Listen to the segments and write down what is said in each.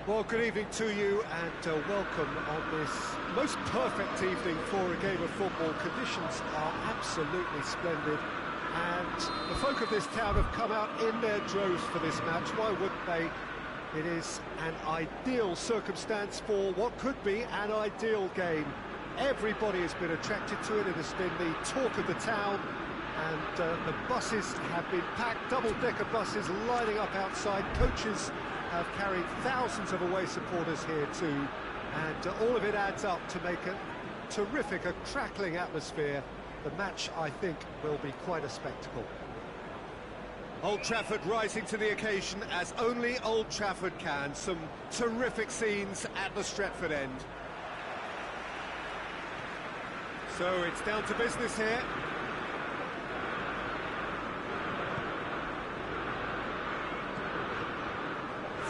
Well, good evening to you and welcome on this most perfect evening for a game of football. Conditions are absolutely splendid and the folk of this town have come out in their droves for this match. Why wouldn't they? It is an ideal circumstance for what could be an ideal game. Everybody has been attracted to it. It has been the talk of the town, and the buses have been packed, double-decker buses lining up outside. Coaches have carried thousands of away supporters here too, and all of it adds up to make a terrific, a crackling atmosphere. The match, I think, will be quite a spectacle. Old Trafford rising to the occasion as only Old Trafford can. Some terrific scenes at the Stretford end. So it's down to business here.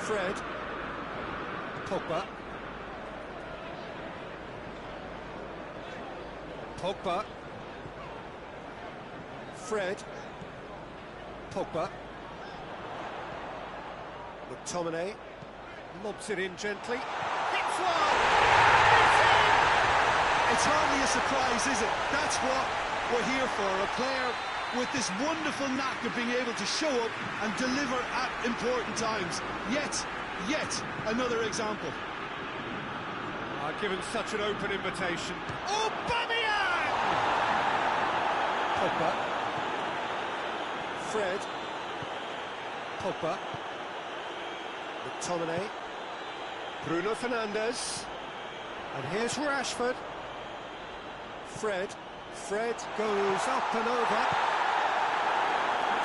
Fred. Pogba. Pogba. Fred. Pogba. McTominay lobs it in gently. Hits one! It's in! It's hardly a surprise, is it? That's what we're here for. A player with this wonderful knack of being able to show up and deliver at important times. Yet another example. Given such an open invitation. Oh, Aubameyang! Pogba. Fred. Pogba. McTominay. Bruno Fernandes. And here's Rashford. Fred. Fred goes up and over.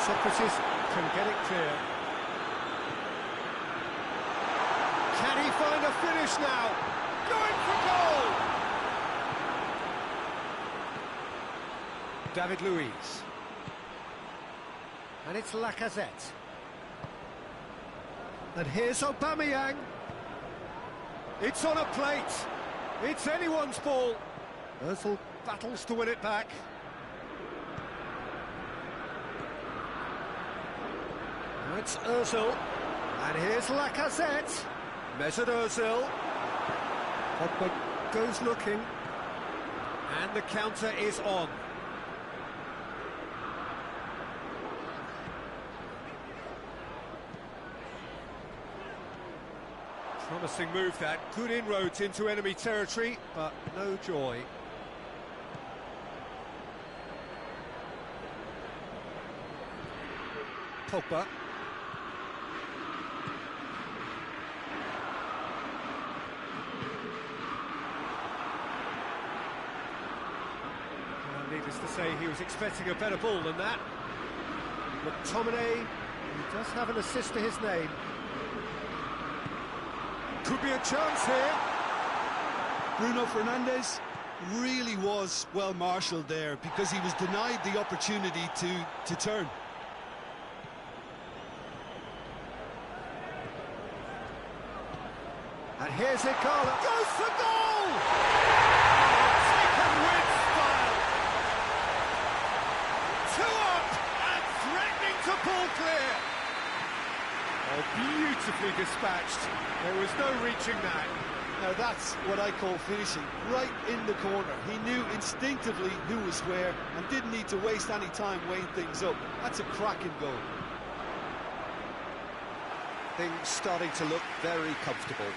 Socrates can get it clear. Can he find a finish now? Going for goal! David Luiz. And it's Lacazette. And here's Aubameyang. It's on a plate. It's anyone's ball. Ozil battles to win it back. Now it's Ozil. And here's Lacazette. Mesut Ozil. Pogba goes looking. And the counter is on. Promising move that, good inroads into enemy territory, but no joy. Pogba. Well, needless to say, he was expecting a better ball than that. McTominay, he does have an assist to his name. Could be a chance here. Bruno Fernandes really was well marshalled there because he was denied the opportunity to turn. And here's Igala. Goes for goal! Taken with style. 2 up and threatening to pull clear. Oh, beautifully dispatched. There was no reaching that. Now that's what I call finishing, right in the corner. He knew instinctively who was where and didn't need to waste any time weighing things up. That's a cracking goal. Things starting to look very comfortable.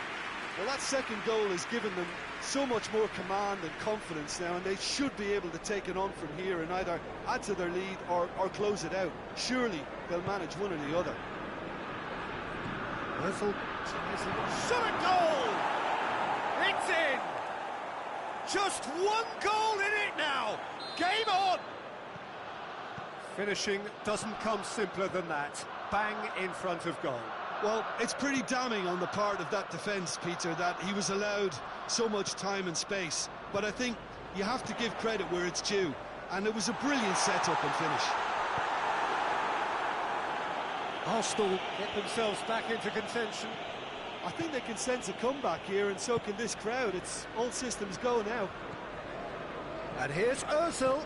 Well, that second goal has given them so much more command and confidence now, and they should be able to take it on from here and either add to their lead or close it out. Surely they'll manage one or the other. Shot goal! It's in! Just 1 goal in it now! Game on! Finishing doesn't come simpler than that. Bang in front of goal. Well, it's pretty damning on the part of that defence, Peter, that he was allowed so much time and space. But I think you have to give credit where it's due. And it was a brilliant set-up and finish. Arsenal get themselves back into contention. I think they can sense a comeback here, and so can this crowd. It's all systems go now. And here's Ozil.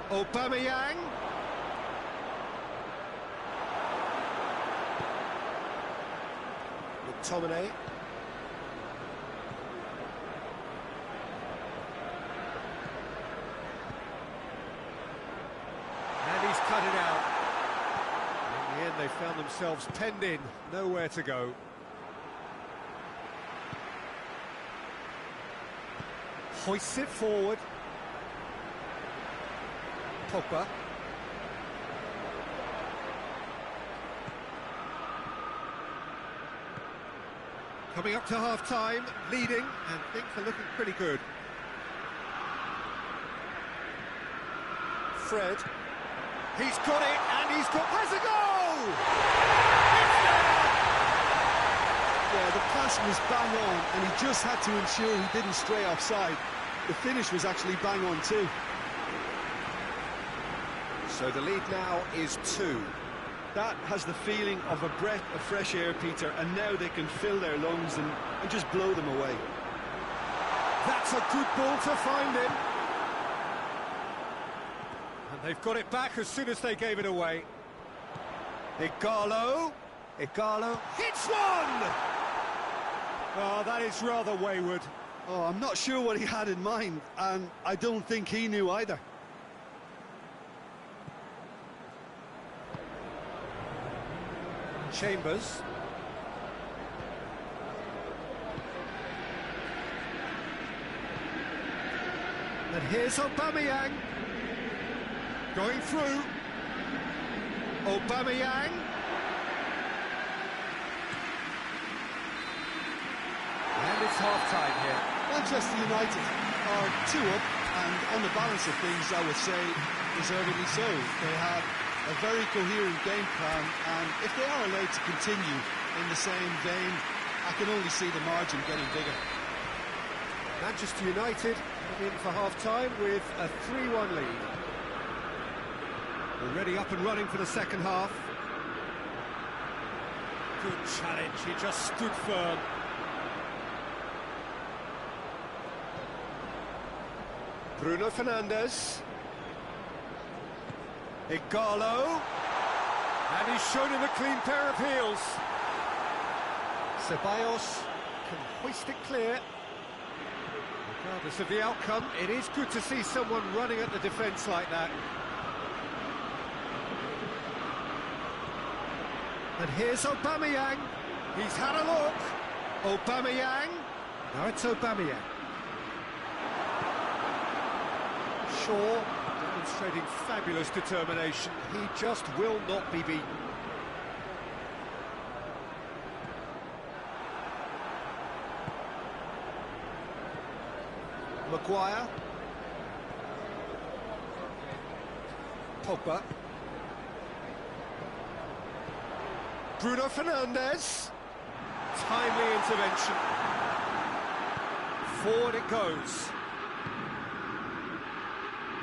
Aubameyang. McTominay. And he's cut it out. In the end, they found themselves penned in, nowhere to go. Hoists it forward. Pogba. Coming up to half-time, leading, and things are looking pretty good. Fred. He's got it, and has a goal! It's there! Yeah, the pass was bang on, and he just had to ensure he didn't stray offside. The finish was actually bang on too. So the lead now is 2. That has the feeling of a breath of fresh air, Peter, and now they can fill their lungs and just blow them away. That's a good ball to find him. And they've got it back as soon as they gave it away. Igalo hits one! Oh, that is rather wayward. Oh, I'm not sure what he had in mind, and I don't think he knew either. Chambers. And here's Aubameyang. Going through. Aubameyang. And it's half-time here. Manchester United are 2 up, and on the balance of things, I would say, deservedly so. They have a very coherent game plan, and if they are allowed to continue in the same vein, I can only see the margin getting bigger. Manchester United in for half-time with a 3-1 lead. Already up and running for the second half. Good challenge, he just stood firm. Bruno Fernandes. Igalo. And he's shown him a clean pair of heels. Ceballos can hoist it clear. Regardless of the outcome, it is good to see someone running at the defence like that. And here's Aubameyang. He's had a look. Aubameyang. Now it's Aubameyang. Shaw demonstrating fabulous determination. He just will not be beaten. Maguire. Pogba. Bruno Fernandes. Timely intervention. Forward it goes.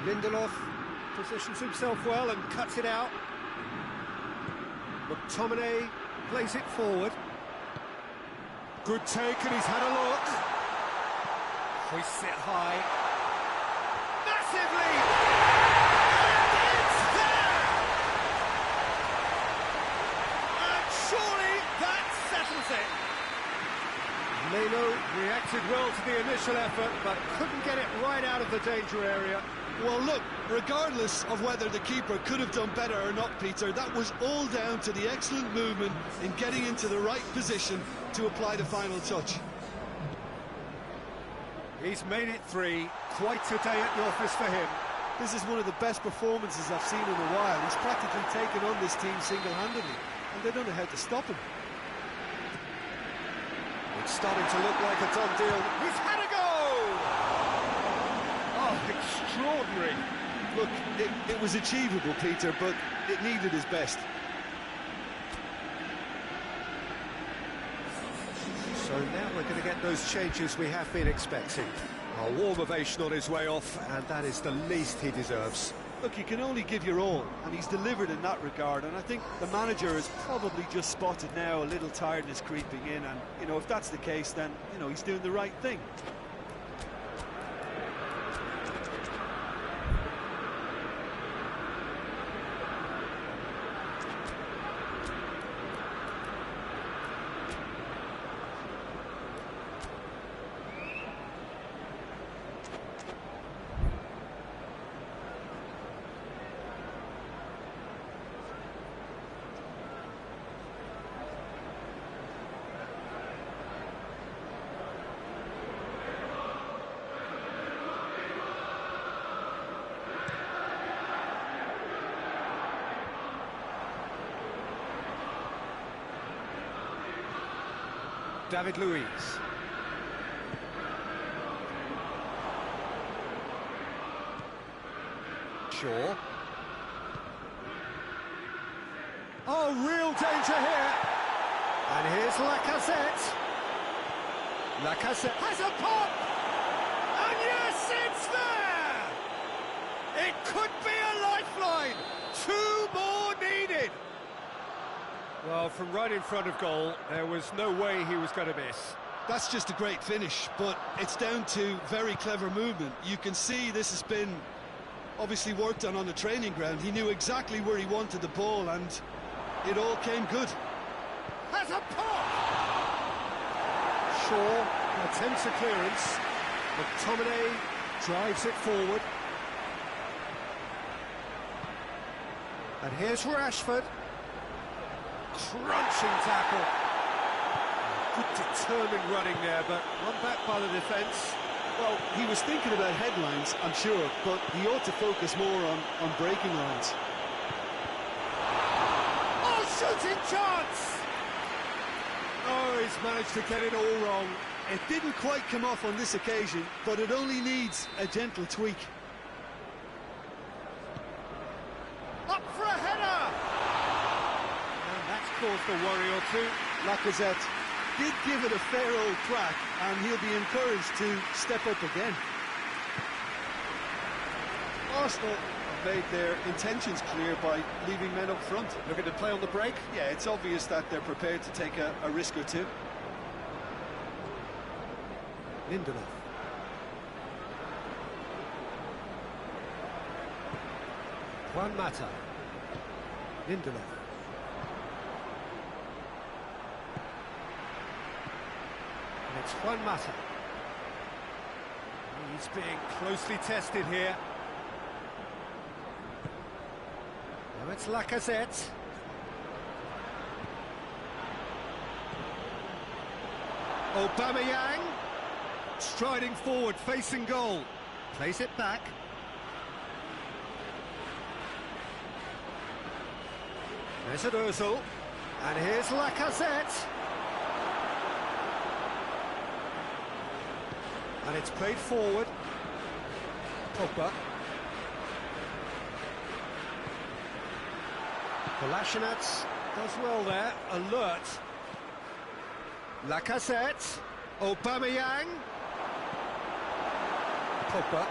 Lindelof positions himself well and cuts it out. McTominay plays it forward. Good take, and he's had a look. Hoists it high. Massive lead! And it's there! And surely that settles it. Leno reacted well to the initial effort, but couldn't get it right out of the danger area. Well, look, regardless of whether the keeper could have done better or not, Peter, that was all down to the excellent movement in getting into the right position to apply the final touch. He's made it 3. Quite a day at the office for him. This is one of the best performances I've seen in a while. He's practically taken on this team single-handedly, and they don't know how to stop him. It's starting to look like a done deal. He's had a goal! Oh, extraordinary. Look, it was achievable, Peter, but it needed his best. So now we're going to get those changes we have been expecting. A warm ovation on his way off, and that is the least he deserves. Look, you can only give your all, and he's delivered in that regard, and I think the manager has probably just spotted now a little tiredness creeping in, and, you know, if that's the case, then, you know, he's doing the right thing. David Luiz. Shaw. Oh, real danger here. And here's Lacazette. Lacazette has a pop! And yes, it's there! It could be a lifeline! 2 more needed! Well, from right in front of goal, there was no way he was going to miss. That's just a great finish, but it's down to very clever movement. You can see this has been obviously worked on the training ground. He knew exactly where he wanted the ball, and it all came good. Has a pop! Shaw attempts a clearance. McTominay drives it forward. And here's Rashford. Crunching tackle. Good determined running there, but run back by the defence. Well, he was thinking about headlines, I'm sure, but he ought to focus more on breaking lines. Oh, shooting chance! Oh, he's managed to get it all wrong. It didn't quite come off on this occasion, but it only needs a gentle tweak. Up for a header! And that's caused a worry or two. Lacazette did give it a fair old crack, and he'll be encouraged to step up again. Arsenal have made their intentions clear by leaving men up front. Looking to play on the break? Yeah, it's obvious that they're prepared to take a risk or two. Lindelof. Juan Mata. Lindelof. And it's Juan Mata. He's being closely tested here. Now it's Lacazette. Aubameyang. Striding forward, facing goal. Plays it back. There's an Ozil. And here's Lacazette. And it's played forward. Pogba. Kolasinac does well there. Alert. Lacazette. Aubameyang. Pogba.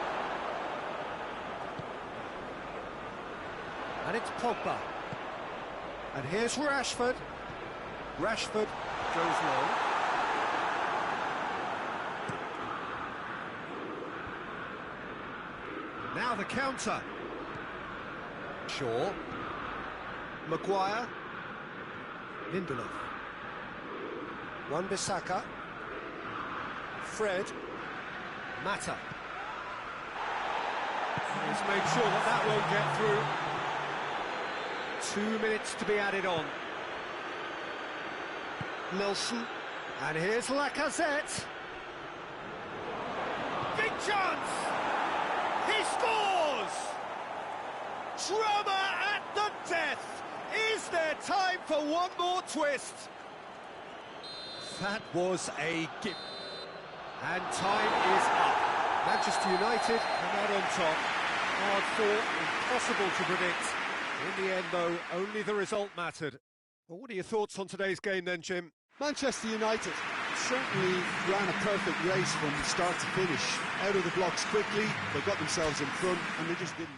And it's Pogba. And here's Rashford. Rashford goes low. Now the counter. Shaw. Maguire. Lindelof. Wan-Bissaka. Fred. Mata. He's made sure that won't get through. 2 minutes to be added on. Nelson. And here's Lacazette. Big chance! He scores! Drama at the death! Is there time for one more twist? That was a gift. And time is up. Manchester United come out on top. Hard fought, impossible to predict. In the end, though, only the result mattered. Well, what are your thoughts on today's game then, Jim? Manchester United certainly ran a perfect race from start to finish. Out of the blocks quickly, they got themselves in front, and they just didn't.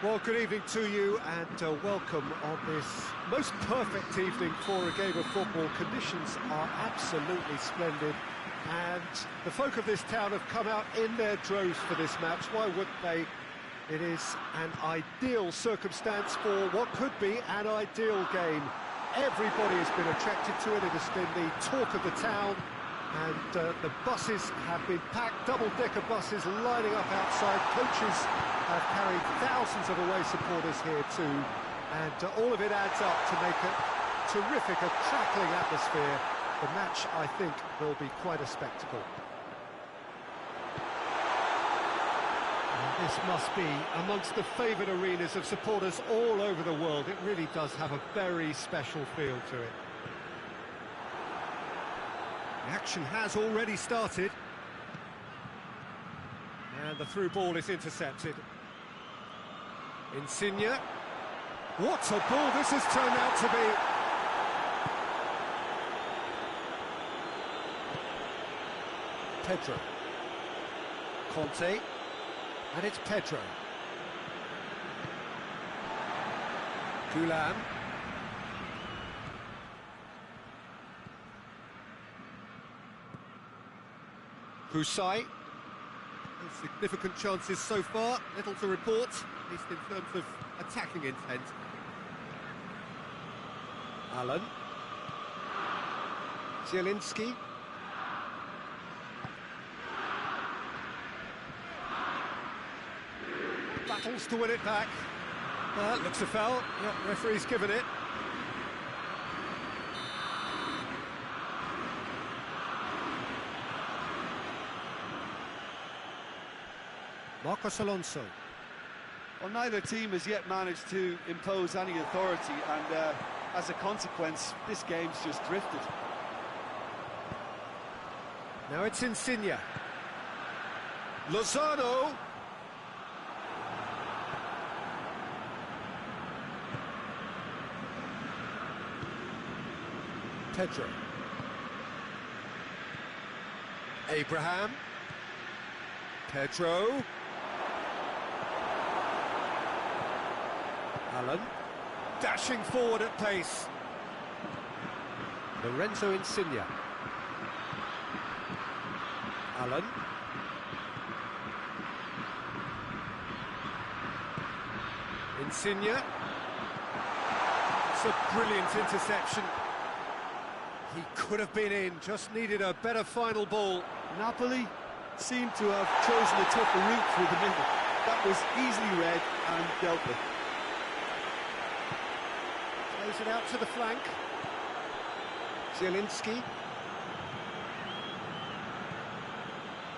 Well, good evening to you and welcome on this most perfect evening for a game of football. Conditions are absolutely splendid and the folk of this town have come out in their droves for this match. Why wouldn't they? It is an ideal circumstance for what could be an ideal game. Everybody has been attracted to it. It has been the talk of the town. And the buses have been packed, double-decker buses lining up outside. Coaches have carried thousands of away supporters here too. And all of it adds up to make a terrific, a crackling atmosphere. The match, I think, will be quite a spectacle. And this must be amongst the favoured arenas of supporters all over the world. It really does have a very special feel to it. The action has already started. And the through ball is intercepted. Insigne. What a ball this has turned out to be. Pedro. Conte. And it's Pedro. Gulam. Husai. Significant chances so far, little to report, at least in terms of attacking intent. Allen. Zielinski. Battles to win it back. Looks a foul. Yep, referee's given it. Marcos Alonso. Well, neither team has yet managed to impose any authority, and as a consequence, this game's just drifted. Now it's Insigne. Lozano. Pedro. Abraham. Pedro. Allen, dashing forward at pace. Lorenzo Insigne. Allen. Insigne. It's a brilliant interception. He could have been in, just needed a better final ball. Napoli seem to have chosen a tougher route through the middle. That was easily read and dealt with. Plays it out to the flank. Zielinski.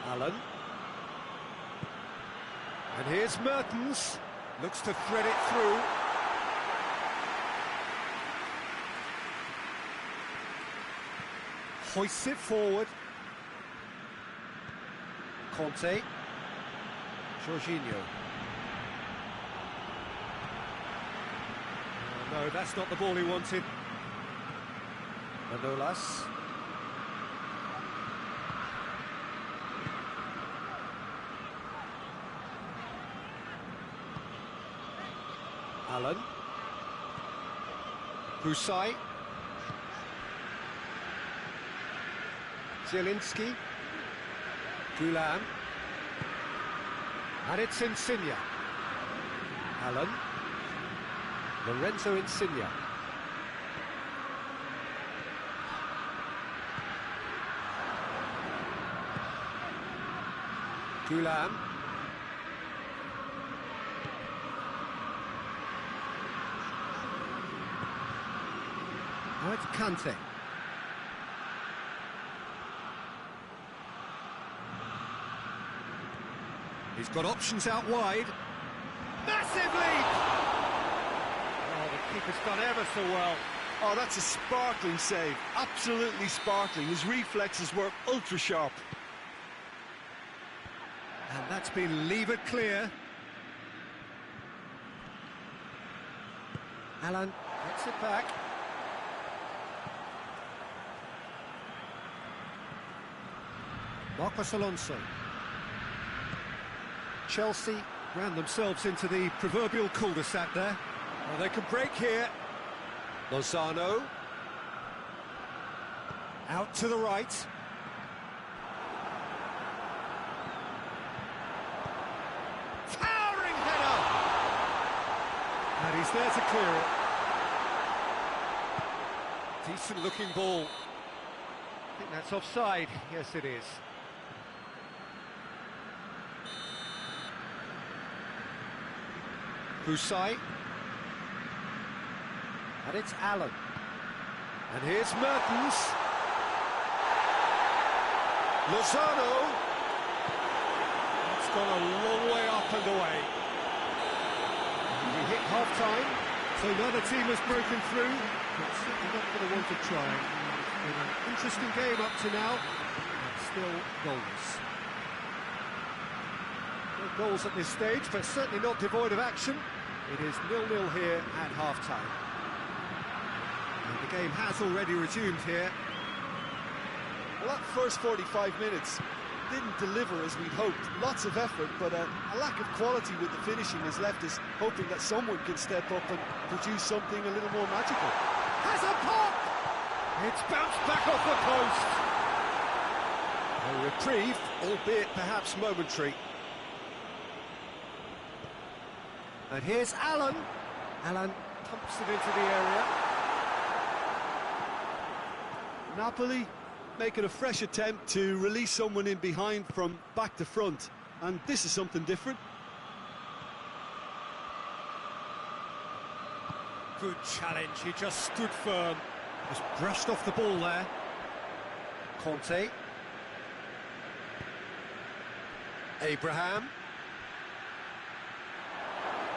Allen. And here's Mertens. Looks to thread it through. Hoists it forward. Conte. Jorginho. No, that's not the ball he wanted. Manolas. Allen. Husai. Zielinski. Gulam. And it's Insigne. Allen. Lorenzo Insigne. Gulam. Now it's Kante. He's got options out wide. Massive lead! Oh, the keeper's done ever so well. Oh, that's a sparkling save. Absolutely sparkling. His reflexes were ultra sharp. And that's been levered clear. Allen gets it back. Marcos Alonso. Chelsea ran themselves into the proverbial cul-de-sac there. Well, they can break here. Lozano. Out to the right. Towering header! And he's there to clear it. Decent looking ball. I think that's offside. Yes, it is. Busai. And it's Allen. And here's Mertens. Lozano. It's gone a long way up and away. We hit half-time, so neither team has broken through, but certainly not going to want to try. It's been an interesting game up to now, and still goals. No goals at this stage, but certainly not devoid of action. It is 0-0 here at half-time. And the game has already resumed here. Well, that first 45 minutes didn't deliver as we'd hoped. Lots of effort, but a lack of quality with the finishing has left us hoping that someone can step up and produce something a little more magical. Has a pop! It's bounced back off the post. A reprieve, albeit perhaps momentary. And here's Allen. Allen pumps it into the area. Napoli making a fresh attempt to release someone in behind from back to front, and this is something different. Good challenge, he just stood firm. Just brushed off the ball there. Conte. Abraham.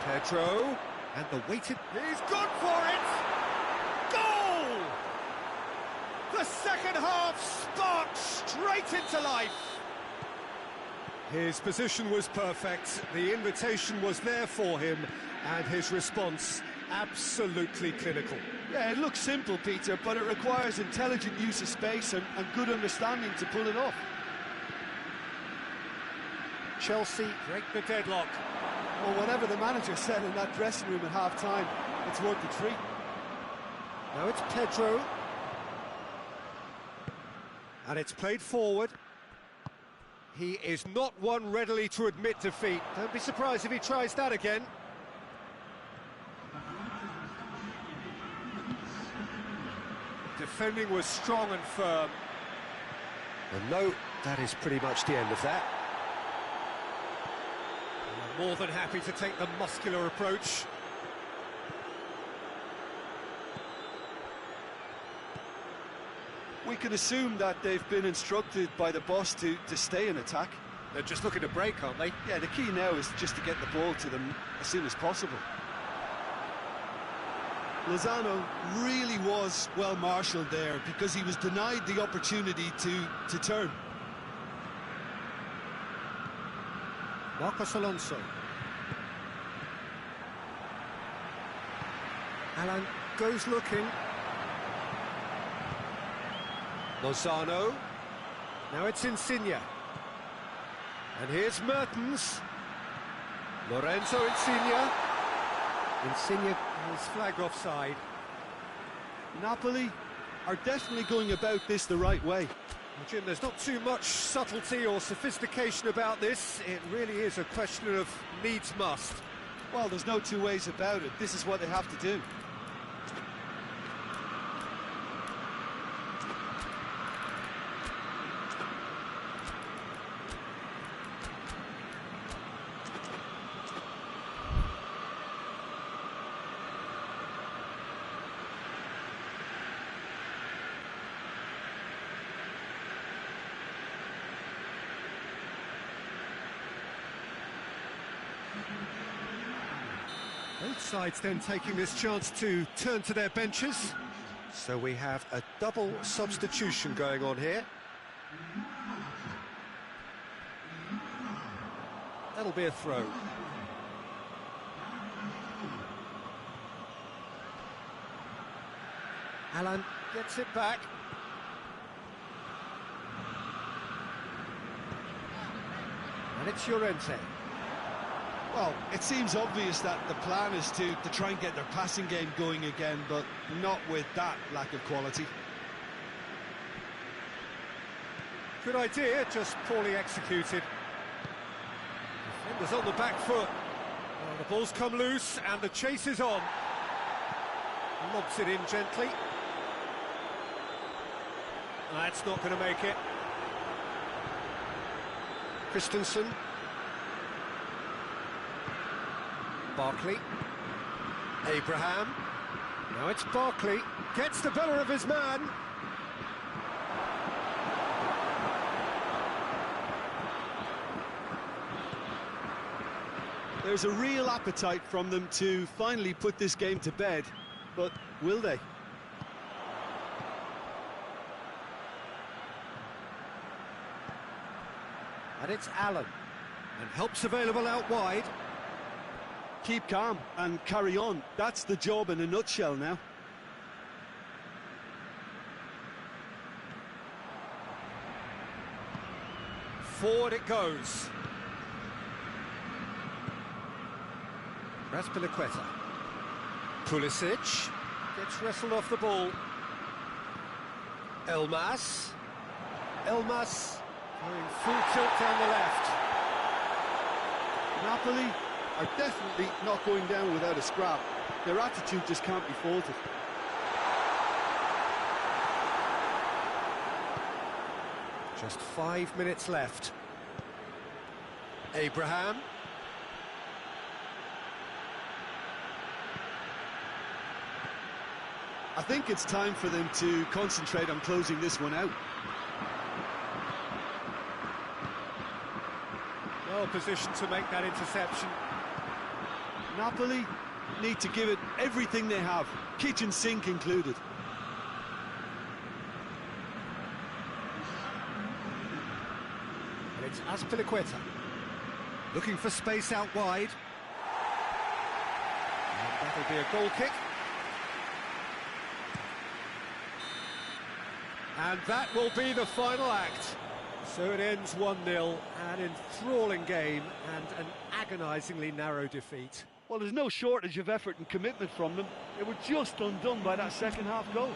Pedro. And the weighted... He's gone for it! Goal! The second half sparked straight into life. His position was perfect, the invitation was there for him, and his response absolutely clinical. Yeah, it looks simple, Peter, but it requires intelligent use of space and good understanding to pull it off. Chelsea break the deadlock. Well, whatever the manager said in that dressing room at half-time, it's worth the treat. Now it's Pedro. And it's played forward. He is not one readily to admit defeat. Don't be surprised if he tries that again. Defending was strong and firm. And no, that is pretty much the end of that. More than happy to take the muscular approach. We can assume that they've been instructed by the boss to stay in attack. They're just looking to break, aren't they? Yeah, the key now is just to get the ball to them as soon as possible. Lozano really was well marshalled there because he was denied the opportunity to turn. Marcos Alonso. Alan goes looking. Lozano. Now it's Insigne. And here's Mertens. Lorenzo Insigne. Insigne is flagged offside. Napoli are definitely going about this the right way. Well, Jim, there's not too much subtlety or sophistication about this. It really is a question of needs must. Well, there's no two ways about it. This is what they have to do. Both sides then taking this chance to turn to their benches. So we have a double substitution going on here. That'll be a throw. Alan gets it back. And it's Llorente. Well, it seems obvious that the plan is to try and get their passing game going again, but not with that lack of quality. Good idea, just poorly executed. Defenders on the back foot. Well, the ball's come loose and the chase is on. Lobs it in gently. That's not going to make it. Christensen. Barkley. Abraham. Now it's Barkley. Gets the better of his man. There's a real appetite from them to finally put this game to bed, but will they? And it's Allen. And help's available out wide. Keep calm and carry on. That's the job in a nutshell now. Forward it goes. Raspilicueta. Pulisic gets wrestled off the ball. Elmas. Elmas going full tilt down the left. Napoli are definitely not going down without a scrap. Their attitude just can't be faulted. Just 5 minutes left. Abraham. I think it's time for them to concentrate on closing this one out. Well positioned to make that interception. Napoli need to give it everything they have, kitchen sink included. And it's Azpilicueta. Looking for space out wide. And that'll be a goal kick. And that will be the final act. So it ends 1-0, an enthralling game and an agonisingly narrow defeat. Well, there's no shortage of effort and commitment from them. They were just undone by that second half goal.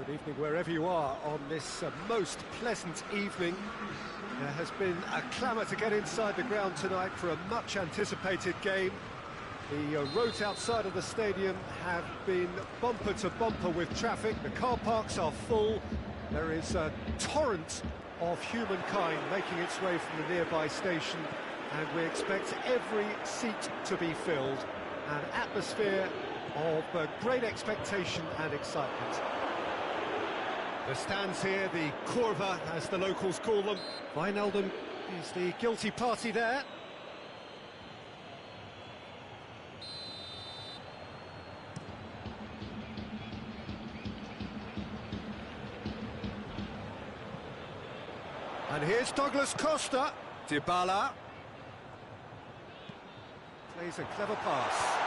Good evening wherever you are on this most pleasant evening. There has been a clamour to get inside the ground tonight for a much anticipated game. The roads outside of the stadium have been bumper to bumper with traffic. The car parks are full. There is a torrent of humankind making its way from the nearby station, and we expect every seat to be filled. An atmosphere of great expectation and excitement. The stands here, the Kurva, as the locals call them. Wijnaldum is the guilty party there. And here's Douglas Costa. Dybala plays a clever pass.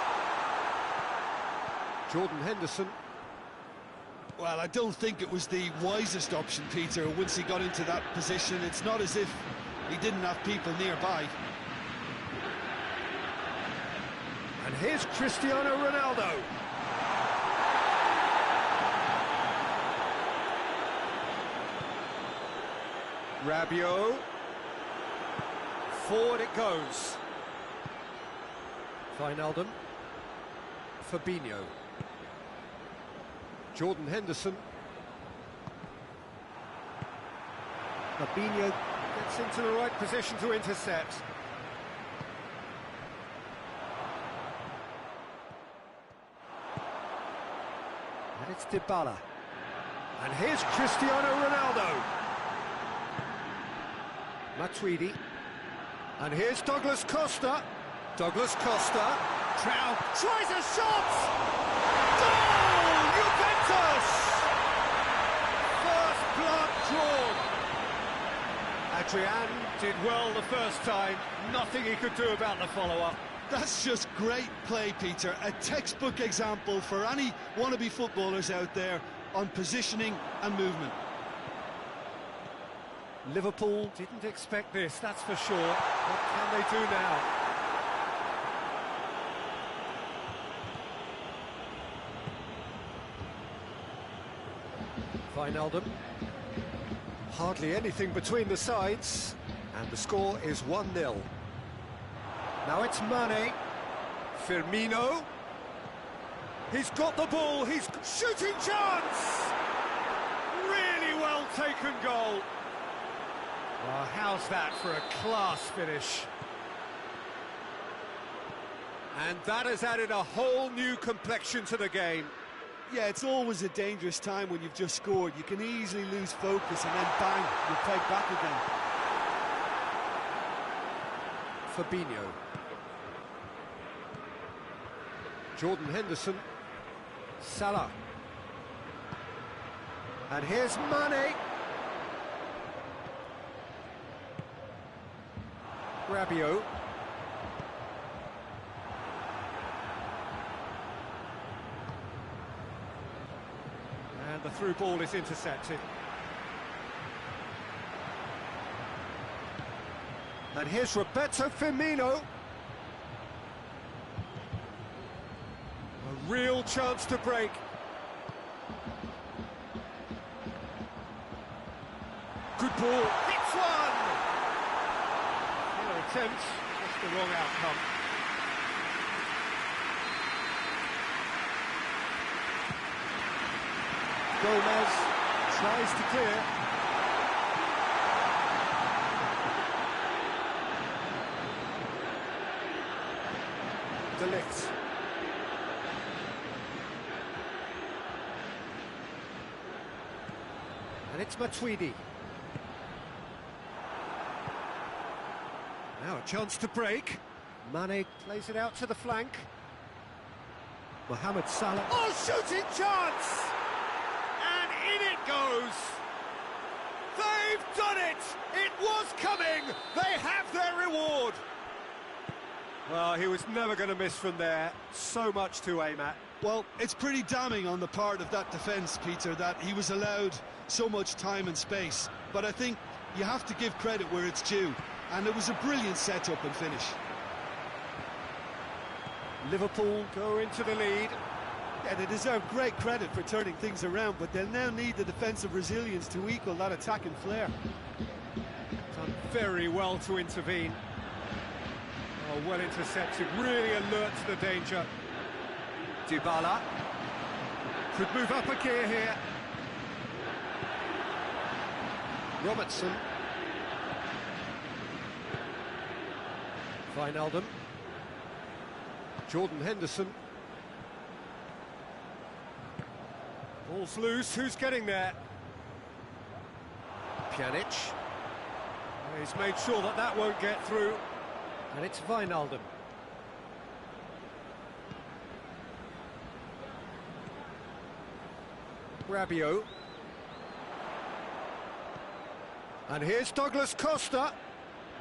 Jordan Henderson. Well, I don't think it was the wisest option, Peter, once he got into that position. It's not as if he didn't have people nearby. And here's Cristiano Ronaldo. Rabiot. Forward it goes. Wijnaldum. Fabinho. Jordan Henderson. Fabinho gets into the right position to intercept. And it's Dybala. And here's Cristiano Ronaldo. Matuidi. And here's Douglas Costa. Douglas Costa. Trout tries a shot! Goal! Juventus! First blood drawn. Adrian did well the first time. Nothing he could do about the follow-up. That's just great play, Peter. A textbook example for any wannabe footballers out there on positioning and movement. Liverpool didn't expect this, that's for sure. What can they do now? Wijnaldum. Hardly anything between the sides, and the score is 1-0. Now it's Mane. Firmino. He's got the ball, he's shooting chance! Really well taken goal. Well, how's that for a class finish? And that has added a whole new complexion to the game. Yeah, it's always a dangerous time when you've just scored. You can easily lose focus and then bang, you're pegged back again. Fabinho. Jordan Henderson. Salah. And here's Mane. Rabiot. And the through ball is intercepted. And here's Roberto Firmino. A real chance to break. Good ball. Hits one! Attempt, just the wrong outcome. Gomez tries to clear. De Ligt. And it's Matuidi. Now a chance to break. Mane plays it out to the flank. Mohamed Salah. Oh, shooting chance! And in it goes! They've done it! It was coming! They have their reward! Well, he was never going to miss from there. So much to aim at. Well, it's pretty damning on the part of that defence, Peter, that he was allowed so much time and space. But I think you have to give credit where it's due. And it was a brilliant setup and finish. Liverpool go into the lead. Yeah, they deserve great credit for turning things around, but they'll now need the defensive resilience to equal that attacking flair. Done very well to intervene. Oh, well intercepted, really alert to the danger. Dybala could move up a gear here. Robertson. Wijnaldum. Jordan Henderson. Ball's loose, who's getting there? Pjanic. He's made sure that that won't get through. And it's Wijnaldum. Rabiot. And here's Douglas Costa.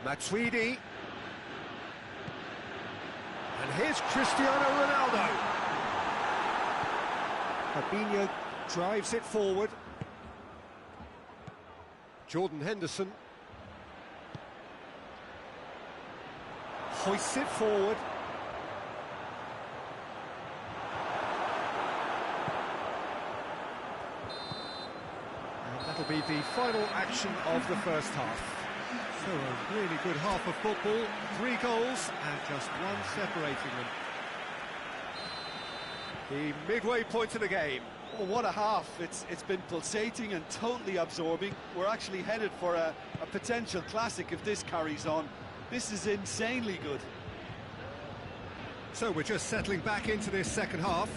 Matuidi. And here's Cristiano Ronaldo. Fabinho drives it forward. Jordan Henderson hoists it forward. And that'll be the final action of the first half. So a really good half of football, 3 goals and just one separating them. The midway point of the game. Oh, what a half. It's been pulsating and totally absorbing. We're actually headed for a potential classic if this carries on. This is insanely good. So we're just settling back into this second half.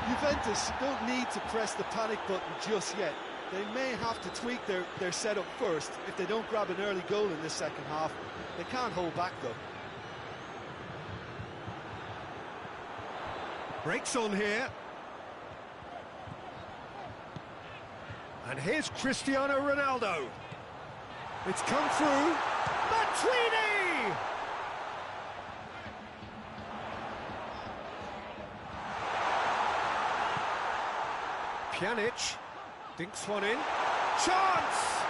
Juventus don't need to press the panic button just yet. They may have to tweak their setup first if they don't grab an early goal in this second half. They can't hold back though. Breaks on here. And here's Cristiano Ronaldo. It's come through. Matuidi! Pjanic dinks one in. Chance!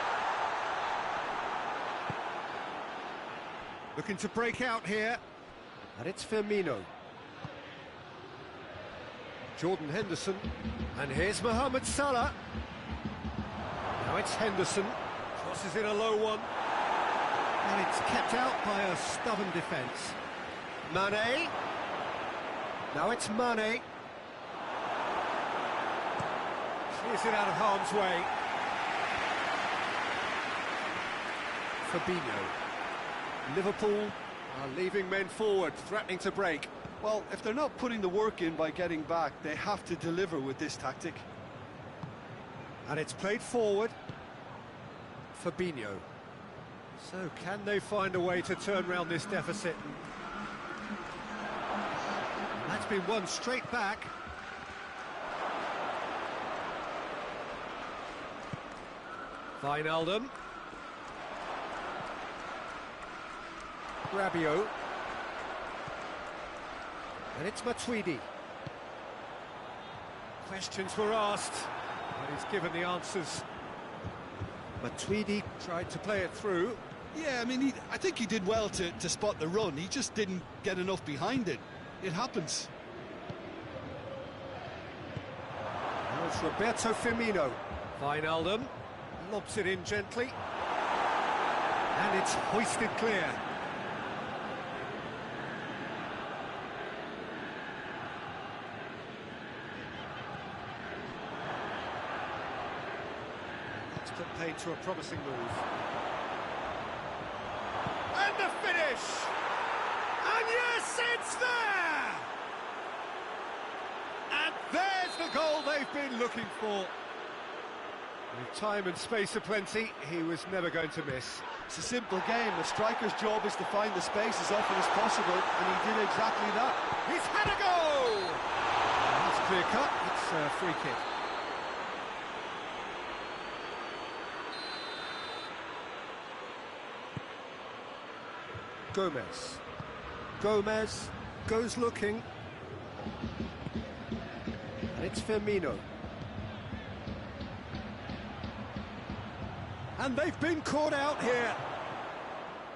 Looking to break out here. And it's Firmino. Jordan Henderson. And here's Mohamed Salah. Now it's Henderson. Crosses in a low one. And it's kept out by a stubborn defence. Mane. Now it's Mane. Clears it out of harm's way. Fabinho. Liverpool are leaving men forward, threatening to break. Well, if they're not putting the work in by getting back, they have to deliver with this tactic. And it's played forward. Fabinho. So can they find a way to turn around this deficit? That's been won straight back. Wijnaldum. Rabiot. And it's Matuidi. Questions were asked, and he's given the answers. Matuidi tried to play it through. Yeah, I mean, I think he did well to spot the run. He just didn't get enough behind it. It happens. Now it's Roberto Firmino. Wijnaldum lobs it in gently. And it's hoisted clear. That's put paid to a promising move. And the finish! And yes, it's there! And there's the goal they've been looking for. With time and space aplenty, he was never going to miss. It's a simple game. A striker's job is to find the space as often as possible, and he did exactly that. He's had a goal! That's clear cut. It's a free kick. Gomez goes looking. And it's Firmino. And they've been caught out here.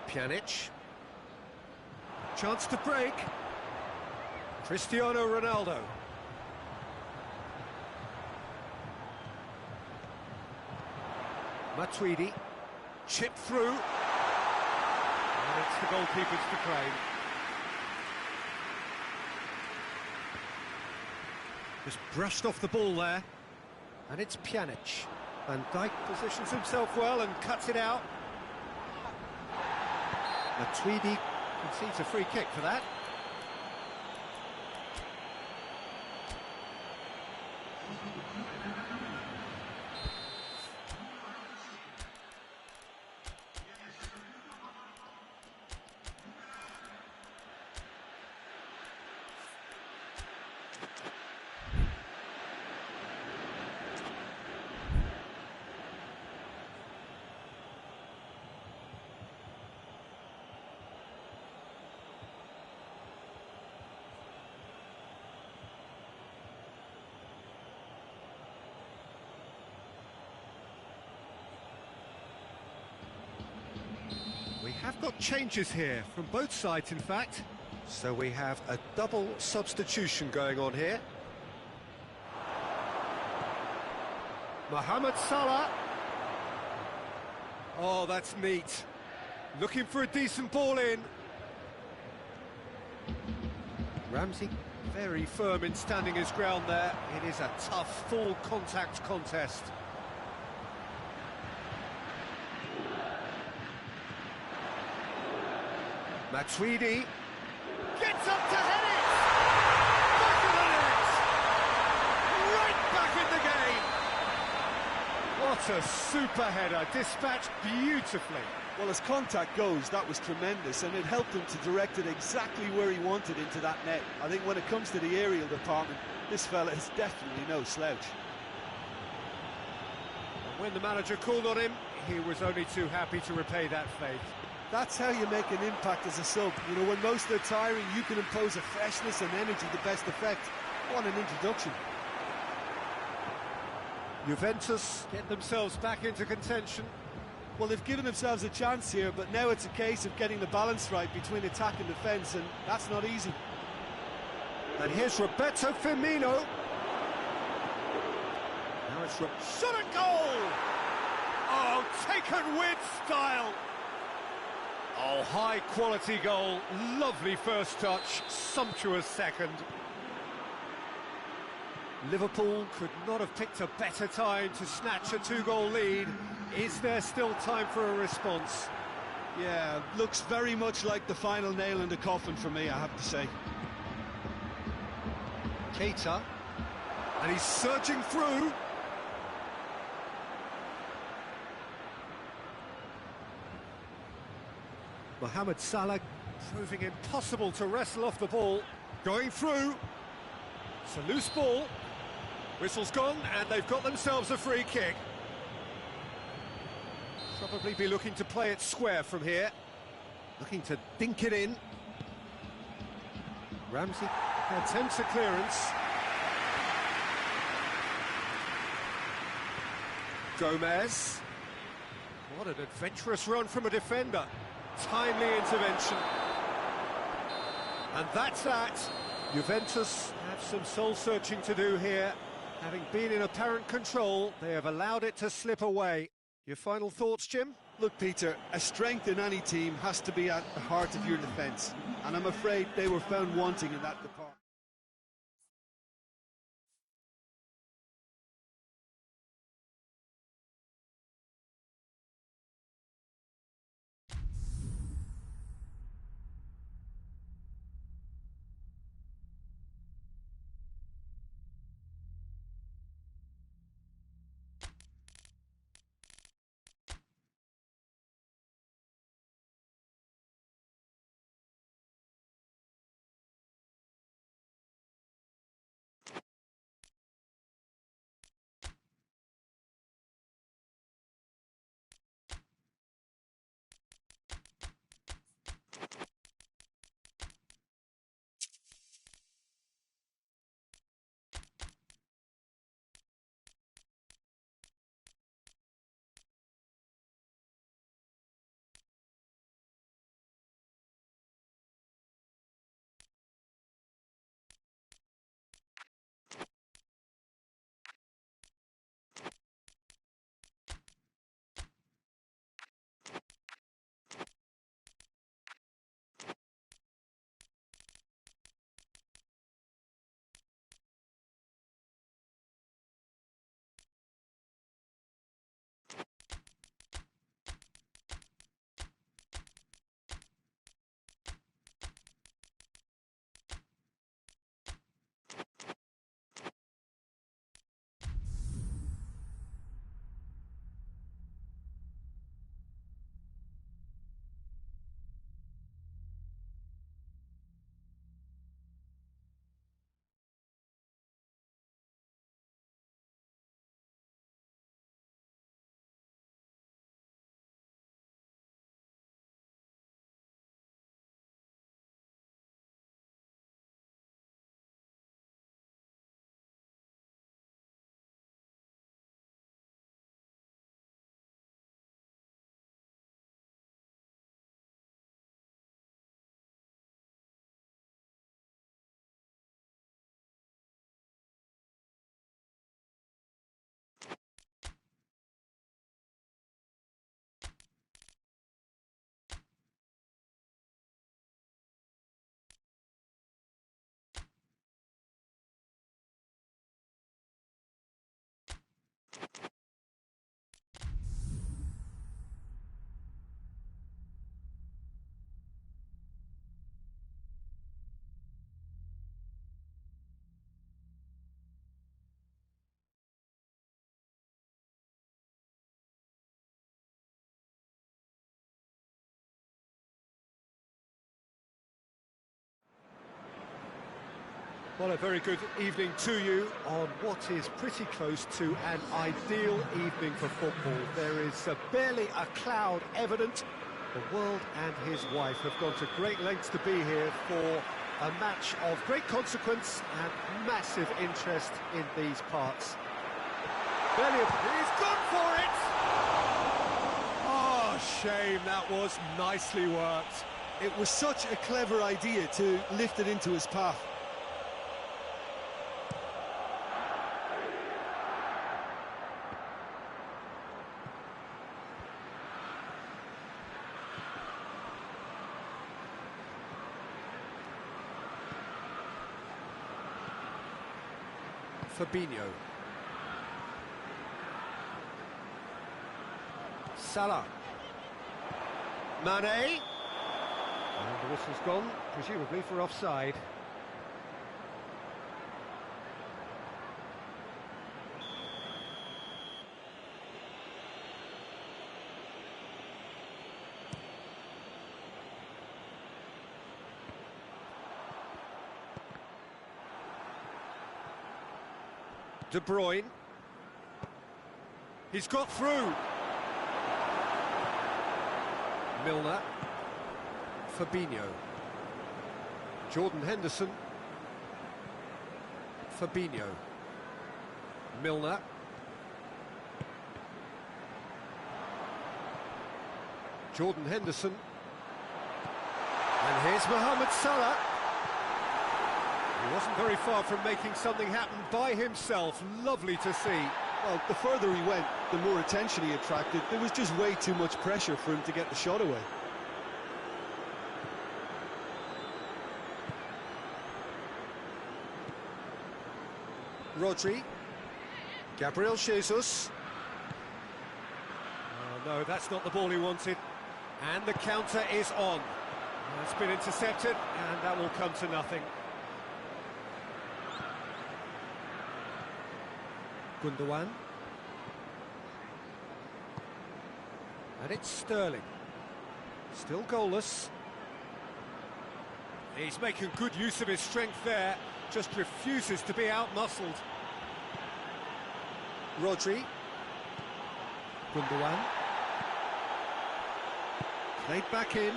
Pjanic. Chance to break. Cristiano Ronaldo. Matuidi, chip through, and it's the goalkeeper's to claim. Just brushed off the ball there, and it's Pjanic. Van Dijk positions himself well and cuts it out. Matuidi concedes a free kick for that. We have got changes here from both sides, in fact. So we have a double substitution going on here. Mohamed Salah. Oh, that's neat. Looking for a decent ball in. Ramsey very firm in standing his ground there. It is a tough, full contact contest. Matuidi gets up to head it! Back of the net! Right back in the game! What a super header, dispatched beautifully. Well, as contact goes, that was tremendous, and it helped him to direct it exactly where he wanted into that net. I think when it comes to the aerial department, this fella is definitely no slouch. And when the manager called on him, he was only too happy to repay that faith. That's how you make an impact as a sub. You know, when most are tiring, you can impose a freshness and energy to best effect. What an introduction. Juventus get themselves back into contention. Well, they've given themselves a chance here, but now it's a case of getting the balance right between attack and defence, and that's not easy. And here's Roberto Firmino. Now it's shot at goal! Oh, taken with style! Oh, high-quality goal, lovely first touch, sumptuous second. Liverpool could not have picked a better time to snatch a two-goal lead. Is there still time for a response? Yeah, looks very much like the final nail in the coffin for me, I have to say. Keita, and he's surging through. Mohamed Salah proving impossible to wrestle off the ball. Going through. It's a loose ball. Whistle's gone, and they've got themselves a free kick. Probably be looking to play it square from here. Looking to dink it in. Ramsey attempts a clearance. Gomez. What an adventurous run from a defender. Timely intervention. And that's that. Juventus have some soul-searching to do here. Having been in apparent control, they have allowed it to slip away. Your final thoughts, Jim? Look, Peter, a strength in any team has to be at the heart of your defence, and I'm afraid they were found wanting in that department. Well, a very good evening to you on what is pretty close to an ideal evening for football. There is barely a cloud evident. The world and his wife have gone to great lengths to be here for a match of great consequence and massive interest in these parts. He's gone for it! Oh, shame, that was nicely worked. It was such a clever idea to lift it into his path. Fabinho. Salah. Mane. And the whistle's gone, presumably for offside. De Bruyne. He's got through. Milner. Fabinho. Jordan Henderson. Fabinho. Milner. Jordan Henderson. And here's Mohamed Salah. He wasn't very far from making something happen by himself. Lovely to see. Well, the further he went, the more attention he attracted. There was just way too much pressure for him to get the shot away. Rodri. Gabriel Jesus. Oh, no, that's not the ball he wanted. And the counter is on. It's been intercepted, and that will come to nothing. Gundogan. And it's Sterling. Still goalless. He's making good use of his strength there, just refuses to be out-muscled. Rodri. Gundogan. Played back in.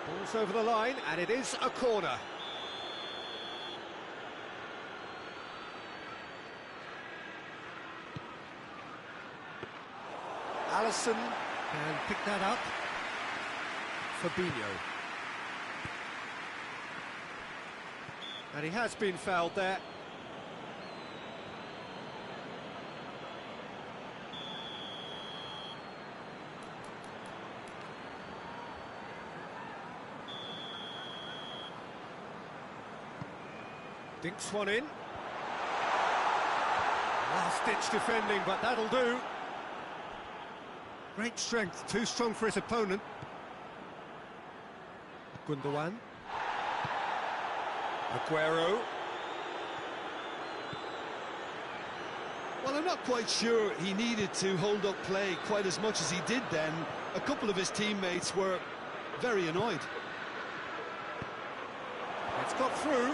Ball's over the line, and it is a corner. Alisson can pick that up. Fabinho. And he has been fouled there. Dinks one in. Last-ditch defending, but that'll do. Great strength, too strong for his opponent. Gundogan. Aguero. Well, I'm not quite sure he needed to hold up play quite as much as he did then. A couple of his teammates were very annoyed. It's got through.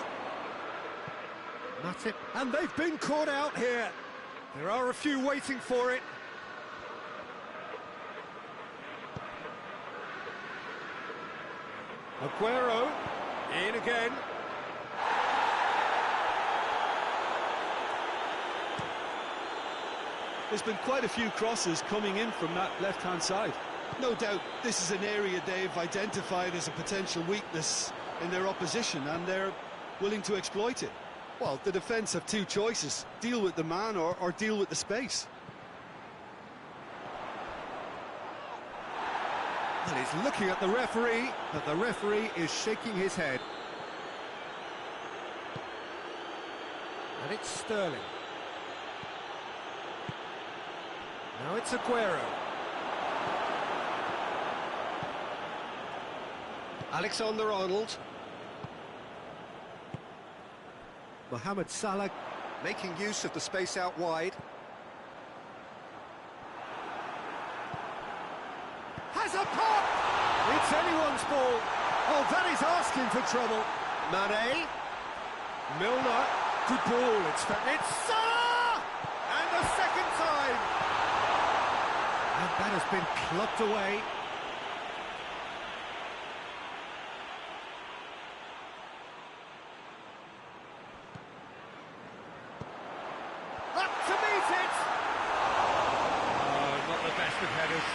That's it. And they've been caught out here. There are a few waiting for it. Aguero, in again. There's been quite a few crosses coming in from that left-hand side. No doubt this is an area they've identified as a potential weakness in their opposition, and they're willing to exploit it. Well, the defence have two choices: deal with the man or deal with the space. Well, he's looking at the referee, but the referee is shaking his head. And it's Sterling. Now it's Aguero. Alexander-Arnold. Mohamed Salah making use of the space out wide. Has a pop! It's anyone's ball. Oh, that is asking for trouble. Mane. Milner. Good ball. It's Salah! And the second time. And that has been clubbed away. Up to meet it! Oh, not the best of headers.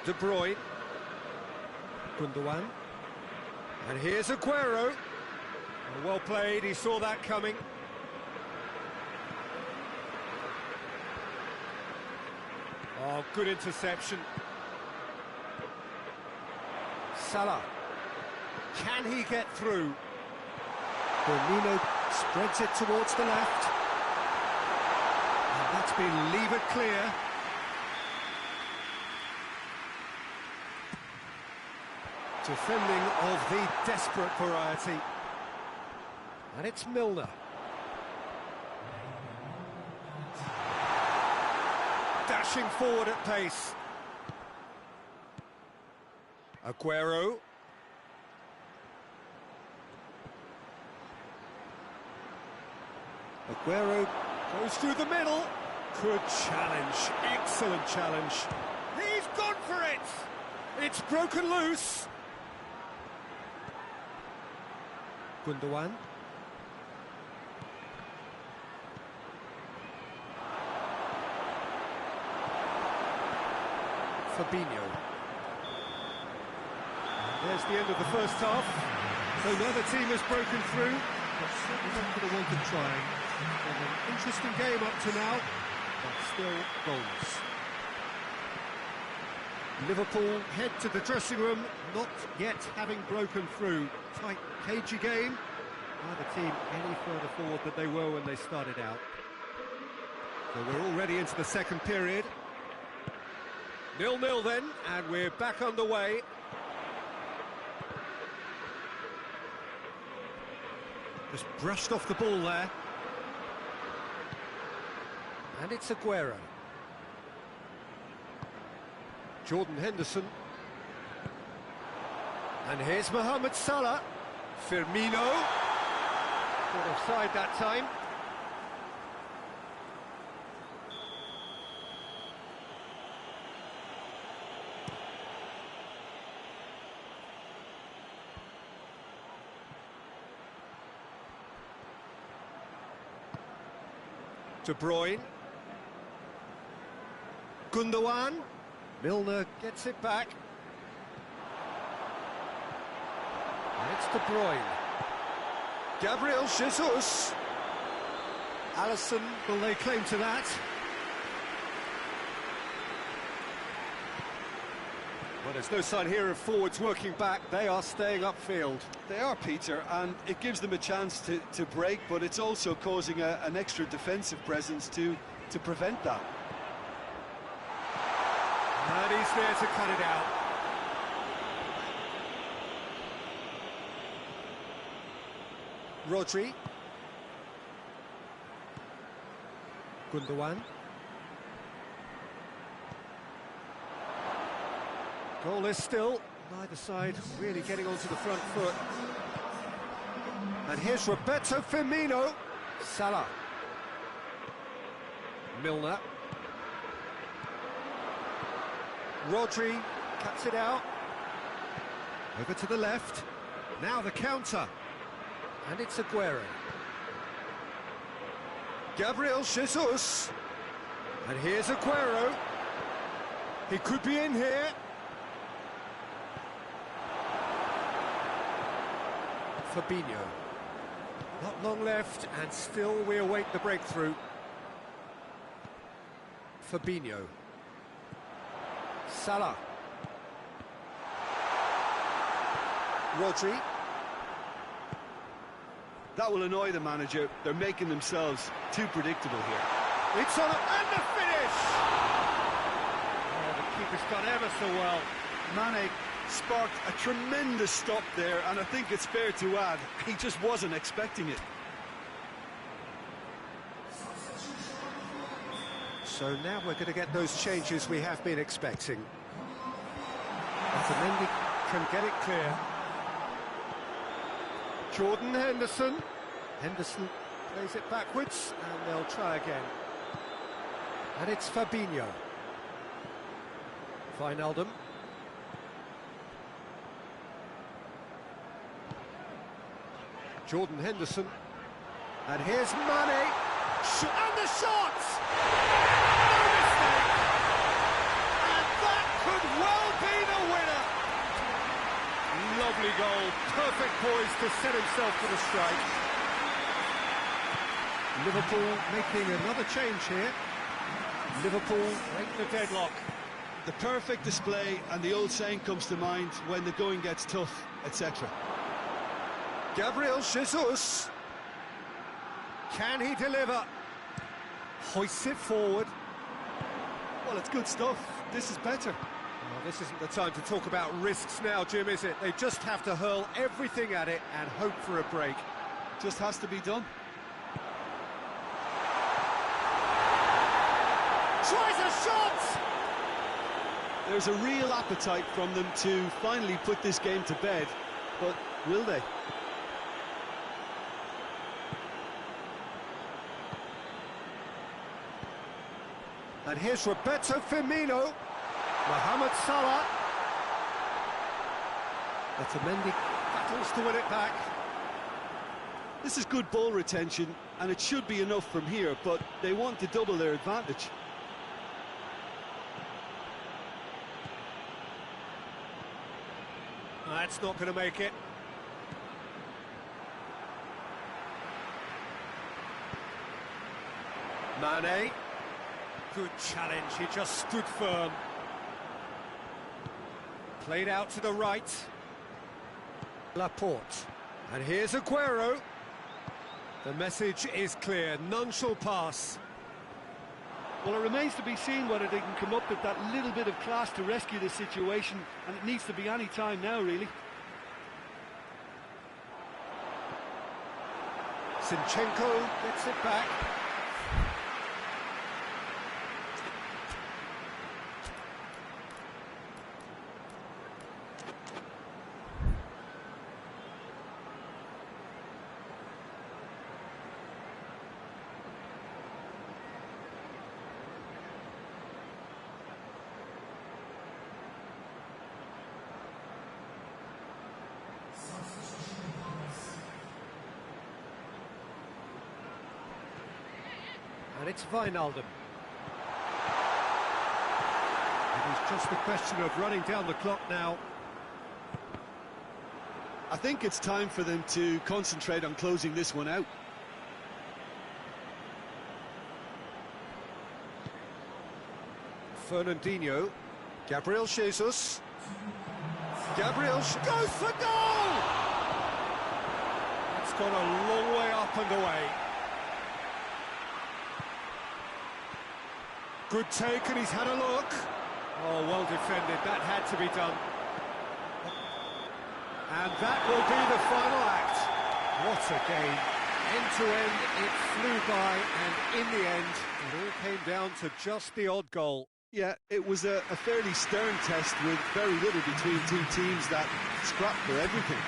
De Bruyne. Gundogan. And here's Aguero. Oh, well played, he saw that coming. Oh, good interception. Salah. Can he get through? Firmino spreads it towards the left. And that's been levered clear. Defending of the desperate variety. And it's Milner. Dashing forward at pace. Aguero. Aguero goes through the middle. Good challenge. Excellent challenge. He's gone for it. It's broken loose. Gundogan. Fabinho. And there's the end of the first half. So neither team has broken through, but certainly not for the want of trying. An interesting game up to now, but still goals. Liverpool head to the dressing room, not yet having broken through. Tight, cagey game. Neither team any further forward than they were when they started out. So we're already into the second period. 0-0 then, and we're back underway. Just brushed off the ball there. And it's Aguero. Jordan Henderson. And here's Mohamed Salah. Firmino. Caught offside that time. De Bruyne. Gundogan. Milner gets it back. And it's De Bruyne. Gabriel Jesus. Alisson will lay claim to that. Well, there's no sign here of forwards working back. They are staying upfield. They are, Peter, and it gives them a chance to break, but it's also causing an extra defensive presence to prevent that. And he's there to cut it out. Rodri. Gundogan. Goalless still. Neither side really getting onto the front foot. And here's Roberto Firmino. Salah. Milner. Rodri cuts it out. Over to the left. Now the counter. And it's Aguero. Gabriel Jesus. And here's Aguero. He could be in here. Fabinho. Not long left, and still we await the breakthrough. Fabinho. Salah. Rodri. That will annoy the manager. They're making themselves too predictable here. It's on, and the finish! Oh, the keeper's done ever so well. Mane sparked a tremendous stop there, and I think it's fair to add, he just wasn't expecting it. So now we're going to get those changes we have been expecting. Otamendi can get it clear. Jordan Henderson. Henderson plays it backwards, and they'll try again. And it's Fabinho. Wijnaldum. Jordan Henderson. And here's Mane. And the shot! No mistake! And that could well be the winner! Lovely goal. Perfect poise to set himself for the strike. Liverpool making another change here. Liverpool break the deadlock. The perfect display, and the old saying comes to mind, when the going gets tough, etc. Gabriel Jesus. Can he deliver? Hoists it forward. Well, it's good stuff. This is better. Well, this isn't the time to talk about risks now, Jim, is it? They just have to hurl everything at it and hope for a break. Just has to be done. Tries a shot! There's a real appetite from them to finally put this game to bed, but will they? And here's Roberto Firmino. Mohamed Salah. Otamendi battles to win it back. This is good ball retention, and it should be enough from here, but they want to double their advantage. That's not going to make it. Mane. Good challenge, he just stood firm. Played out to the right. Laporte. And here's Aguero. The message is clear, none shall pass. Well, it remains to be seen whether they can come up with that little bit of class to rescue the situation, and it needs to be any time now, really. Zinchenko gets it back. And it's Wijnaldum. It is just a question of running down the clock now. I think it's time for them to concentrate on closing this one out. Fernandinho. Gabriel Jesus. Gabriel goes for goal! It's gone a long way up and away. Good take, and he's had a look. Oh, well defended, that had to be done. And that will be the final act. What a game. End to end, it flew by, and in the end, it all came down to just the odd goal. Yeah, it was a fairly stern test with very little between two teams that scrapped for everything.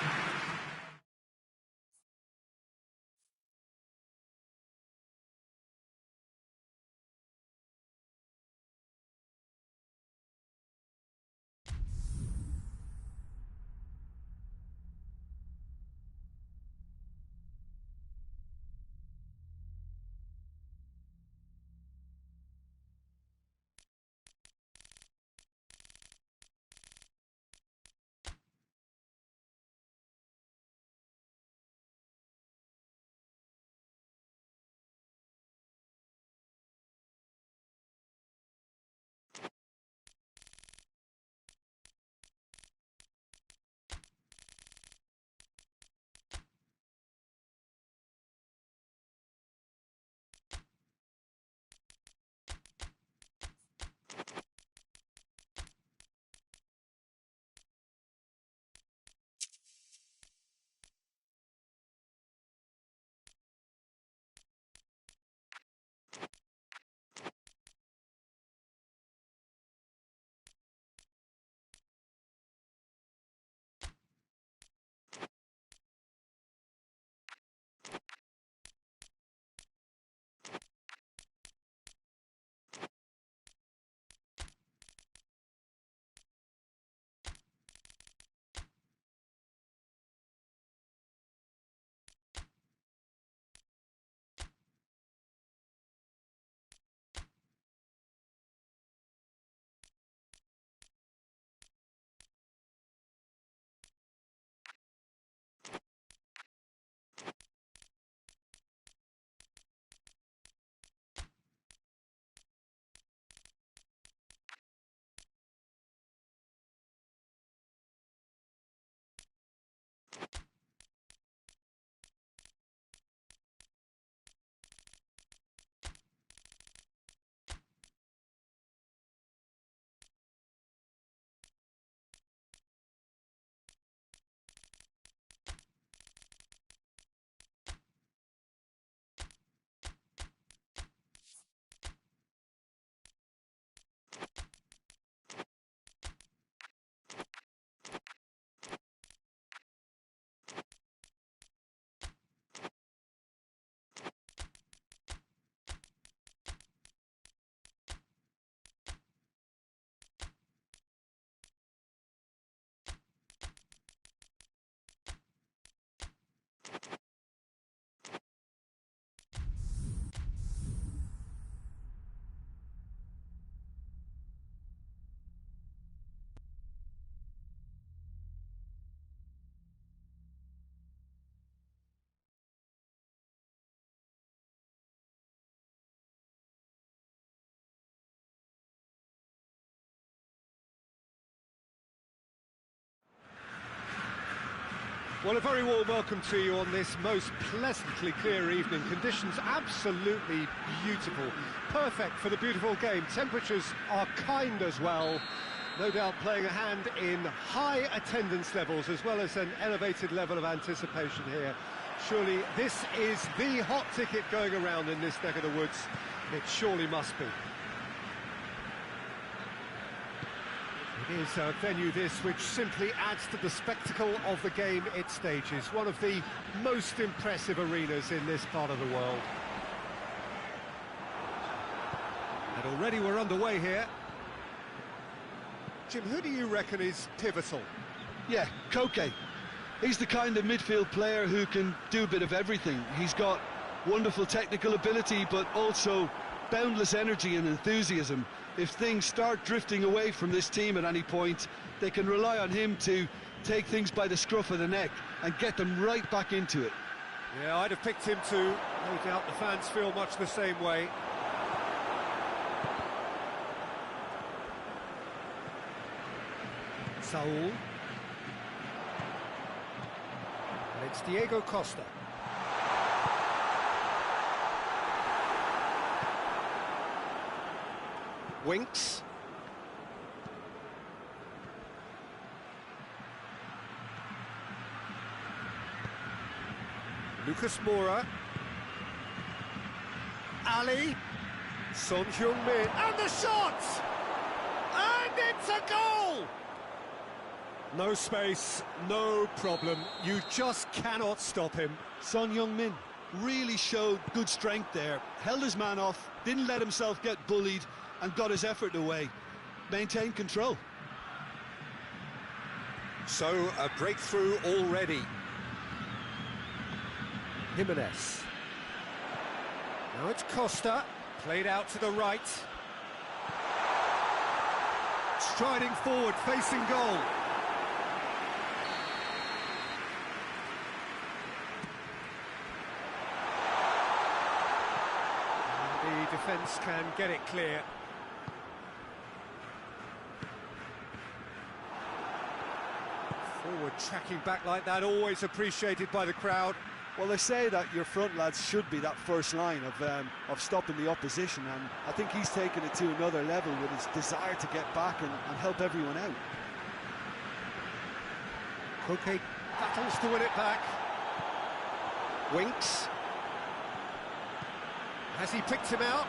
Well, a very warm welcome to you on this most pleasantly clear evening. Conditions absolutely beautiful. Perfect for the beautiful game. Temperatures are kind as well. No doubt playing a hand in high attendance levels as well as an elevated level of anticipation here. Surely this is the hot ticket going around in this neck of the woods. It surely must be. It is a venue this which simply adds to the spectacle of the game it stages. One of the most impressive arenas in this part of the world. And already we're underway here. Jim, who do you reckon is pivotal? Yeah, Koke. He's the kind of midfield player who can do a bit of everything. He's got wonderful technical ability, but also boundless energy and enthusiasm. If things start drifting away from this team at any point, they can rely on him to take things by the scruff of the neck and get them right back into it. Yeah, I'd have picked him too. No doubt the fans feel much the same way. Saul. And it's Diego Costa. Winks. Lucas Moura. Ali. Son Heung-min. And the shot! And it's a goal! No space, no problem. You just cannot stop him. Son Heung-min really showed good strength there. Held his man off, didn't let himself get bullied, and got his effort away. Maintained control. So, a breakthrough already. Jimenez. Now it's Costa, played out to the right. Striding forward, facing goal. The defence can get it clear. Forward tracking back like that, always appreciated by the crowd. Well, they say that your front lads should be that first line of stopping the opposition, and I think he's taken it to another level with his desire to get back and help everyone out. Koke battles to win it back. Winks. Has he picked him out?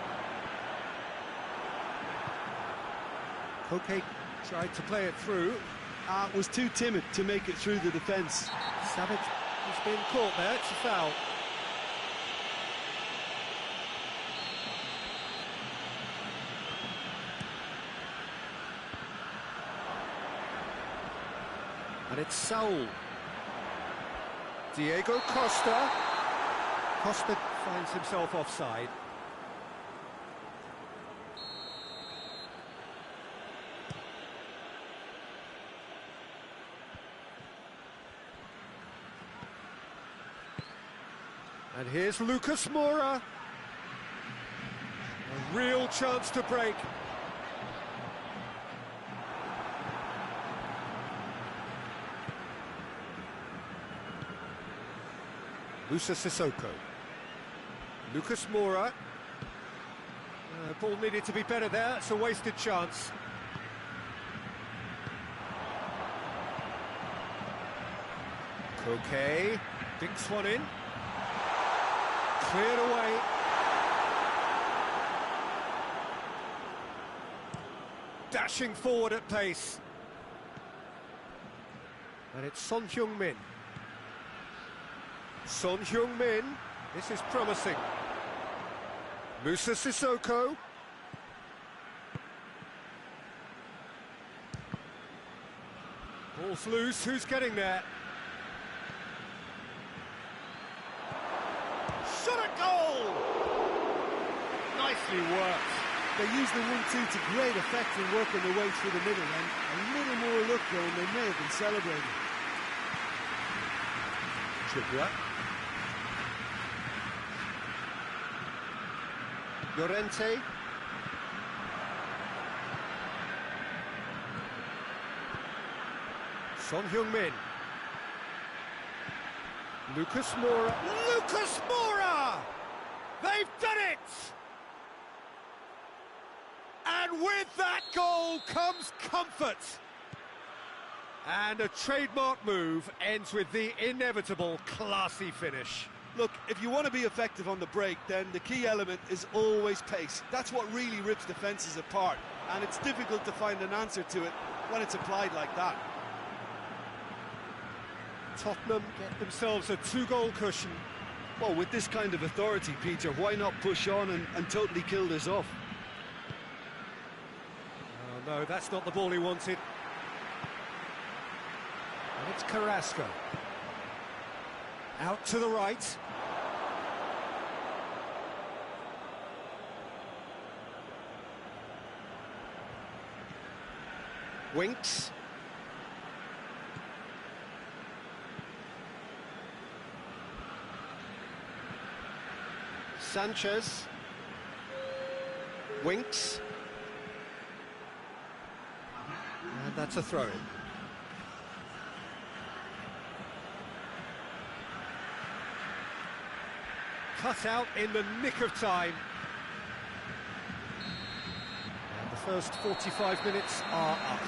Koke tried to play it through. Was too timid to make it through the defence. Savage has been caught there, it's a foul. And it's Saul. Diego Costa. Costa finds himself offside. And here's Lucas Moura. A real chance to break. Musa Sissoko. Lucas Moura. Ball needed to be better there. It's a wasted chance. Koke dinks one in. Cleared away. Dashing forward at pace. And it's Son Heung-min. Son Heung-min. This is promising. Musa Sissoko. Ball's loose. Who's getting there? Shot at goal! Nicely worked. They used the 1-2 to great effect in working their way through the middle, and a little more luck there, and they may have been celebrating. Trippier. Llorente. Son Heung-min. Lucas Moura. Lucas Moura! They've done it! And with that goal comes comfort. And a trademark move ends with the inevitable classy finish. Look, if you want to be effective on the break, then the key element is always pace. That's what really rips defences apart, and it's difficult to find an answer to it when it's applied like that. Tottenham get themselves a 2-goal cushion. Well, with this kind of authority, Peter, why not push on and totally kill this off? Oh no, that's not the ball he wanted. And it's Carrasco. Out to the right. Winks. Sanchez. Winks. And that's a throw-in. Cut out in the nick of time. And the first 45 minutes are up.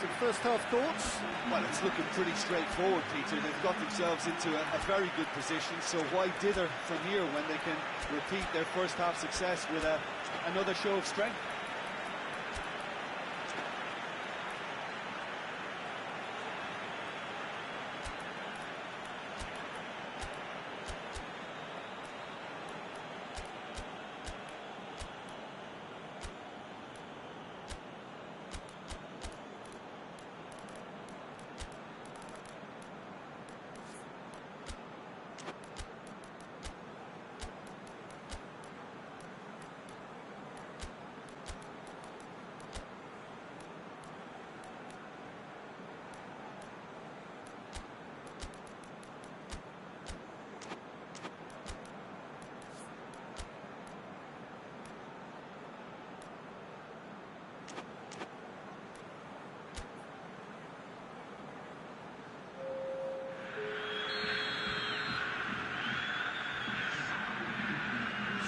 Some first half thoughts? Well, it's looking pretty straightforward, Peter. They've got themselves into a very good position, so why dither from here when they can repeat their first half success with another show of strength?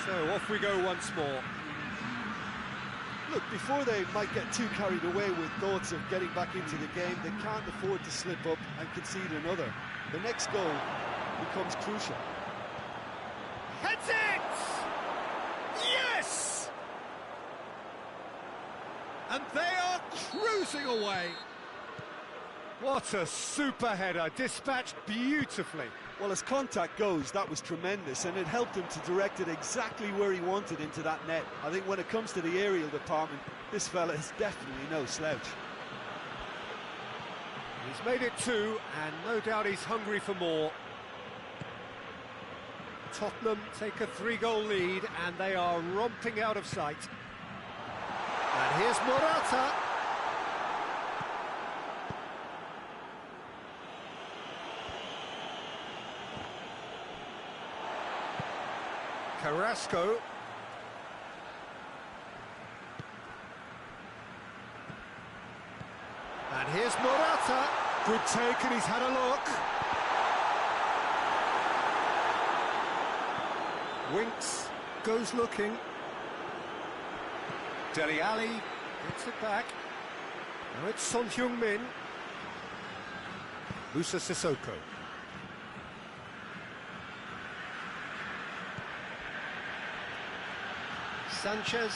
So off we go once more. Look, before they might get too carried away with thoughts of getting back into the game, they can't afford to slip up and concede another. The next goal becomes crucial. Heads it! Yes! And they are cruising away. What a super header, dispatched beautifully. Well, as contact goes, that was tremendous, and it helped him to direct it exactly where he wanted into that net. I think when it comes to the aerial department, this fella is definitely no slouch. He's made it 2, and no doubt he's hungry for more. Tottenham take a 3-goal lead, and they are romping out of sight. And here's Morata. Carrasco. And here's Morata. Good take, and he's had a look. Winks goes looking. Dele Alli gets it back. Now it's Son Heung-min. Musa Sissoko. Sanchez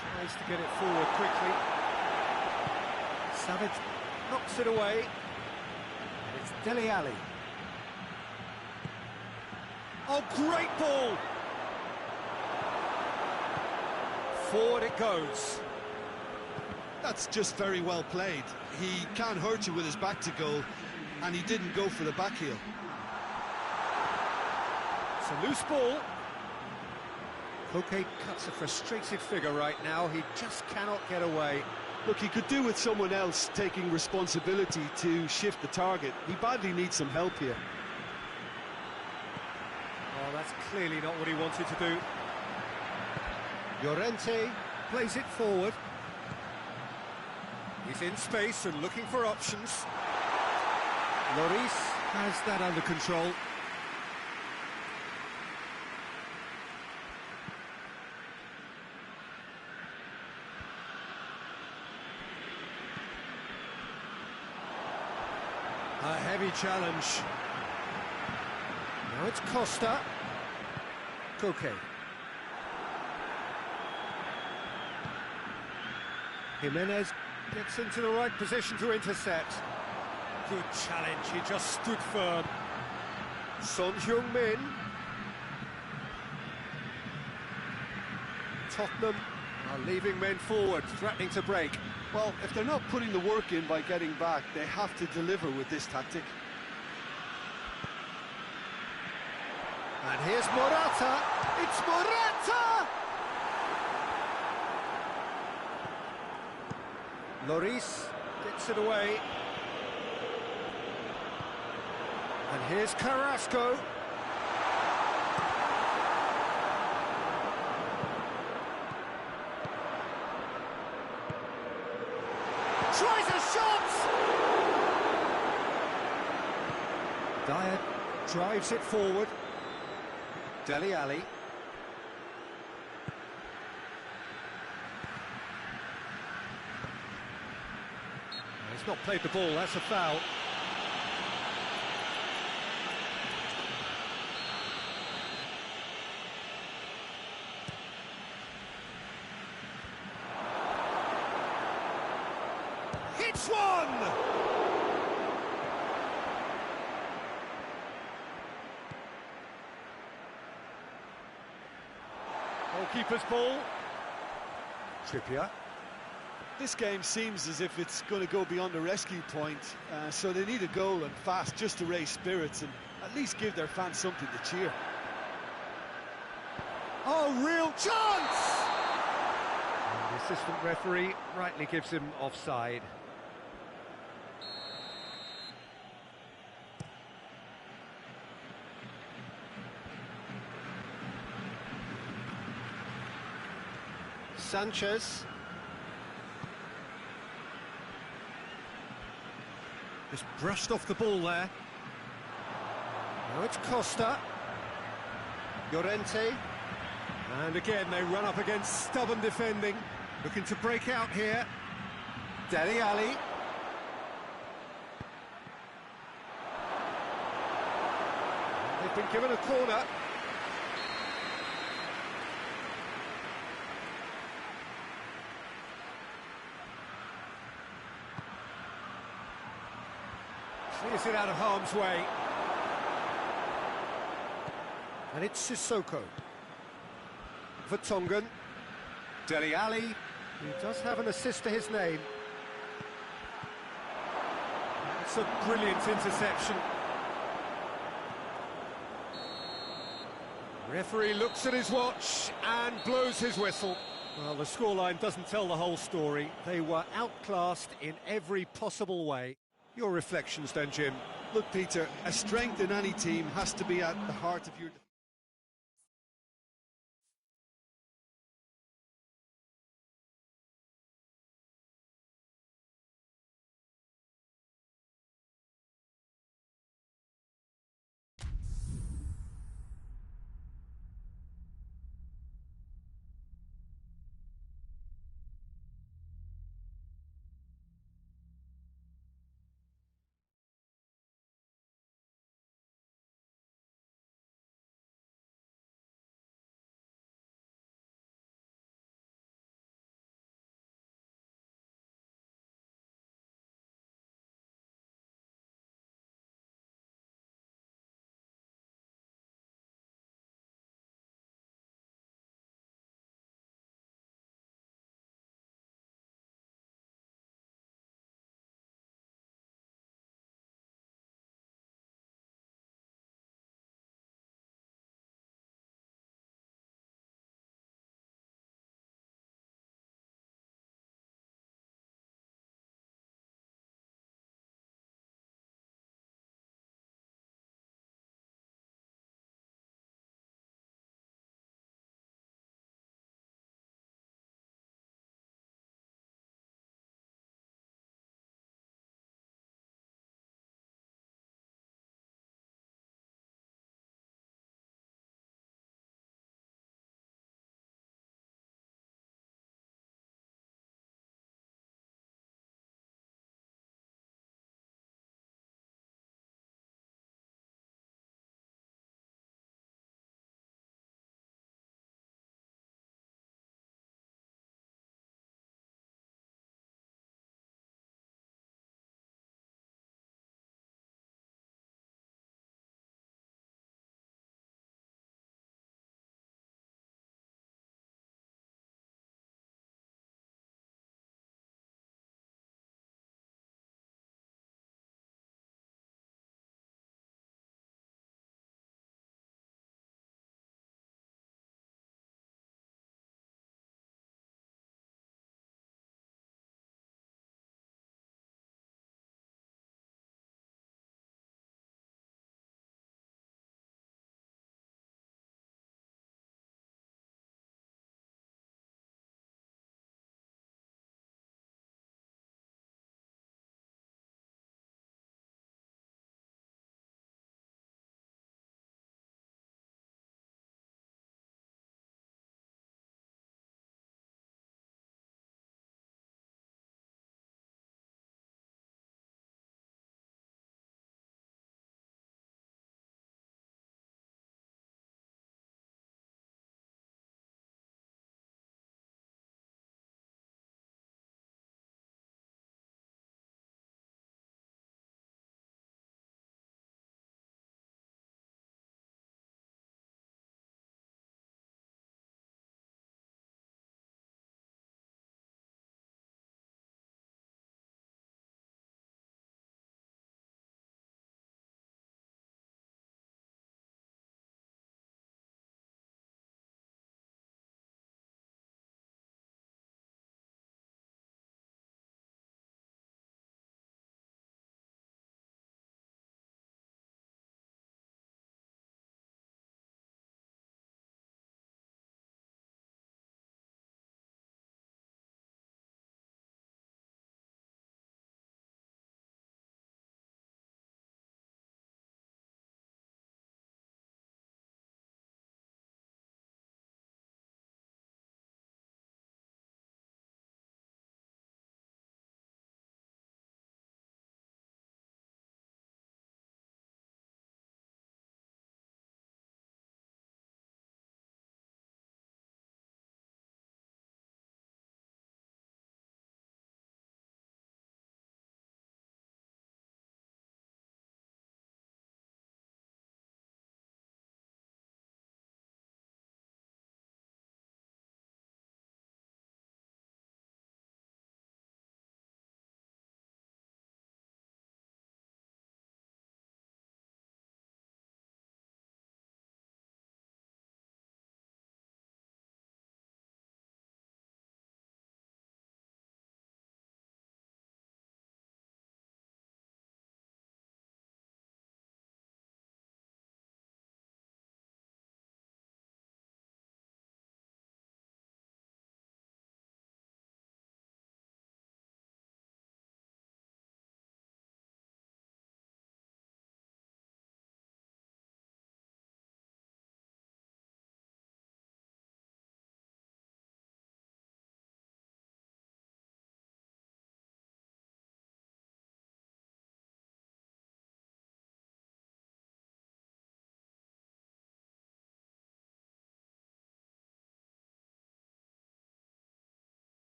tries to get it forward quickly. Savage knocks it away. And it's Dele Alli. Oh, great ball! Forward it goes. That's just very well played. He can't hurt you with his back to goal, and he didn't go for the back heel. It's a loose ball. Koke cuts a frustrated figure right now. He just cannot get away. Look, he could do with someone else taking responsibility to shift the target. He badly needs some help here. Oh, that's clearly not what he wanted to do. Llorente plays it forward. He's in space and looking for options. Lloris has that under control. referee challenge. Now it's Costa. Koke. Jimenez gets into the right position to intercept. Good challenge, he just stood firm. SirHoang01's. Tottenham are leaving men forward, threatening to break. Well, if they're not putting the work in by getting back, they have to deliver with this tactic. And here's Morata. It's Morata! Lloris gets it away. And here's Carrasco. Tries a shot! Dyer drives it forward. Dele Alli. He's not played the ball, that's a foul. Hits one! Goalkeeper's ball. Trippier. This game seems as if it's going to go beyond the rescue point, so they need a goal and fast just to raise spirits and at least give their fans something to cheer. Oh, real chance! And the assistant referee rightly gives him offside. Sanchez. Just brushed off the ball there. Now it's Costa. Llorente. And again they run up against stubborn defending. Looking to break out here. Dele Alli. They've been given a corner. Clears it out of harm's way. And it's Sissoko. Vertonghen. Dele Alli. He does have an assist to his name. It's a brilliant interception. Referee looks at his watch and blows his whistle. Well, the scoreline doesn't tell the whole story. They were outclassed in every possible way. Your reflections then, Jim? Look, Peter, a strength in any team has to be at the heart of your...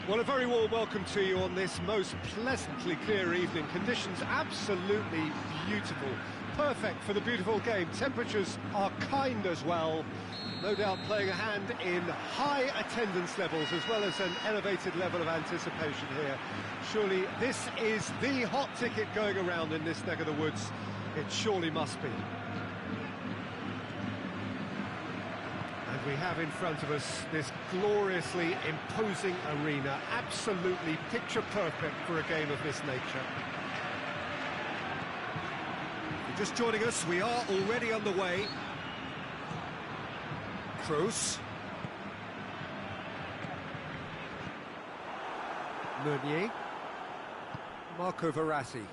Well, a very warm welcome to you on this most pleasantly clear evening. Conditions absolutely beautiful. Perfect for the beautiful game. Temperatures are kind as well. No doubt playing a hand in high attendance levels as well as an elevated level of anticipation here. Surely this is the hot ticket going around in this neck of the woods. It surely must be. And we have in front of us this gloriously imposing arena, absolutely picture perfect for a game of this nature. If you're just joining us, we are already on the way. Kroos. Meunier. Marco Verratti.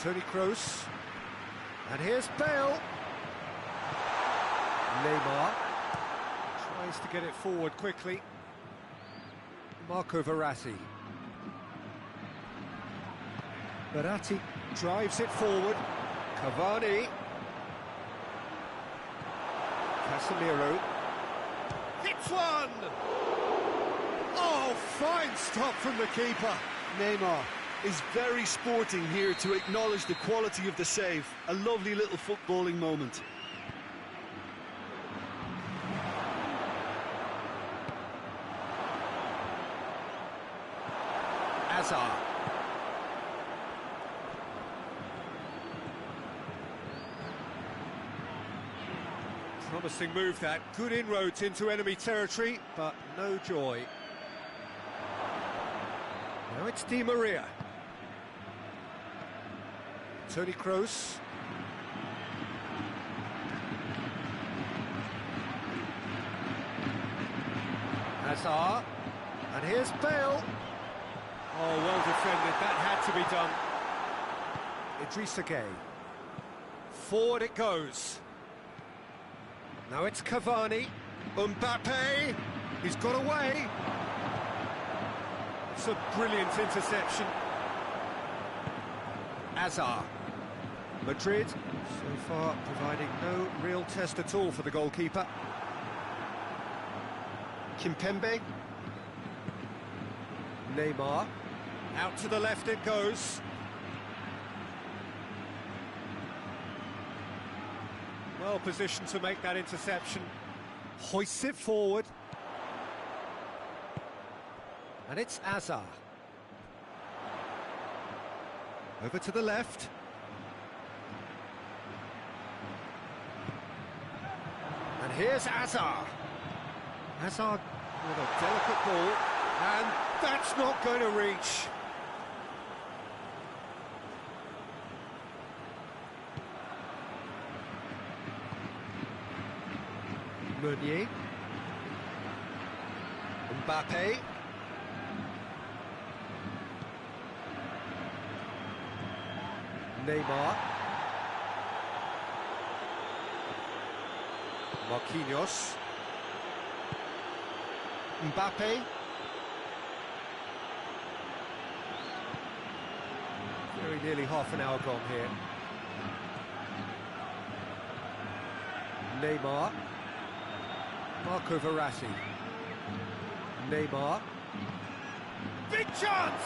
Toni Kroos. And here's Bale. Neymar tries to get it forward quickly. Marco Verratti. Verratti drives it forward. Cavani. Casemiro. Hits one! Oh, fine stop from the keeper. Neymar is very sporting here to acknowledge the quality of the save. A lovely little footballing moment. Hazard. Promising move that, good inroads into enemy territory, but no joy. Now it's Di Maria. Toni Kroos. Hazard. And here's Bale. Oh, well defended, that had to be done. Idrissa Gueye. Forward it goes. Now it's Cavani. Mbappe. He's got away. It's a brilliant interception. Hazard. Madrid, so far providing no real test at all for the goalkeeper. Kimpembe. Neymar. Out to the left it goes. Well positioned to make that interception. Hoists it forward. And it's Hazard. Over to the left. And here's Hazard. Hazard with a delicate ball. And that's not going to reach. Meunier. Mbappe. Neymar. Marquinhos. Mbappe. Very nearly half an hour gone here. Neymar. Marco Verratti. Neymar. Big chance!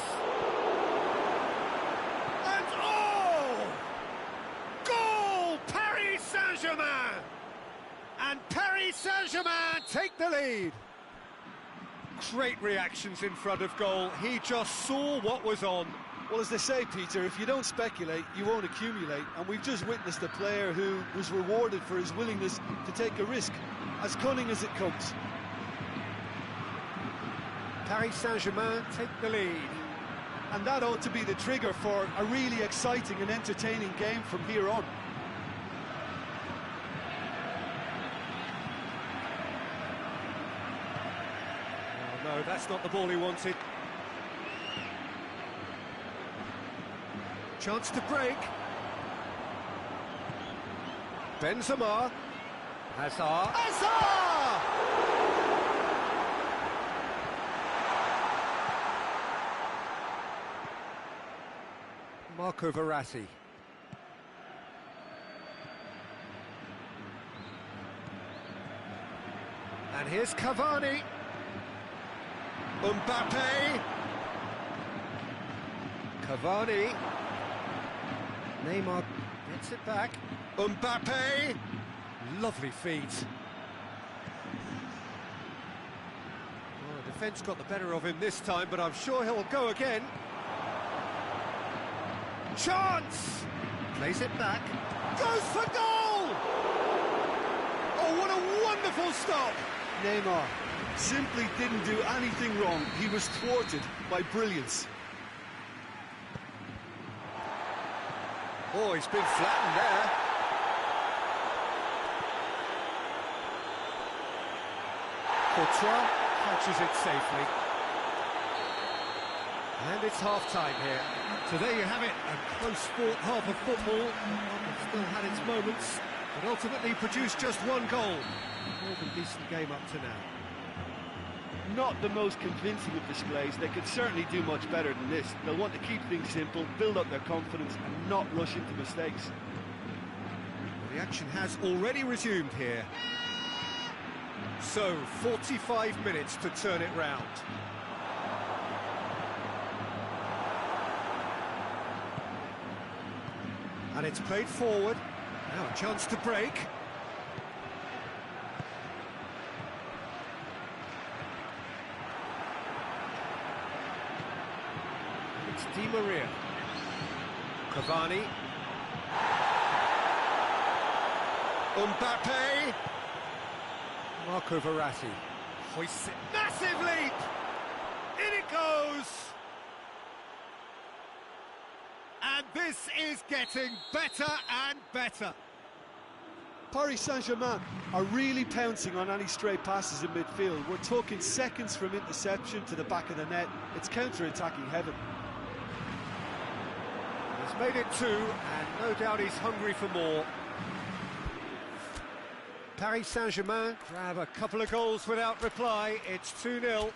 And oh! Goal! Paris Saint-Germain! And Paris Saint-Germain take the lead. Great reactions in front of goal. He just saw what was on. Well, as they say, Peter, if you don't speculate, you won't accumulate. And we've just witnessed a player who was rewarded for his willingness to take a risk, as cunning as it comes. Paris Saint-Germain take the lead. And that ought to be the trigger for a really exciting and entertaining game from here on. Oh, no, that's not the ball he wanted. Chance to break. Benzema. Hazard. Hazard! Marco Verratti. And here's Cavani. Mbappe. Cavani. Neymar gets it back. Mbappe. Lovely feet. Well, the defence got the better of him this time, but I'm sure he'll go again. Chance! Plays it back. Goes for goal! Oh, what a wonderful stop! Neymar simply didn't do anything wrong. He was thwarted by brilliance. Oh, he's been flattened there. Courtois catches it safely. And it's half-time here. So there you have it, a close-fought half of football. It still had its moments, but ultimately produced just one goal. More than decent game up to now. Not the most convincing of displays. They could certainly do much better than this. They'll want to keep things simple, build up their confidence and not rush into mistakes. The action has already resumed here. So, 45 minutes to turn it round. And it's played forward. Now a chance to break. It's Di Maria. Cavani. Mbappe. Marco Verratti. Hoists it. Massive leap! In it goes! And this is getting better and better. Paris Saint-Germain are really pouncing on any stray passes in midfield. We're talking seconds from interception to the back of the net. It's counter-attacking heaven. He's made it two, and no doubt he's hungry for more. Paris Saint-Germain grab a couple of goals without reply. It's 2-0.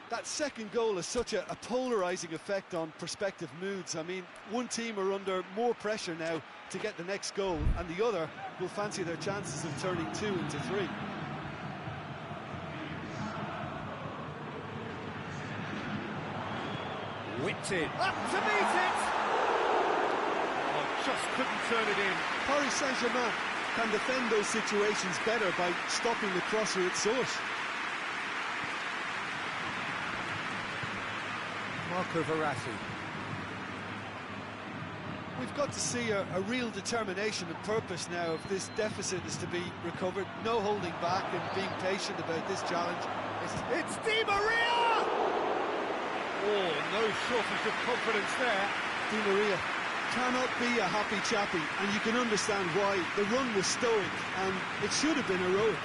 That second goal has such a polarising effect on prospective moods. I mean, one team are under more pressure now to get the next goal, and the other will fancy their chances of turning 2 into 3. Whipped it. Up to meet it! Oh, just couldn't turn it in. Paris Saint-Germain can defend those situations better by stopping the crosser at source. Marco Verratti. We've got to see a real determination and purpose now if this deficit is to be recovered. No holding back and being patient about this challenge. It's Di Maria! Oh, no shortage of confidence there. Di Maria cannot be a happy chappy, and you can understand why. The run was stoic, and it should have been heroic.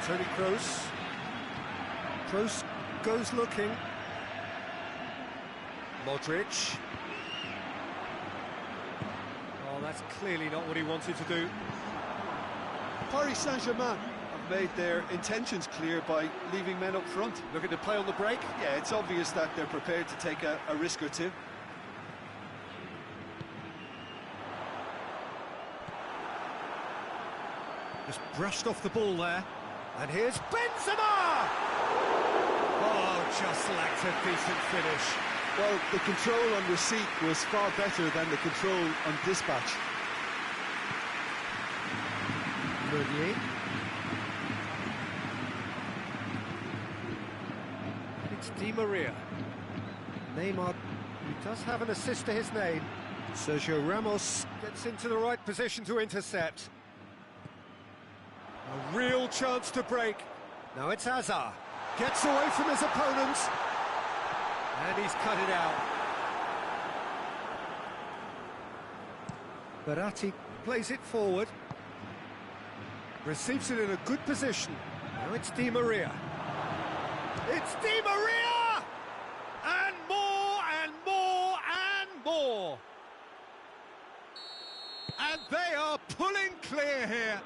Toni Kroos. Kroos goes looking. Modric. Oh, that's clearly not what he wanted to do. Paris Saint-Germain have made their intentions clear by leaving men up front. Looking to play on the break? Yeah, it's obvious that they're prepared to take a risk or two. Just brushed off the ball there. And here's Benzema! Oh, just lacked a decent finish. Well, the control on receipt was far better than the control on dispatch. Meunier. It's Di Maria. Neymar, who does have an assist to his name. Sergio Ramos gets into the right position to intercept. A real chance to break. Now it's Hazard. Gets away from his opponent. And he's cut it out. Verratti plays it forward. Receives it in a good position. Now it's Di Maria. It's Di Maria! And more, and more, and more! And they are pulling clear here.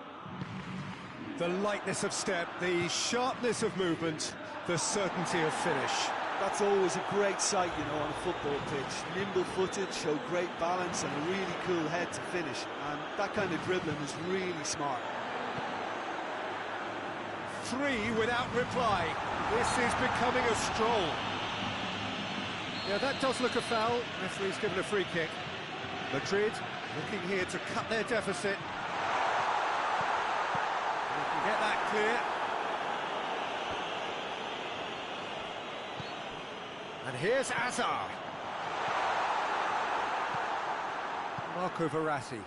The lightness of step, the sharpness of movement, the certainty of finish. That's always a great sight, you know, on a football pitch. Nimble-footed, show great balance and a really cool head to finish. And that kind of dribbling is really smart. 3 without reply. This is becoming a stroll. Yeah, that does look a foul. Referee's given a free kick. Madrid looking here to cut their deficit. They can get that clear. And here's Azar. Marco Verratti.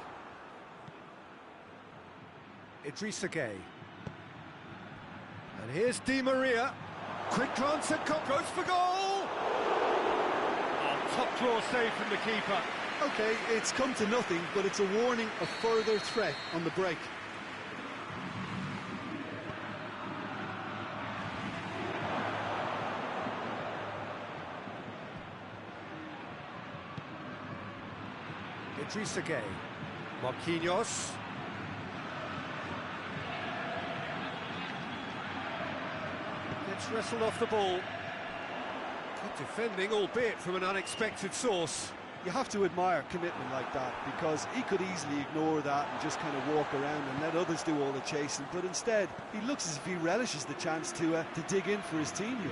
Idrissa Gueye. And here's Di Maria. Quick glance at goal, goes for goal! Oh, top draw save from the keeper. Okay, it's come to nothing, but it's a warning of further threat on the break. Idrissa Gueye. Marquinhos. Gets wrestled off the ball. Good defending, albeit from an unexpected source. You have to admire commitment like that, because he could easily ignore that and just kind of walk around and let others do all the chasing, but instead he looks as if he relishes the chance to dig in for his team here.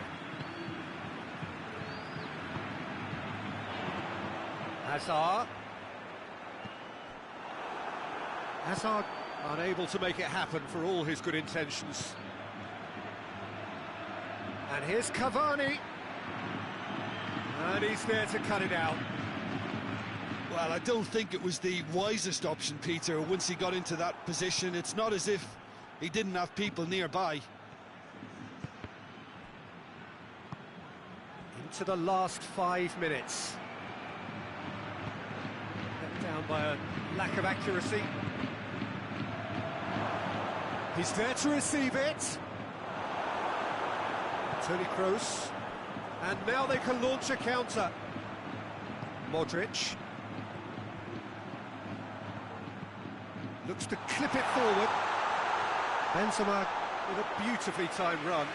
Hazard. Hazard unable to make it happen for all his good intentions. And here's Cavani. And he's there to cut it out. Well, I don't think it was the wisest option, Peter, once he got into that position. It's not as if he didn't have people nearby. Into the last 5 minutes. Let down by a lack of accuracy. He's there to receive it. Toni Kroos. And now they can launch a counter. Modric. Looks to clip it forward. Benzema with a beautifully timed run.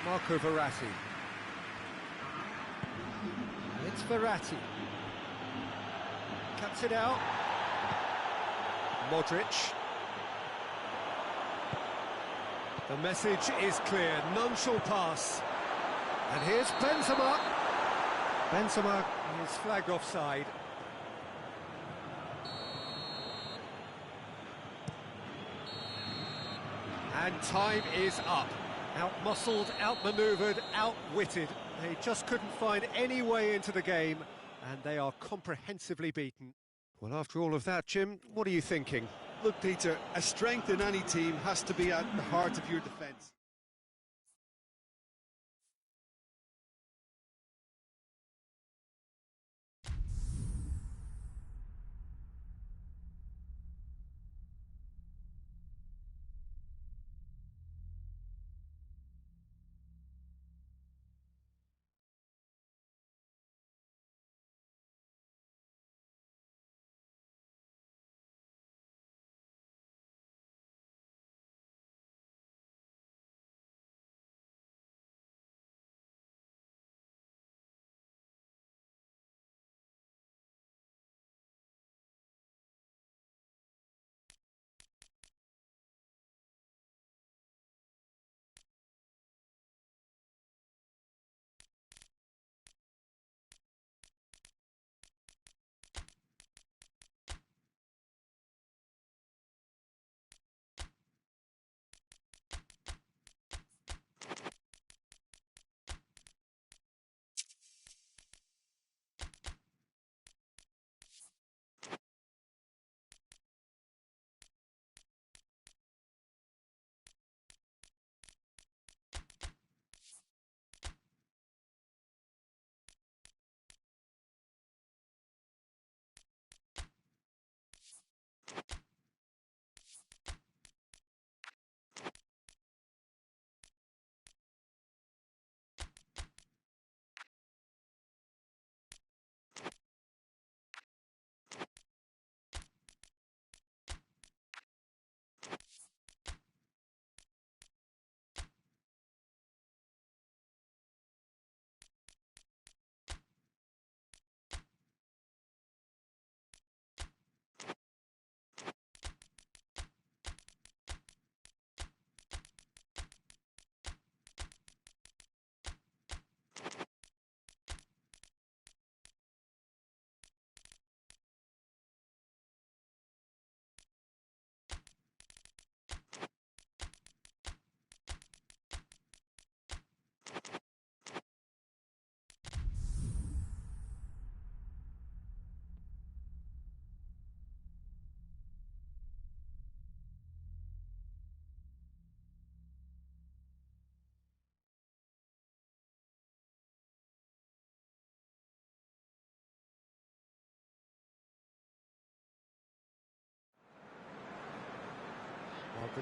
Marco Verratti. It's Verratti. Cuts it out. Modric. The message is clear, none shall pass. And here's Benzema. Benzema is flagged offside. And time is up. Out-muscled, out-manoeuvred, outwitted. They just couldn't find any way into the game, and they are comprehensively beaten. Well, after all of that, Jim, what are you thinking? Look, Peter, a strength in any team has to be at the heart of your defence.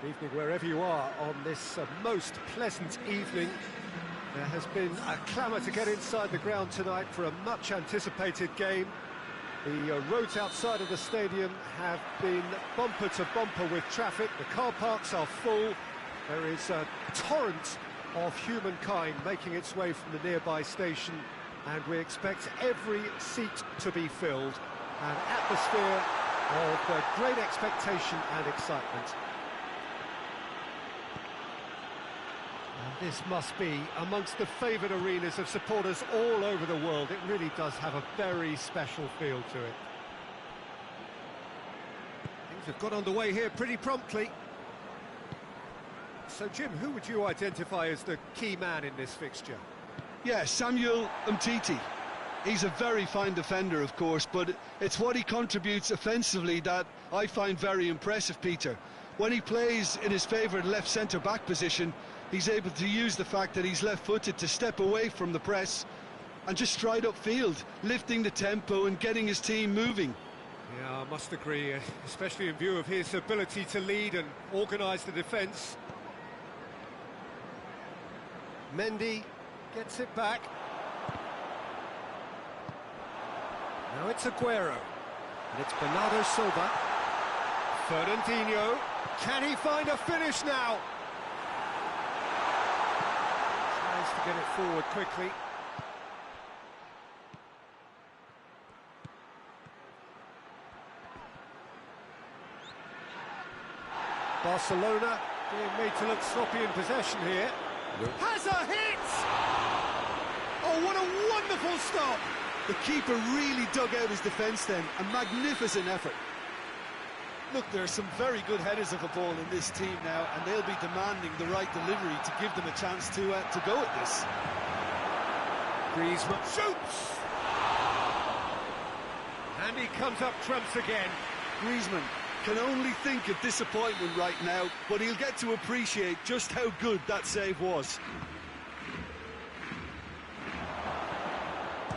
Good evening wherever you are on this most pleasant evening. There has been a clamour to get inside the ground tonight for a much anticipated game. The roads outside of the stadium have been bumper to bumper with traffic. The car parks are full. There is a torrent of humankind making its way from the nearby station, and we expect every seat to be filled. An atmosphere of great expectation and excitement. And this must be amongst the favoured arenas of supporters all over the world. It really does have a very special feel to it. Things have got underway here pretty promptly. So, Jim, who would you identify as the key man in this fixture? Yeah, SirHoang01's. He's a very fine defender, of course, but it's what he contributes offensively that I find very impressive, Peter. When he plays in his favourite left centre-back position, he's able to use the fact that he's left-footed to step away from the press and just stride upfield, lifting the tempo and getting his team moving. Yeah, I must agree, especially in view of his ability to lead and organise the defence. Mendy gets it back. Now it's Aguero, and it's Bernardo Silva. Fernandinho, can he find a finish now? Tries to get it forward quickly. Barcelona being made to look sloppy in possession here. Has a hit! Oh, what a wonderful stop! The keeper really dug out his defence then, a magnificent effort. Look, there are some very good headers of a ball in this team now, and they'll be demanding the right delivery to give them a chance to go at this. Griezmann shoots! And he comes up trumps again. Griezmann can only think of disappointment right now, but he'll get to appreciate just how good that save was.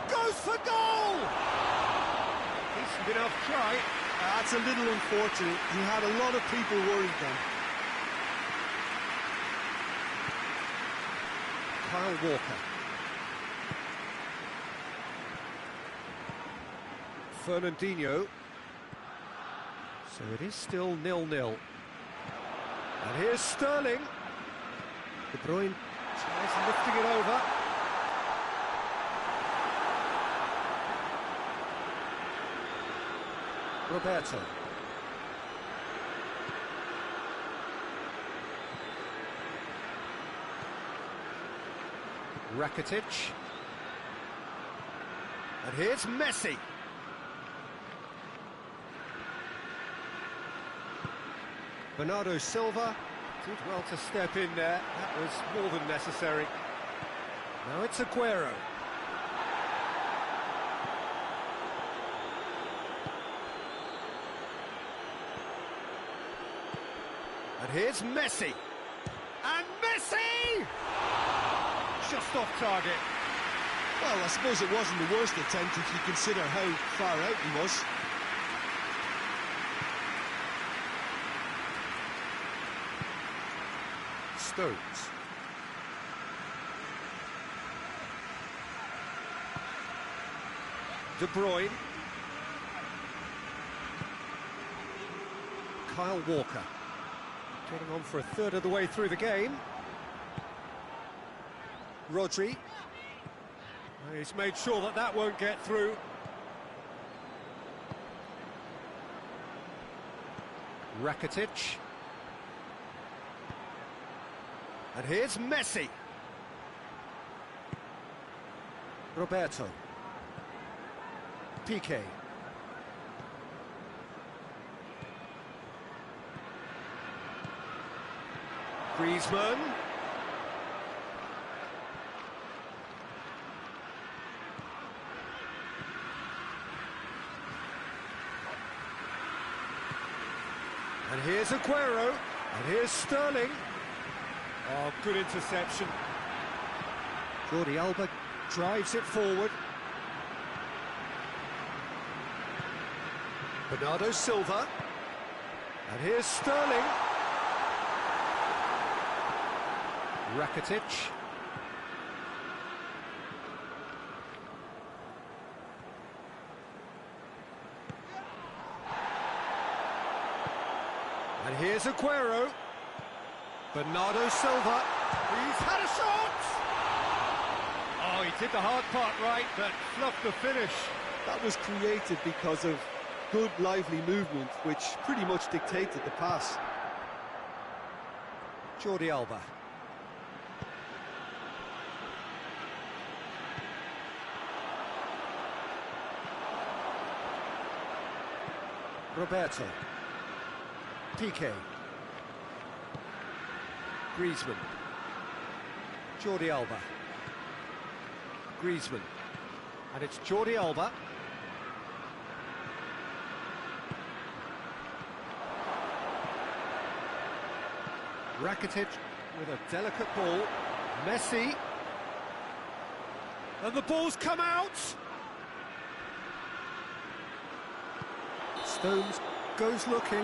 Goes for goal! Decent enough try. That's a little unfortunate. He had a lot of people worried then. Kyle Walker. Fernandinho. So it is still 0-0. And here's Sterling. De Bruyne tries lifting it over. Roberto. Rakitic. And here's Messi. Bernardo Silva did well to step in there. That was more than necessary. Now it's Aguero. And here's Messi. And Messi! Just off target. Well, I suppose it wasn't the worst attempt if you consider how far out he was. Stones. De Bruyne. Kyle Walker. Getting on for a third of the way through the game. Rodri. He's made sure that that won't get through. Rakitic. And here's Messi. Roberto. Piqué. Griezmann. And here's Aguero. And here's Sterling. Oh, good interception. Jordi Alba drives it forward. Bernardo Silva. And here's Sterling. Rakitic. And here's Aguero. Bernardo Silva. He's had a shot! Oh, he did the hard part right, but fluffed the finish. That was created because of good, lively movement, which pretty much dictated the pass. Jordi Alba. Roberto. Piqué. Griezmann. Jordi Alba. Griezmann. And it's Jordi Alba. Rakitic with a delicate ball. Messi. And the ball's come out. Stones goes looking.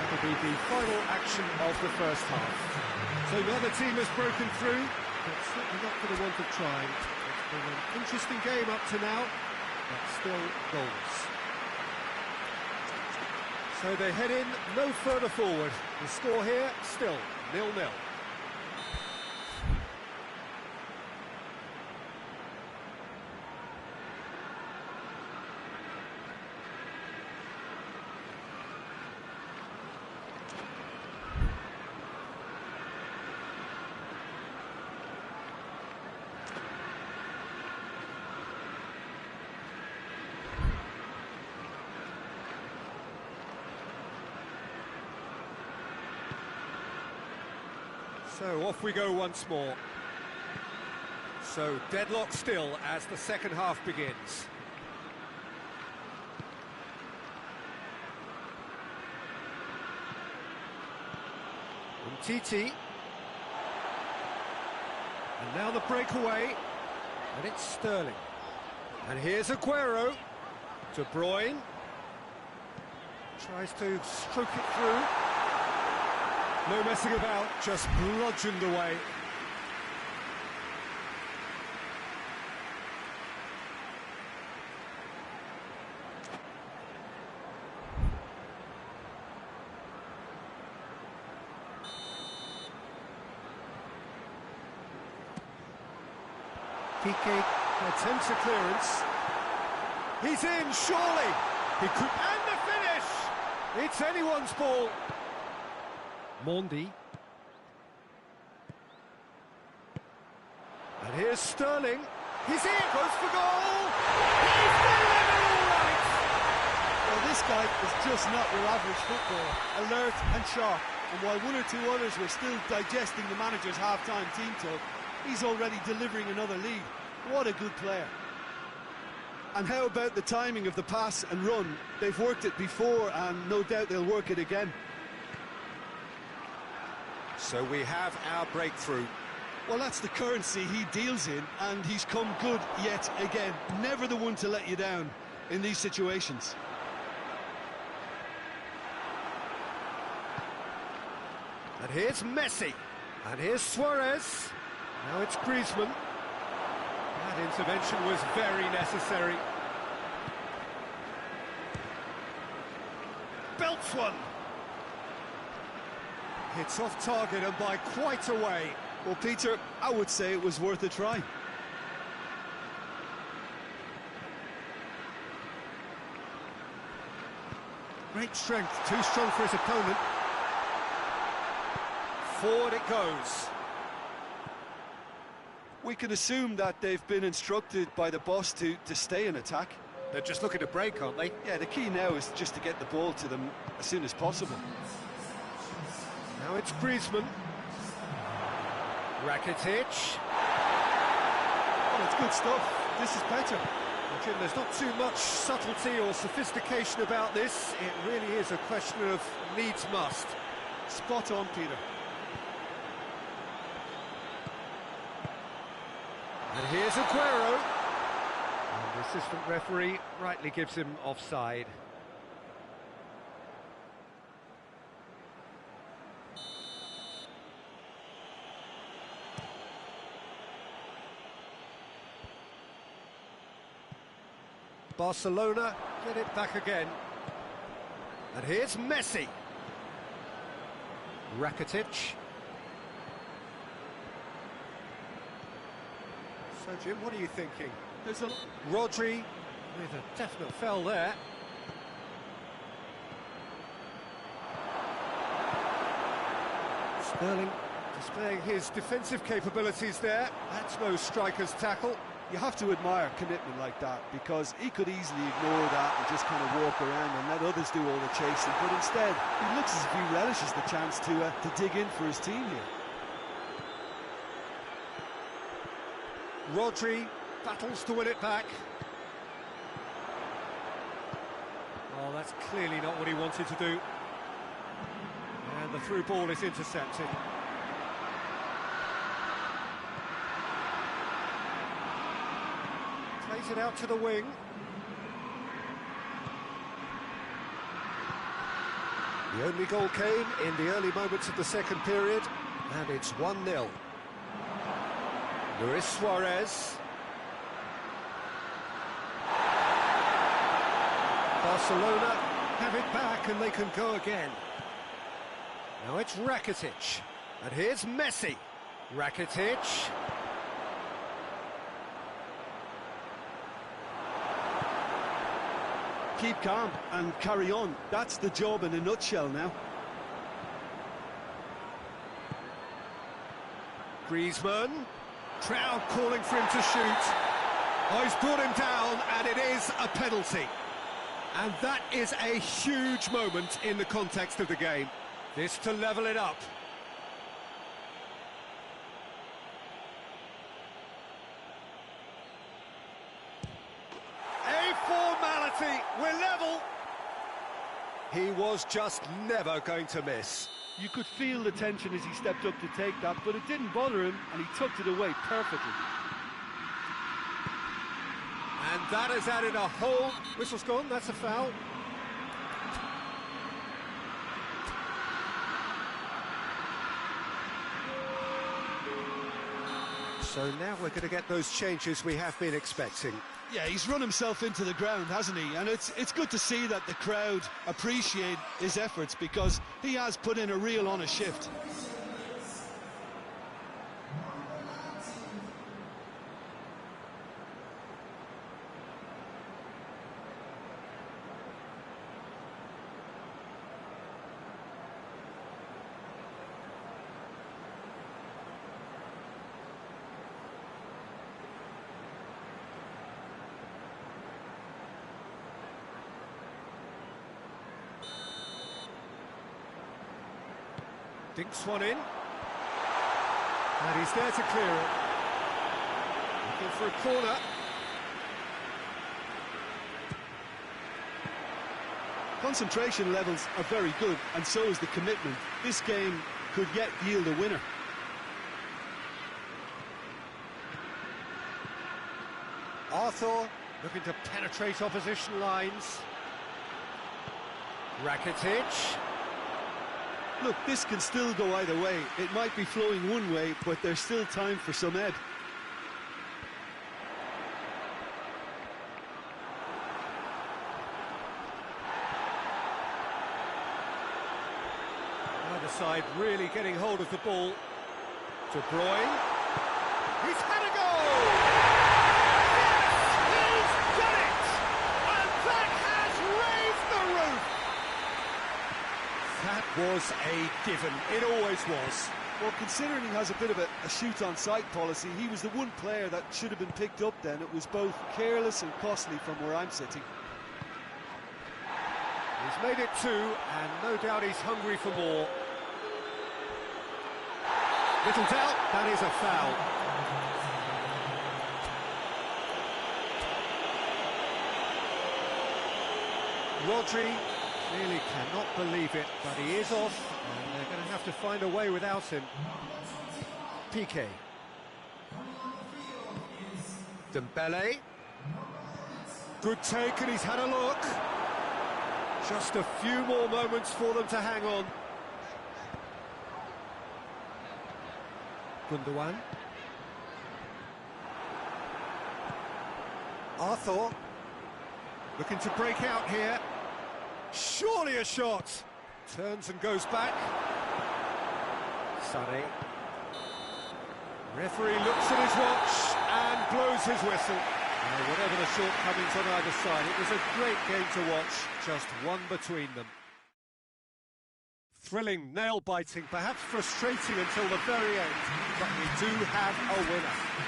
That'll be the final action of the first half. So neither team has broken through, but certainly not for the want of trying. It's been an interesting game up to now, but still goals. So they head in no further forward. The score here still 0-0. So off we go once more. So deadlock still as the second half begins. Umtiti. And now the breakaway. And it's Sterling. And here's Aguero. De Bruyne. Tries to stroke it through. No messing about, just bludgeoned away. Piqué attempts a clearance. He's in, surely! He could... And the finish! It's anyone's ball. Mondi. And here's Sterling. He's in, goes for goal! He's delivered all right! Well, this guy is just not your average footballer. Alert and sharp. And while one or two others were still digesting the manager's half-time team talk, he's already delivering another lead. What a good player. And how about the timing of the pass and run? They've worked it before, and no doubt they'll work it again. So we have our breakthrough. Well, that's the currency he deals in, and he's come good yet again. Never the one to let you down in these situations. And here's Messi. And here's Suarez. Now it's Griezmann. That intervention was very necessary. Belts one. Hits off target and by quite a way. Well, Peter, I would say it was worth a try. Great strength, too strong for his opponent. Forward it goes. We can assume that they've been instructed by the boss to stay in attack. They're just looking to break, aren't they? Yeah, the key now is just to get the ball to them as soon as possible. Now it's Griezmann. Rakitic. Oh, it's good stuff. This is better. Well, Jim, there's not too much subtlety or sophistication about this. It really is a question of needs must. Spot on, Peter. And here's Aguero. And the assistant referee rightly gives him offside. Barcelona get it back again. And here's Messi. Rakitic. So, Jim, what are you thinking? There's a... Rodri with a definite foul there. Sterling displaying his defensive capabilities there. That's no striker's tackle. You have to admire commitment like that, because he could easily ignore that and just kind of walk around and let others do all the chasing, but instead he looks as if he relishes the chance to dig in for his team here. Rodri battles to win it back. Oh, that's clearly not what he wanted to do. And the through ball is intercepted. Plays it out to the wing. The only goal came in the early moments of the second period, and it's 1-0. Luis Suarez. Barcelona have it back and they can go again. Now it's Rakitic. And here's Messi. Rakitic. Keep calm and carry on. That's the job in a nutshell now. Griezmann. Crowd calling for him to shoot. Oh, he's brought him down, and it is a penalty. And that is a huge moment in the context of the game. This to level it up. A formality, we're level. He was just never going to miss. You could feel the tension as he stepped up to take that, but it didn't bother him, and he tucked it away perfectly. And that has added a whole... Whistle's gone, that's a foul. So now we're going to get those changes we have been expecting. Yeah, he's run himself into the ground, hasn't he? And it's good to see that the crowd appreciate his efforts, because he has put in a real honest shift. Dinks one in. And he's there to clear it. Looking for a corner. Concentration levels are very good, and so is the commitment. This game could yet yield a winner. Arthur looking to penetrate opposition lines. Rakitic. Look, this can still go either way. It might be flowing one way, but there's still time for some ebb. Either side really getting hold of the ball. De Bruyne. He's had a goal! Yes, he's done it! And that has raised the roof! That was a given. It always was. Well, considering he has a bit of a shoot-on-sight policy, he was the one player that should have been picked up then. It was both careless and costly from where I'm sitting. He's made it 2, and no doubt he's hungry for more. Little doubt, that is a foul. Rodri really cannot believe it, but he is off, and they're going to have to find a way without him. Piqué. Dembele. Good take, and he's had a look. Just a few more moments for them to hang on. Gundogan. Arthur. Looking to break out here. Surely a shot. Turns and goes back. Sonny. Referee looks at his watch and blows his whistle. Whatever the shortcomings on either side, it was a great game to watch, just one between them. Thrilling, nail-biting, perhaps frustrating until the very end, but we do have a winner.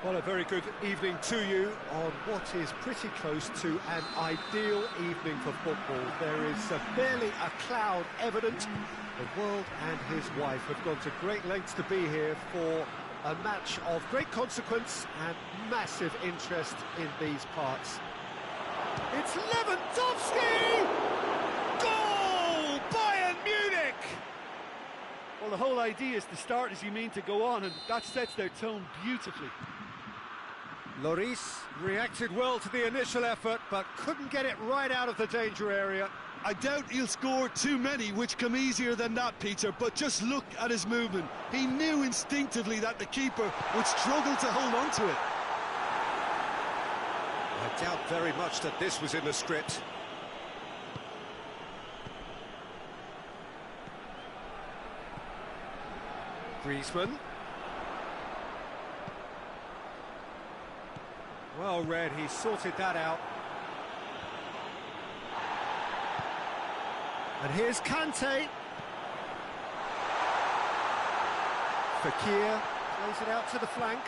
Well, a very good evening to you on what is pretty close to an ideal evening for football. There is barely a cloud evident. The world and his wife have gone to great lengths to be here for a match of great consequence and massive interest in these parts. It's Lewandowski! Goal! Bayern Munich! Well, the whole idea is to start as you mean to go on, and that sets their tone beautifully. Lloris reacted well to the initial effort, but couldn't get it right out of the danger area. I doubt he'll score too many, which come easier than that, Peter, but just look at his movement. He knew instinctively that the keeper would struggle to hold on to it. I doubt very much that this was in the script. Griezmann. Well read, he sorted that out. And here's Kante. Fekir plays it out to the flank.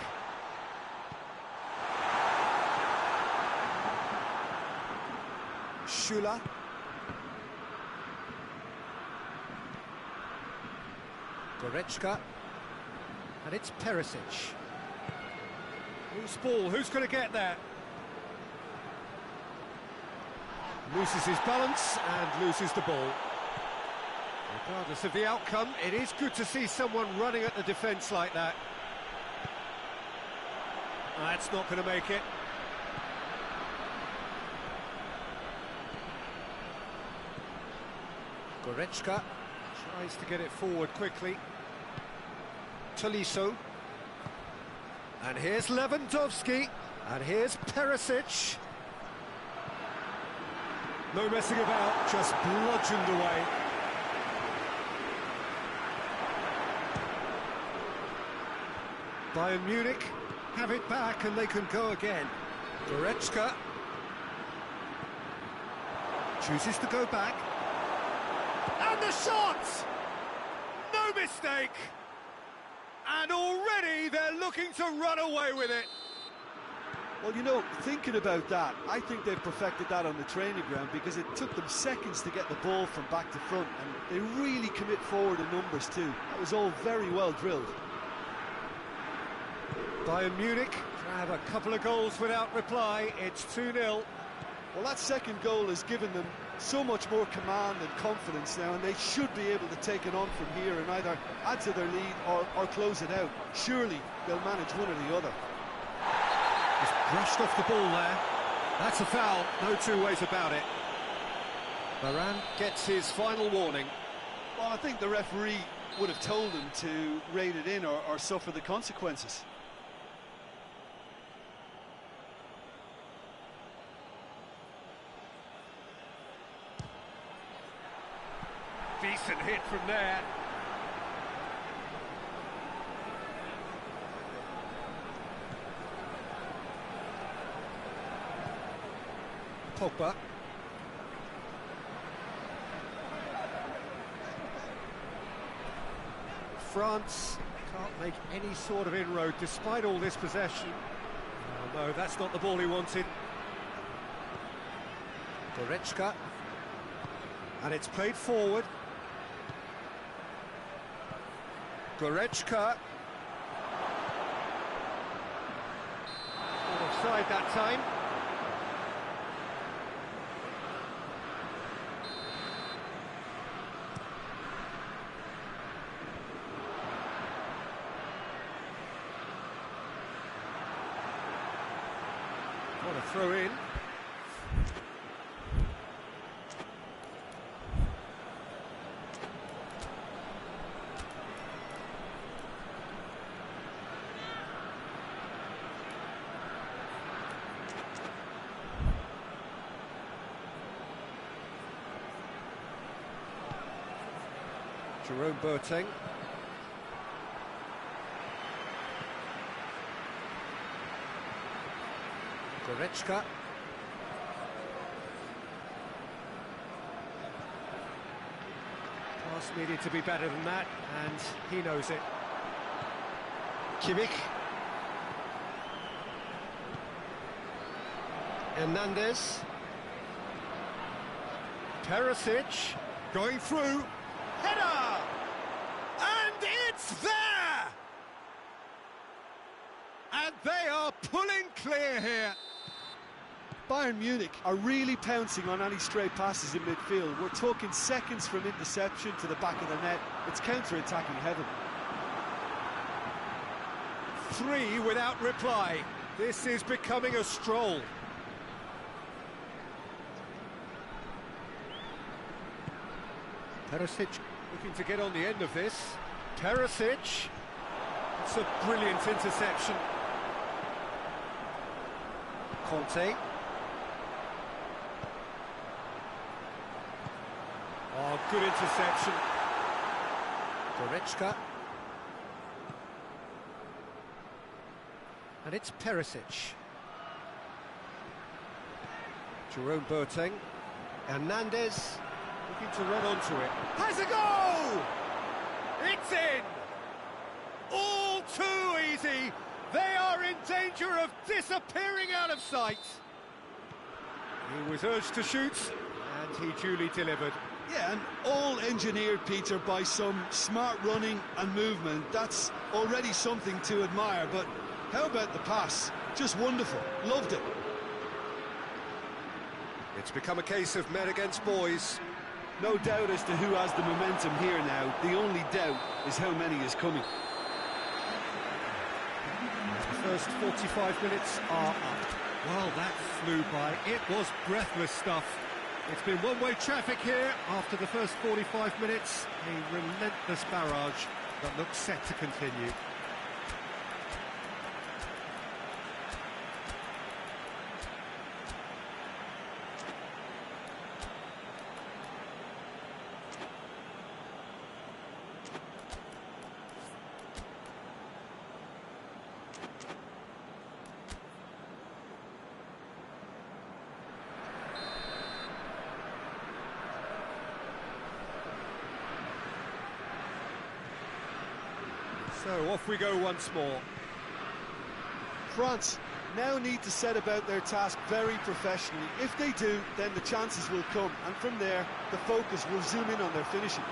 Schüller. Goretzka. And it's Perisic. Loose ball, who's going to get there? Loses his balance and loses the ball. Regardless of the outcome, it is good to see someone running at the defence like that. That's not going to make it. Goretzka tries to get it forward quickly. Tolisso. And here's Lewandowski. And here's Perisic. No messing about, just bludgeoned away. Bayern Munich have it back and they can go again. Goretzka chooses to go back. And the shot! No mistake! And already they're looking to run away with it. Well, you know, thinking about that, I think they've perfected that on the training ground because it took them seconds to get the ball from back to front, and they really commit forward in numbers too. That was all very well drilled. Bayern Munich have a couple of goals without reply. It's 2-0. Well, that second goal has given them so much more command and confidence now, and they should be able to take it on from here and either add to their lead or close it out. Surely they'll manage one or the other. Just brushed off the ball there. That's a foul, no two ways about it. Varane gets his final warning. Well, I think the referee would have told him to rate it in or suffer the consequences. Decent hit from there. Pogba. France can't make any sort of inroad despite all this possession. Oh, no, that's not the ball he wanted. Goretzka. And it's played forward. Goretzka. Offside that time. What a throw in. Jerome Boateng. Goretzka. Pass needed to be better than that, and he knows it. Kimmich. Hernandez. Perisic. Going through. Header! And it's there! And they are pulling clear here. Bayern Munich are really pouncing on any stray passes in midfield. We're talking seconds from interception to the back of the net. It's counter-attacking heaven. 3 without reply. This is becoming a stroll. Perisic looking to get on the end of this. Perisic. It's a brilliant interception. Conte. Oh, good interception. Goretzka. And it's Perisic. Jerome Boateng. Hernandez looking to run onto it. Has a go! It's in! All too easy. They are in danger of disappearing out of sight. He was urged to shoot, and he duly delivered. Yeah, and all engineered, Peter, by some smart running and movement. That's already something to admire, but how about the pass? Just wonderful. Loved it. It's become a case of men against boys. No doubt as to who has the momentum here now. The only doubt is how many is coming. The first 45 minutes are up. Well, that flew by. It was breathless stuff. It's been one-way traffic here after the first 45 minutes. A relentless barrage that looks set to continue. So off we go once more. France now need to set about their task very professionally. If they do, then the chances will come, and from there, the focus will zoom in on their finishing.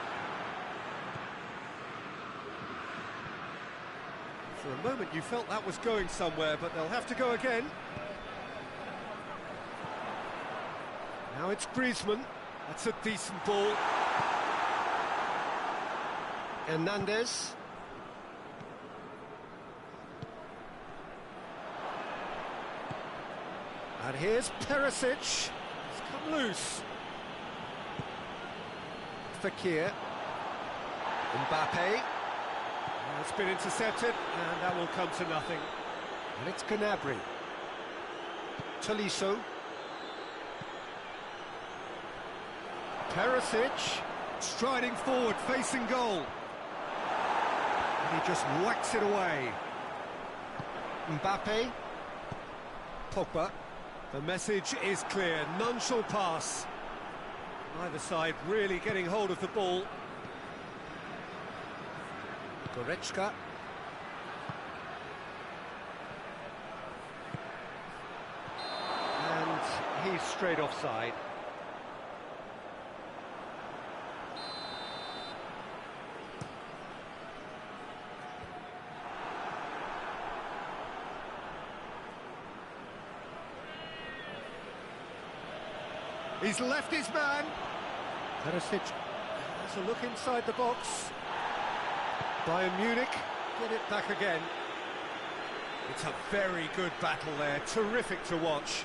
For a moment you felt that was going somewhere, but they'll have to go again. Now it's Griezmann. That's a decent ball. Hernandez. And here's Perisic. He's come loose. Fekir. Mbappe. It's been intercepted, and that will come to nothing. And it's Gnabry. Tolisso. Perisic. Striding forward, facing goal. And he just whacks it away. Mbappe. Pogba. The message is clear, none shall pass. Either side really getting hold of the ball. Goretzka. And he's straight offside. He's left his man. Perisic has a look inside the box. Bayern Munich get it back again. It's a very good battle there, terrific to watch.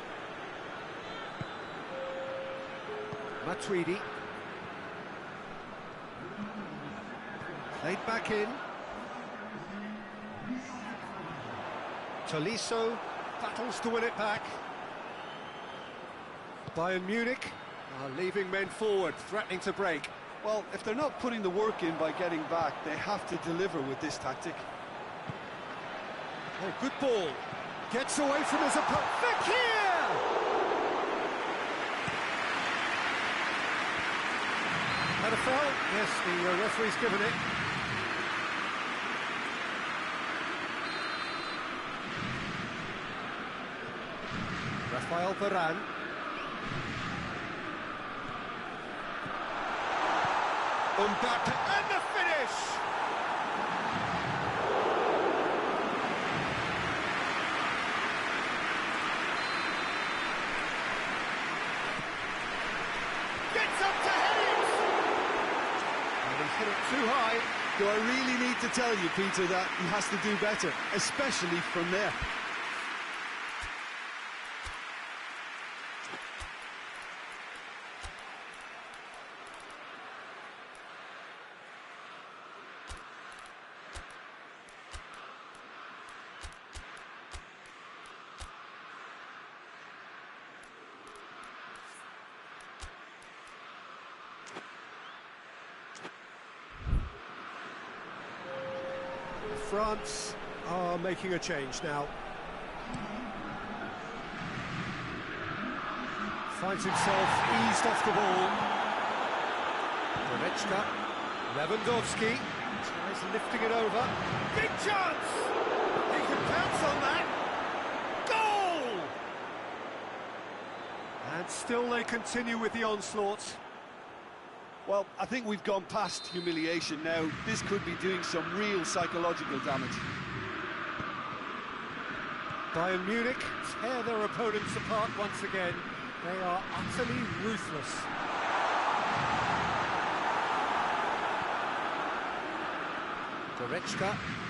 Matuidi. Played back in. Tolisso battles to win it back. Bayern Munich are leaving men forward, threatening to break. Well, if they're not putting the work in by getting back, they have to deliver with this tactic. Oh, good ball. Gets away from his opponent. Fekir! Had a foul? Yes, the referee's given it. Rafael Varane. Mbappe, and the finish! Gets up to head it! And he's hit it too high. Do I really need to tell you, Peter, that he has to do better, especially from there? France are making a change now. Finds himself eased off the ball. Goretzka, Lewandowski tries lifting it over. Big chance! He can pounce on that. Goal! And still they continue with the onslaught. Well, I think we've gone past humiliation now. This could be doing some real psychological damage. Bayern Munich tear their opponents apart once again. They are utterly ruthless.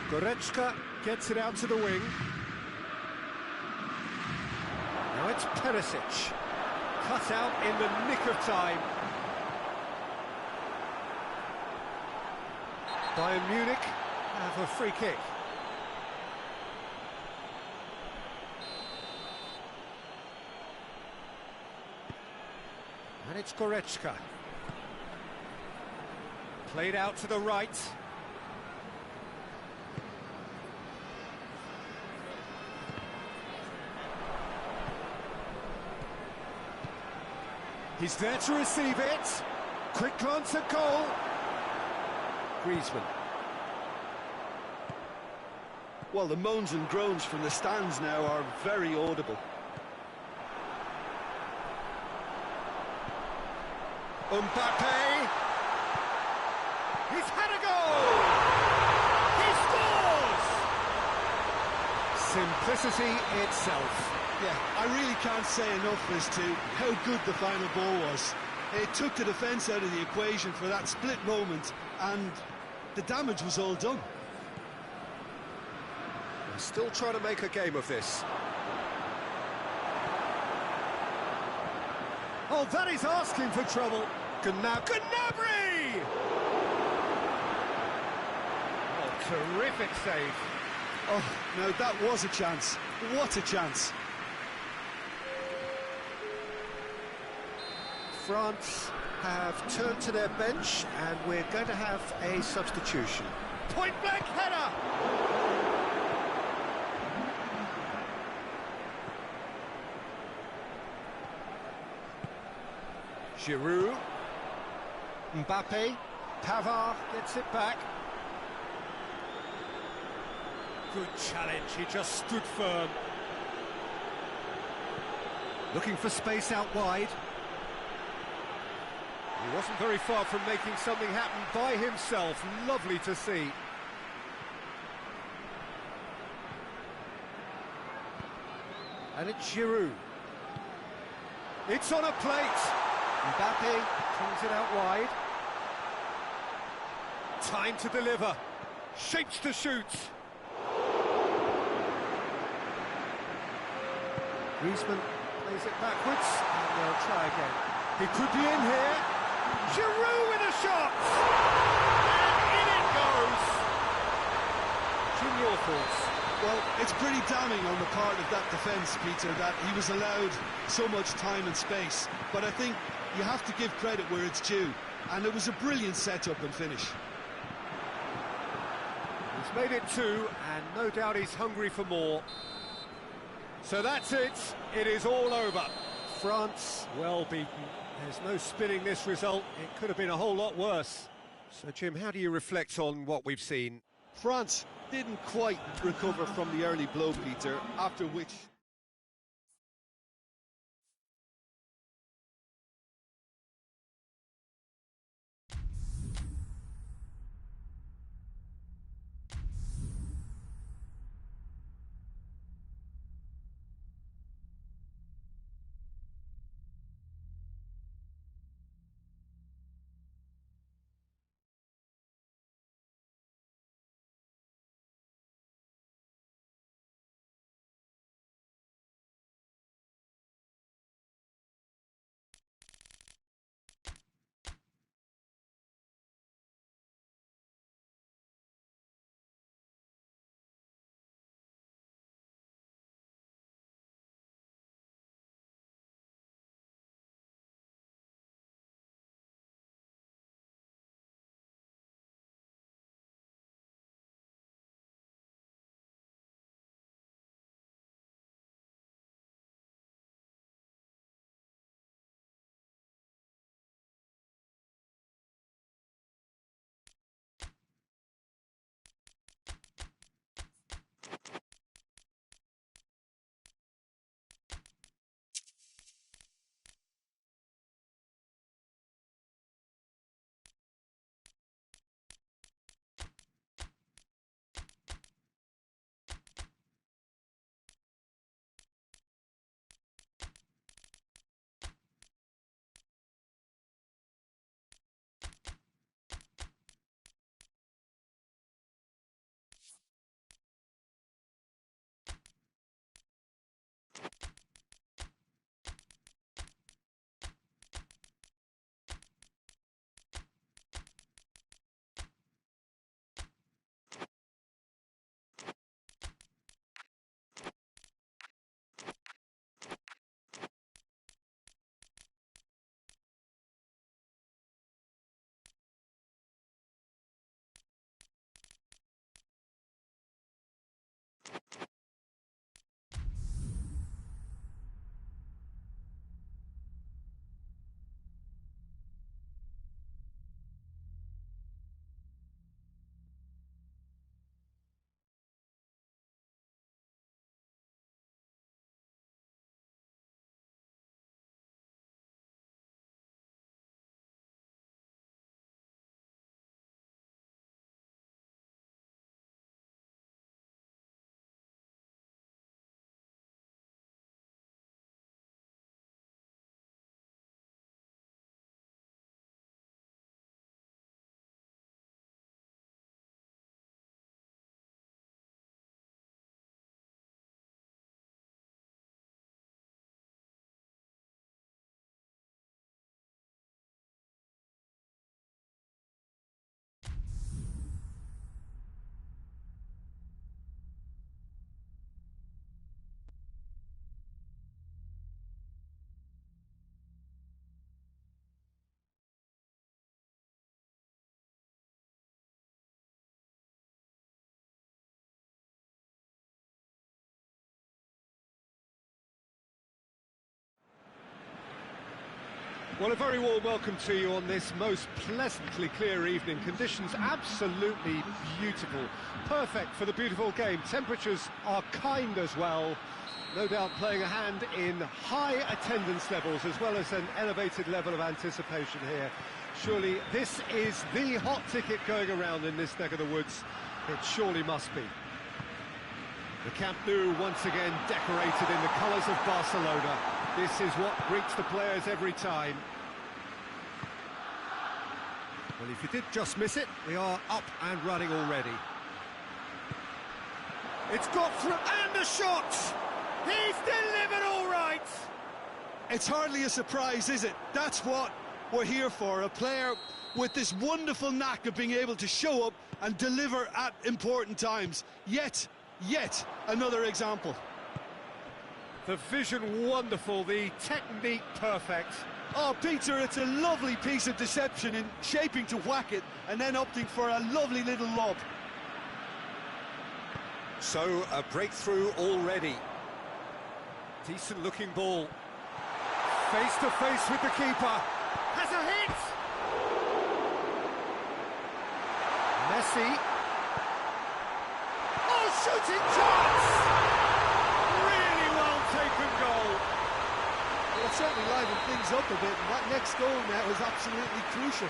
Goretzka gets it out to the wing. Now it's Perisic. Cut out in the nick of time. Bayern Munich have a free kick. And it's Goretzka. Played out to the right. He's there to receive it. Quick glance at goal. Griezmann. Well, the moans and groans from the stands now are very audible. Mbappe. He's had a goal. He scores. Simplicity itself. Yeah, I really can't say enough as to how good the final ball was. It took the defence out of the equation for that split moment, and the damage was all done. They're still trying to make a game of this. Oh, that is asking for trouble. Gnabry! Oh, terrific save. Oh, no, that was a chance. What a chance. France have turned to their bench, and we're going to have a substitution. Point-blank header! Giroud. Mbappe. Pavard gets it back. Good challenge, he just stood firm. Looking for space out wide. He wasn't very far from making something happen by himself. Lovely to see. And it's Giroud. It's on a plate. Mbappe turns it out wide. Time to deliver. Shapes to shoot. Griezmann plays it backwards, and they'll try again. He could be in here. Giroud with a shot! And in it goes! Jim, your thoughts? Well, it's pretty damning on the part of that defence, Peter, that he was allowed so much time and space. But I think you have to give credit where it's due, and it was a brilliant setup and finish. He's made it two, and no doubt he's hungry for more. So that's it. It is all over. France well beaten. There's no spinning this result. It could have been a whole lot worse. So, Jim, how do you reflect on what we've seen? France didn't quite recover from the early blow, Peter, after which Well, a very warm welcome to you on this most pleasantly clear evening. Conditions absolutely beautiful. Perfect for the beautiful game. Temperatures are kind as well. No doubt playing a hand in high attendance levels as well as an elevated level of anticipation here. Surely this is the hot ticket going around in this neck of the woods. It surely must be. The Camp Nou once again decorated in the colours of Barcelona. This is what greets the players every time. Well, if you did just miss it, we are up and running already. It's got through, and the shot! He's delivered all right! It's hardly a surprise, is it? That's what we're here for, a player with this wonderful knack of being able to show up and deliver at important times. Yet another example. The vision wonderful, the technique perfect. Oh, Peter, it's a lovely piece of deception in shaping to whack it and then opting for a lovely little lob. So, a breakthrough already. Decent looking ball. Face to face with the keeper. Has a hit! Messi. Oh, shooting chance! Really well taken goal. Well, it certainly livened things up a bit, and that next goal now is absolutely crucial.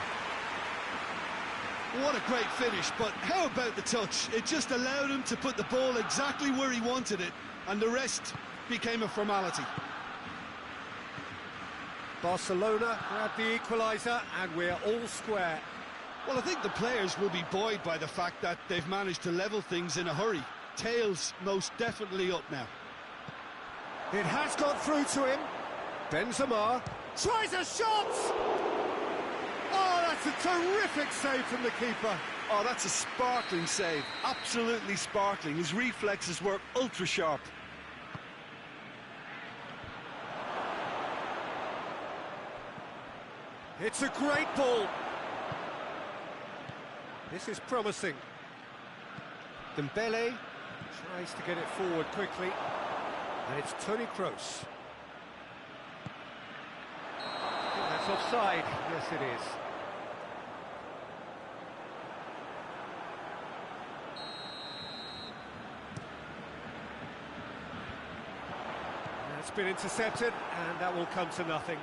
What a great finish, but how about the touch? It just allowed him to put the ball exactly where he wanted it, and the rest became a formality. Barcelona grabbed the equaliser, and we're all square. Well, I think the players will be buoyed by the fact that they've managed to level things in a hurry. Tails most definitely up now. It has got through to him. Benzema tries a shot! Oh, that's a terrific save from the keeper. Oh, that's a sparkling save. Absolutely sparkling. His reflexes were ultra sharp. It's a great ball. This is promising. Dembele tries to get it forward quickly. And it's Toni Kroos. I think that's offside. Yes, it is. That's been intercepted, and that will come to nothing.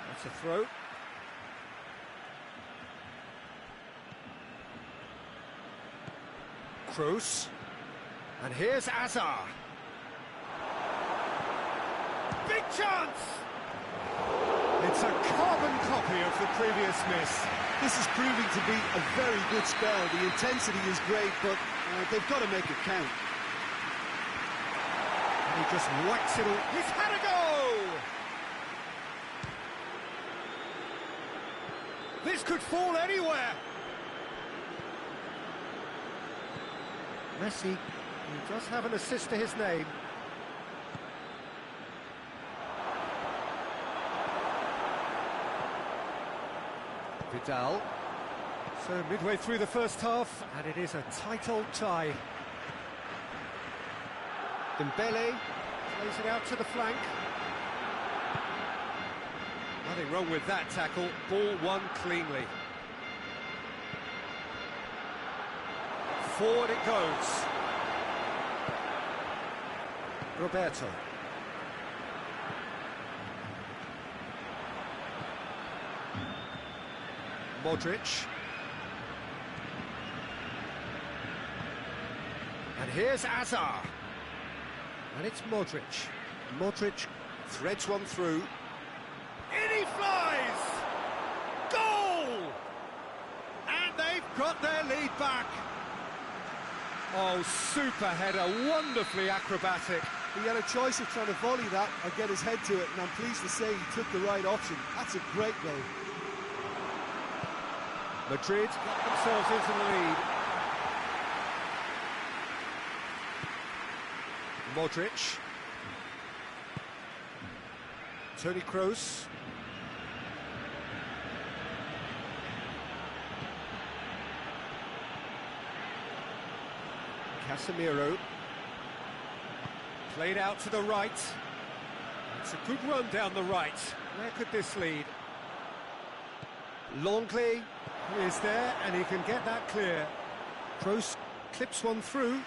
That's a throw. Kroos. And here's Hazard. Big chance! It's a carbon copy of the previous miss. This is proving to be a very good spell. The intensity is great, but they've got to make it count. And he just whacks it all. He's had a go! This could fall anywhere. Messi, he does have an assist to his name. Vidal. So midway through the first half, and it is a tight old tie. Dembele plays it out to the flank. Nothing wrong with that tackle. Ball won cleanly. Forward it goes. Roberto. Modric. And here's Hazard. And it's Modric. Modric threads one through. In he flies! Goal! And they've got their lead back. Oh, super header, wonderfully acrobatic. He had a choice of trying to volley that or get his head to it, and I'm pleased to say he took the right option. That's a great goal. Madrid got themselves into the lead. Modric. Toni Kroos. Casemiro. Played out to the right. It's a good run down the right. Where could this lead? Longley is there, and he can get that clear. Kroos clips one through.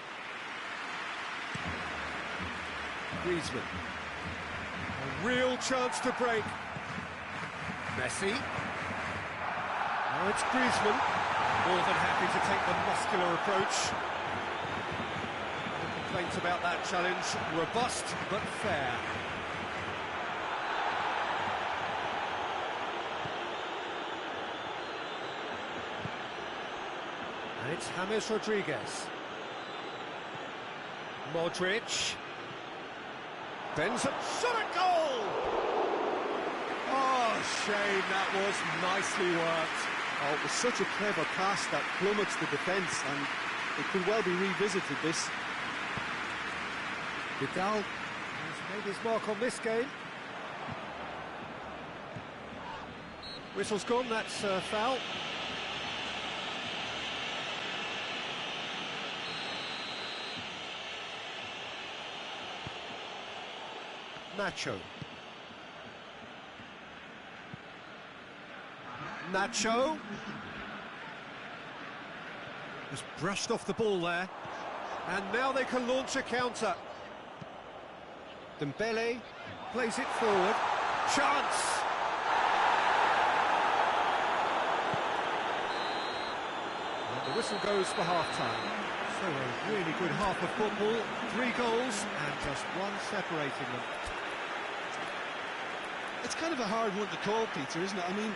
Griezmann. A real chance to break. Messi. Now it's Griezmann. More than happy to take the muscular approach. No complaints about that challenge. Robust, but fair. And it's James Rodriguez. Modric. Benzema. Shot at goal! Oh, shame, that was nicely worked. Oh, it was such a clever pass that plummets the defence, and it could well be revisited, this. Vidal has made his mark on this game. Whistle's gone, that's foul. Nacho has brushed off the ball there, and now they can launch a counter. Dembele plays it forward. Chance! And the whistle goes for half-time. So a really good half of football, 3 goals and just one separating them. It's kind of a hard one to call, Peter, isn't it? I mean,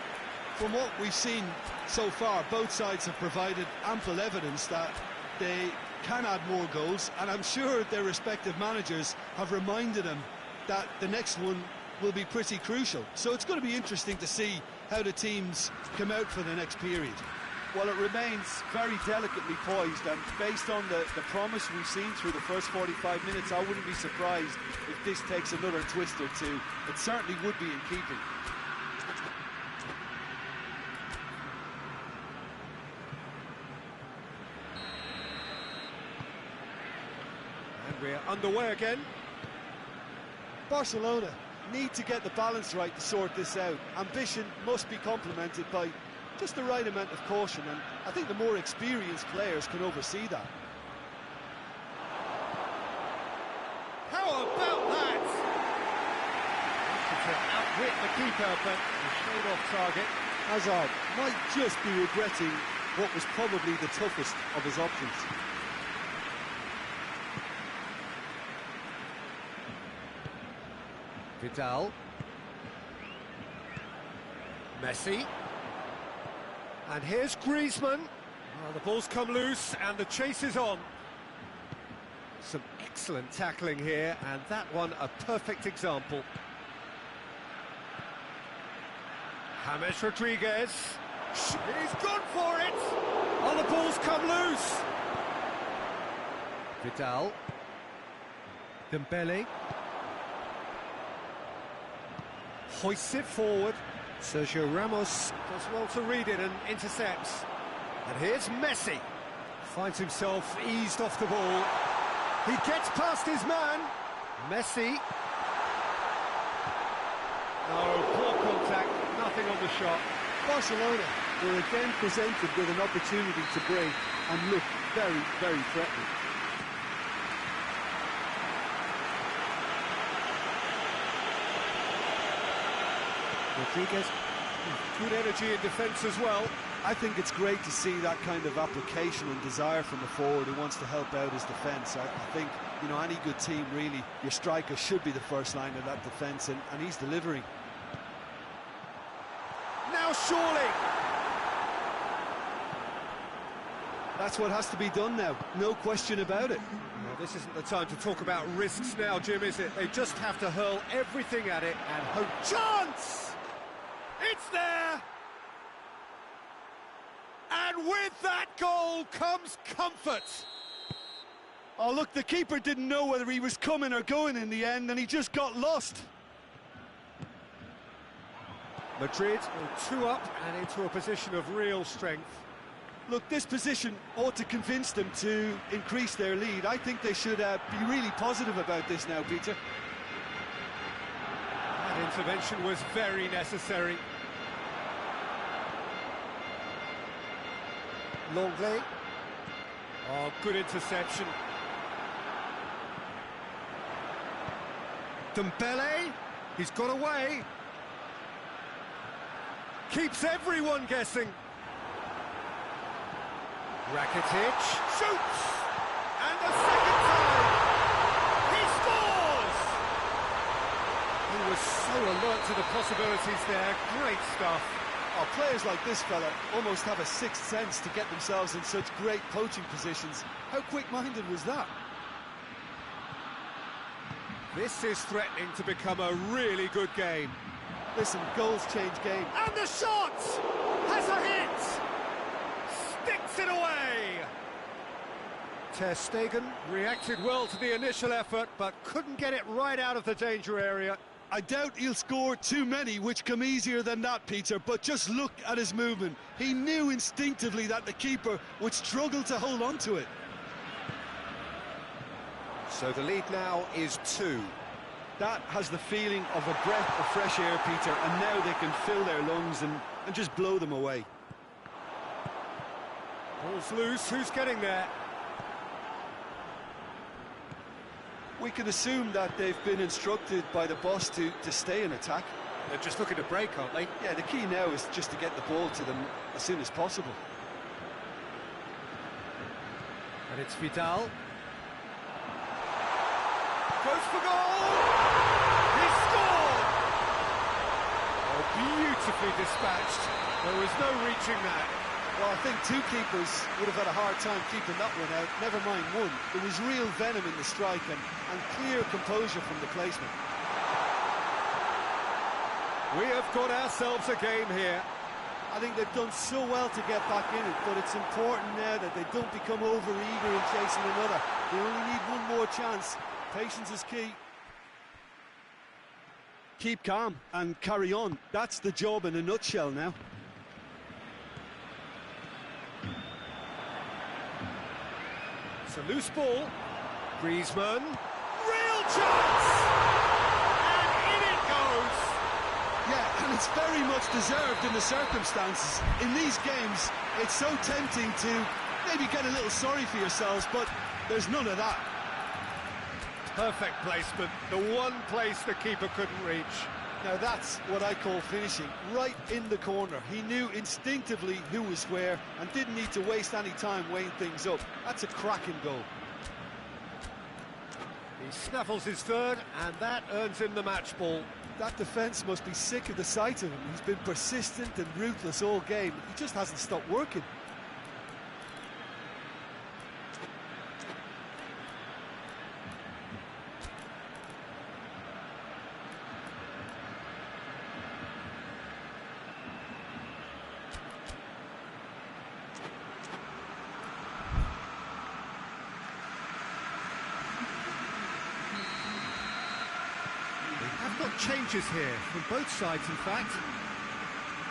from what we've seen so far, both sides have provided ample evidence that they can add more goals, and I'm sure their respective managers have reminded them that the next one will be pretty crucial. So it's going to be interesting to see how the teams come out for the next period. Well, it remains very delicately poised, and based on the promise we've seen through the first 45 minutes, I wouldn't be surprised if this takes another twist or two. It certainly would be in keeping. And we're underway again. Barcelona need to get the balance right to sort this out. Ambition must be complemented by just the right amount of caution, and I think the more experienced players can oversee that. How about that? To outwit the keeper, but he showed off target. Hazard might just be regretting what was probably the toughest of his options. Vidal. Messi. And here's Griezmann. Well, the ball's come loose and the chase is on. Some excellent tackling here, and that one a perfect example. James Rodriguez. He's gone for it! Oh, the ball's come loose! Vidal. Dembele. Hoists it forward. Sergio Ramos does well to read it and intercepts. And here's Messi. Finds himself eased off the ball. He gets past his man. Messi. No, poor contact, nothing on the shot. Barcelona were again presented with an opportunity to break and look very, very threatening. Rodriguez, good energy in defence as well. I think it's great to see that kind of application and desire from a forward who wants to help out his defence. I think, you know, any good team, really, your striker should be the first line of that defence, and he's delivering. Now surely! That's what has to be done now, no question about it. Well, this isn't the time to talk about risks now, Jim, is it? They just have to hurl everything at it and hope. Chance! It's there! And with that goal comes comfort. Oh, look, the keeper didn't know whether he was coming or going in the end, and he just got lost. Madrid 2 up and into a position of real strength. Look, this position ought to convince them to increase their lead. I think they should be really positive about this now, Peter. That intervention was very necessary. Longley. Oh, good interception. Dembele, he's got away. Keeps everyone guessing. Rakitic shoots, and the second time, he scores! He was so alert to the possibilities there, great stuff. Oh, players like this fella almost have a sixth sense to get themselves in such great poaching positions. How quick-minded was that? This is threatening to become a really good game. Listen, goals change game. And the shot has a hit! Sticks it away! Ter Stegen reacted well to the initial effort, but couldn't get it right out of the danger area. I doubt he'll score too many, which come easier than that, Peter, but just look at his movement. He knew instinctively that the keeper would struggle to hold on to it. So the lead now is 2. That has the feeling of a breath of fresh air, Peter, and now they can fill their lungs and just blow them away. Ball's loose, who's getting there? We can assume that they've been instructed by the boss to stay in attack. They're just looking to break, aren't they? Yeah, the key now is just to get the ball to them as soon as possible. And it's Vidal. Goes for goal! He scored! Oh, beautifully dispatched. There was no reaching that. Well, I think two keepers would have had a hard time keeping that one out, never mind one. There was real venom in the strike and clear composure from the placement. We have got ourselves a game here. I think they've done so well to get back in it, but it's important now that they don't become over-eager in chasing another. They only need one more chance. Patience is key. Keep calm and carry on. That's the job in a nutshell now. It's a loose ball. Griezmann. Real chance! And in it goes! Yeah, and it's very much deserved in the circumstances. In these games, it's so tempting to maybe get a little sorry for yourselves, but there's none of that. Perfect placement, the one place the keeper couldn't reach. Now that's what I call finishing, right in the corner. He knew instinctively who was where and didn't need to waste any time weighing things up. That's a cracking goal. He snaffles his third, and that earns him the match ball. That defence must be sick of the sight of him. He's been persistent and ruthless all game. He just hasn't stopped working. Changes here from both sides, in fact.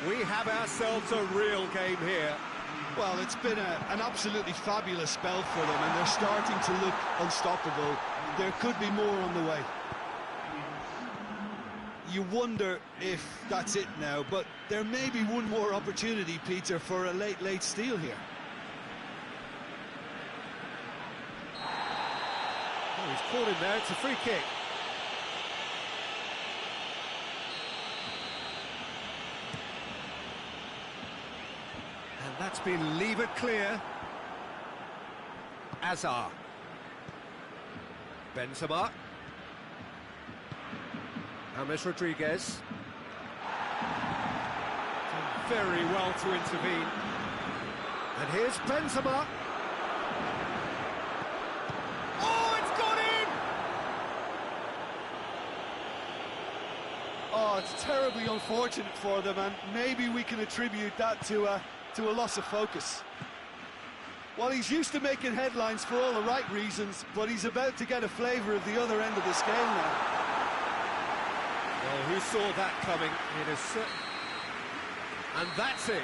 We have ourselves a real game here. Well, it's been an absolutely fabulous spell for them, and they're starting to look unstoppable. There could be more on the way. You wonder if that's it now, but there may be one more opportunity, Peter, for a late steal here. Oh, he's caught him there. It's a free kick. That's been levered clear. Azar. Benzema. James Rodriguez. Done very well to intervene. And here's Benzema. Oh, it's gone in! Oh, it's terribly unfortunate for them, and maybe we can attribute that to a loss of focus. Well, he's used to making headlines for all the right reasons, but he's about to get a flavour of the other end of the scale now. Well, who saw that coming? It is certain. And that's it.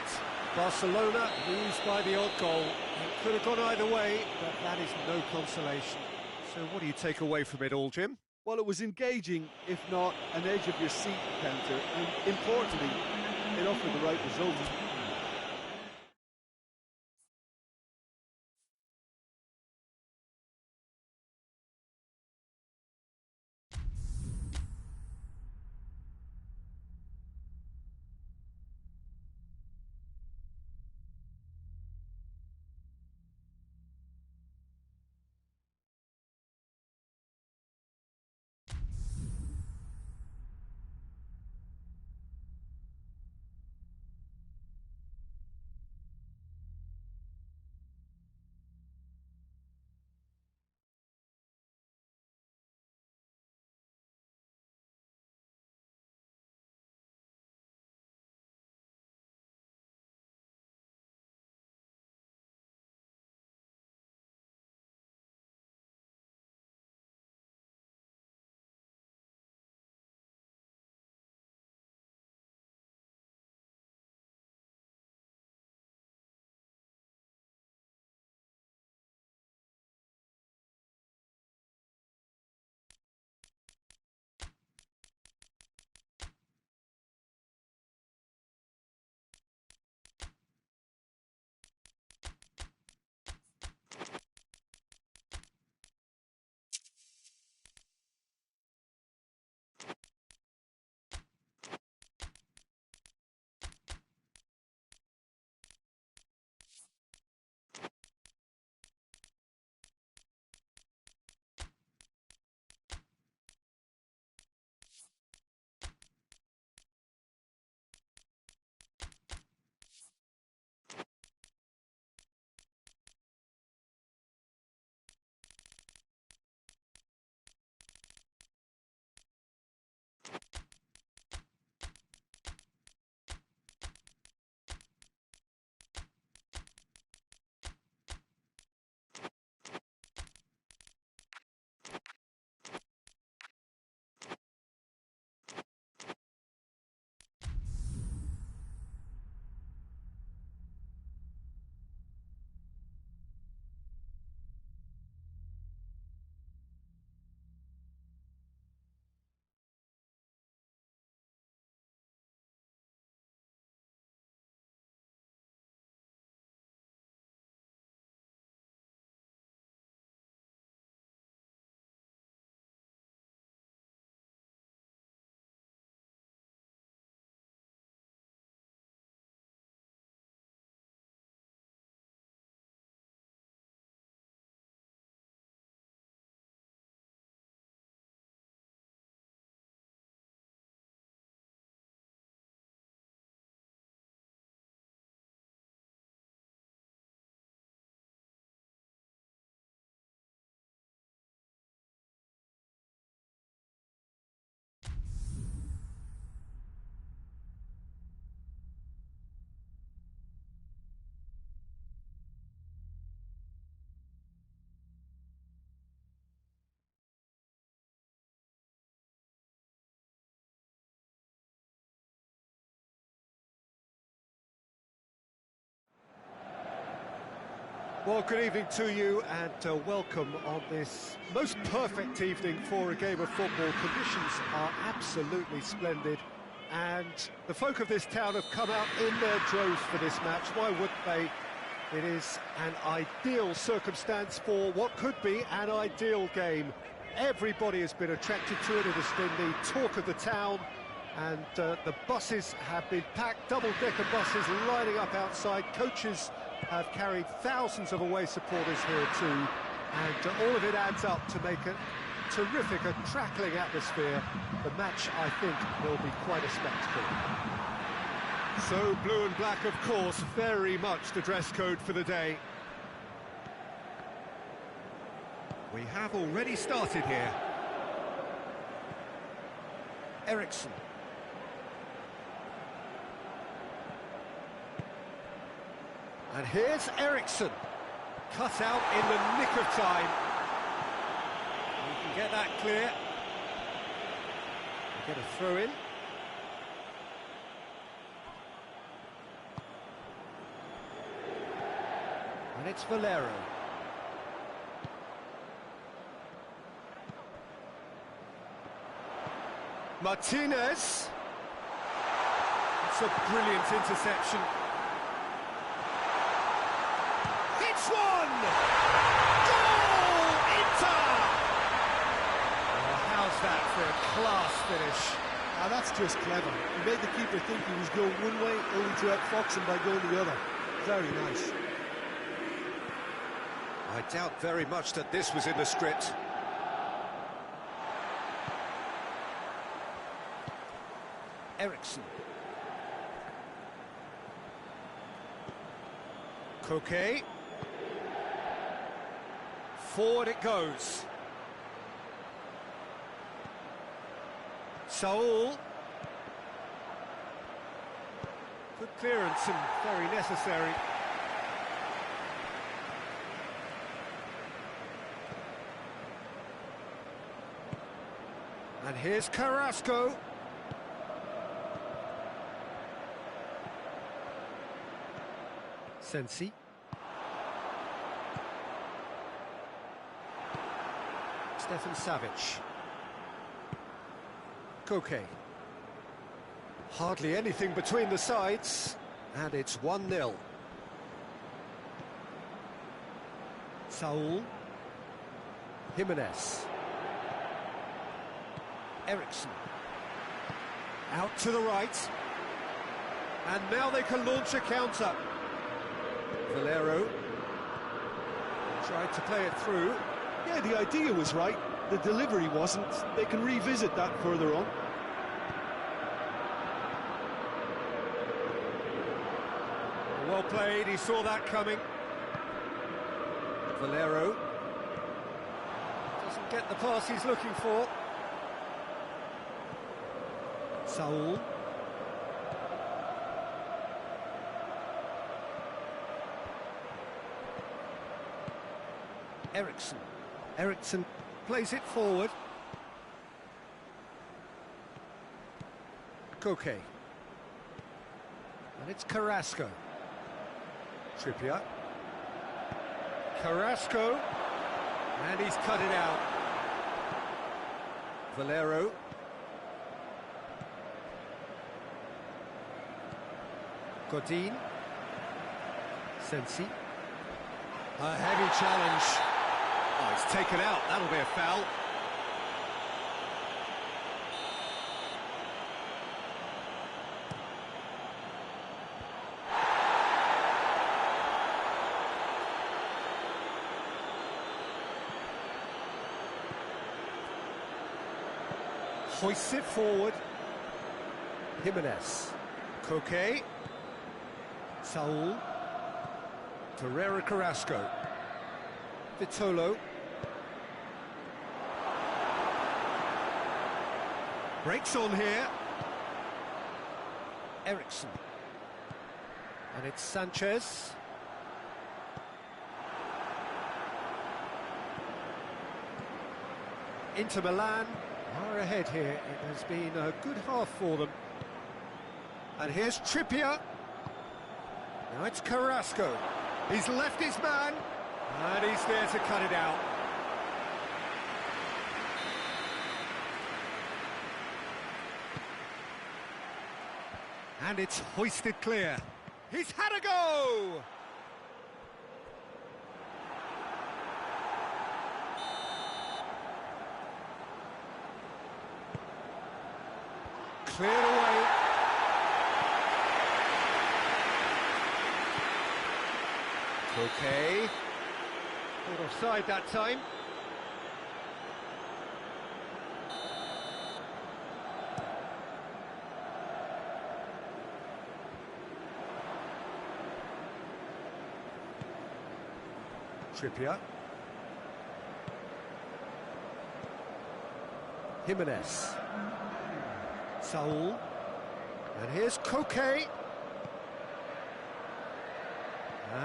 Barcelona lose by the odd goal. It could have gone either way, but that is no consolation. So what do you take away from it all, Jim? Well, it was engaging, if not an edge of your seat encounter, and importantly, it offered the right result. Well, good evening to you and welcome on this most perfect evening for a game of football. Conditions are absolutely splendid and the folk of this town have come out in their droves for this match. Why wouldn't they? It is an ideal circumstance for what could be an ideal game. Everybody has been attracted to it. It has been the talk of the town and the buses have been packed, double-decker buses lining up outside. Coaches have carried thousands of away supporters here too, and all of it adds up to make a terrific, crackling atmosphere. The match, I think, will be quite a spectacle. So blue and black, of course, very much the dress code for the day. We have already started here. Eriksson. And here's Eriksson, cut out in the nick of time. We can get that clear. We get a throw in. And it's Valero. Martinez. It's a brilliant interception. It's one! Goal! Inter! Oh, how's that for a class finish? Ah, that's just clever. He made the keeper think he was going one way, only to outfox him by going the other. Very nice. I doubt very much that this was in the script. Eriksson. Koke. Forward it goes. Saul. Good clearance and very necessary. And here's Carrasco. Sensi. Stefan Savic. Koke. Hardly anything between the sides, and it's 1-0. Saul. Jimenez. Eriksson. Out to the right. And now they can launch a counter. Valero tried to play it through. Yeah, the idea was right. The delivery wasn't. They can revisit that further on. Well played, he saw that coming. Valero doesn't get the pass he's looking for. Saul. Eriksson. Eriksson plays it forward. Koke. And it's Carrasco. Trippier. Carrasco. And he's cut it out. Valero. Godin. Sensi. A heavy challenge. Oh, it's taken out. That'll be a foul. Hoists it forward. Jimenez. Koke. Saul. Torreira Carrasco. Vitolo. Breaks on here. Eriksson. And it's Sanchez. Inter Milan are ahead here. It has been a good half for them. And here's Trippier. Now it's Carrasco. He's left his man. And he's there to cut it out. And it's hoisted clear. He's had a go! Cleared away. Okay. Caught offside that time. Trippier. Jimenez. Saul. And here's Koke.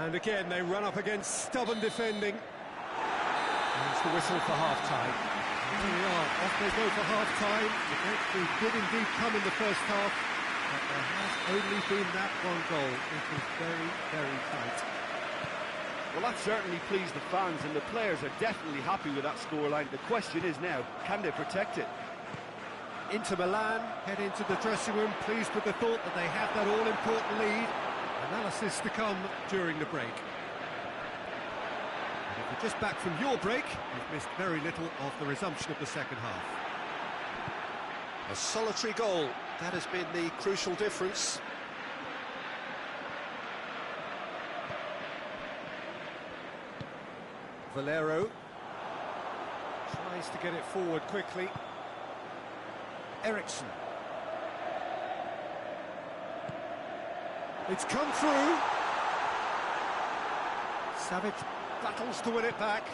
And again, they run up against stubborn defending. There's the whistle for half-time. Here we are, off they go for half-time. The breakthrough did indeed come in the first half, but there has only been that one goal. It was very, very tight. Well, that certainly pleased the fans, and the players are definitely happy with that scoreline. The question is now, can they protect it? Inter Milan head into the dressing room, pleased with the thought that they have that all-important lead. Analysis to come during the break. And if you're just back from your break, you've missed very little of the resumption of the second half. A solitary goal, that has been the crucial difference. Valero tries to get it forward quickly. Eriksson. It's come through. Savic battles to win it back.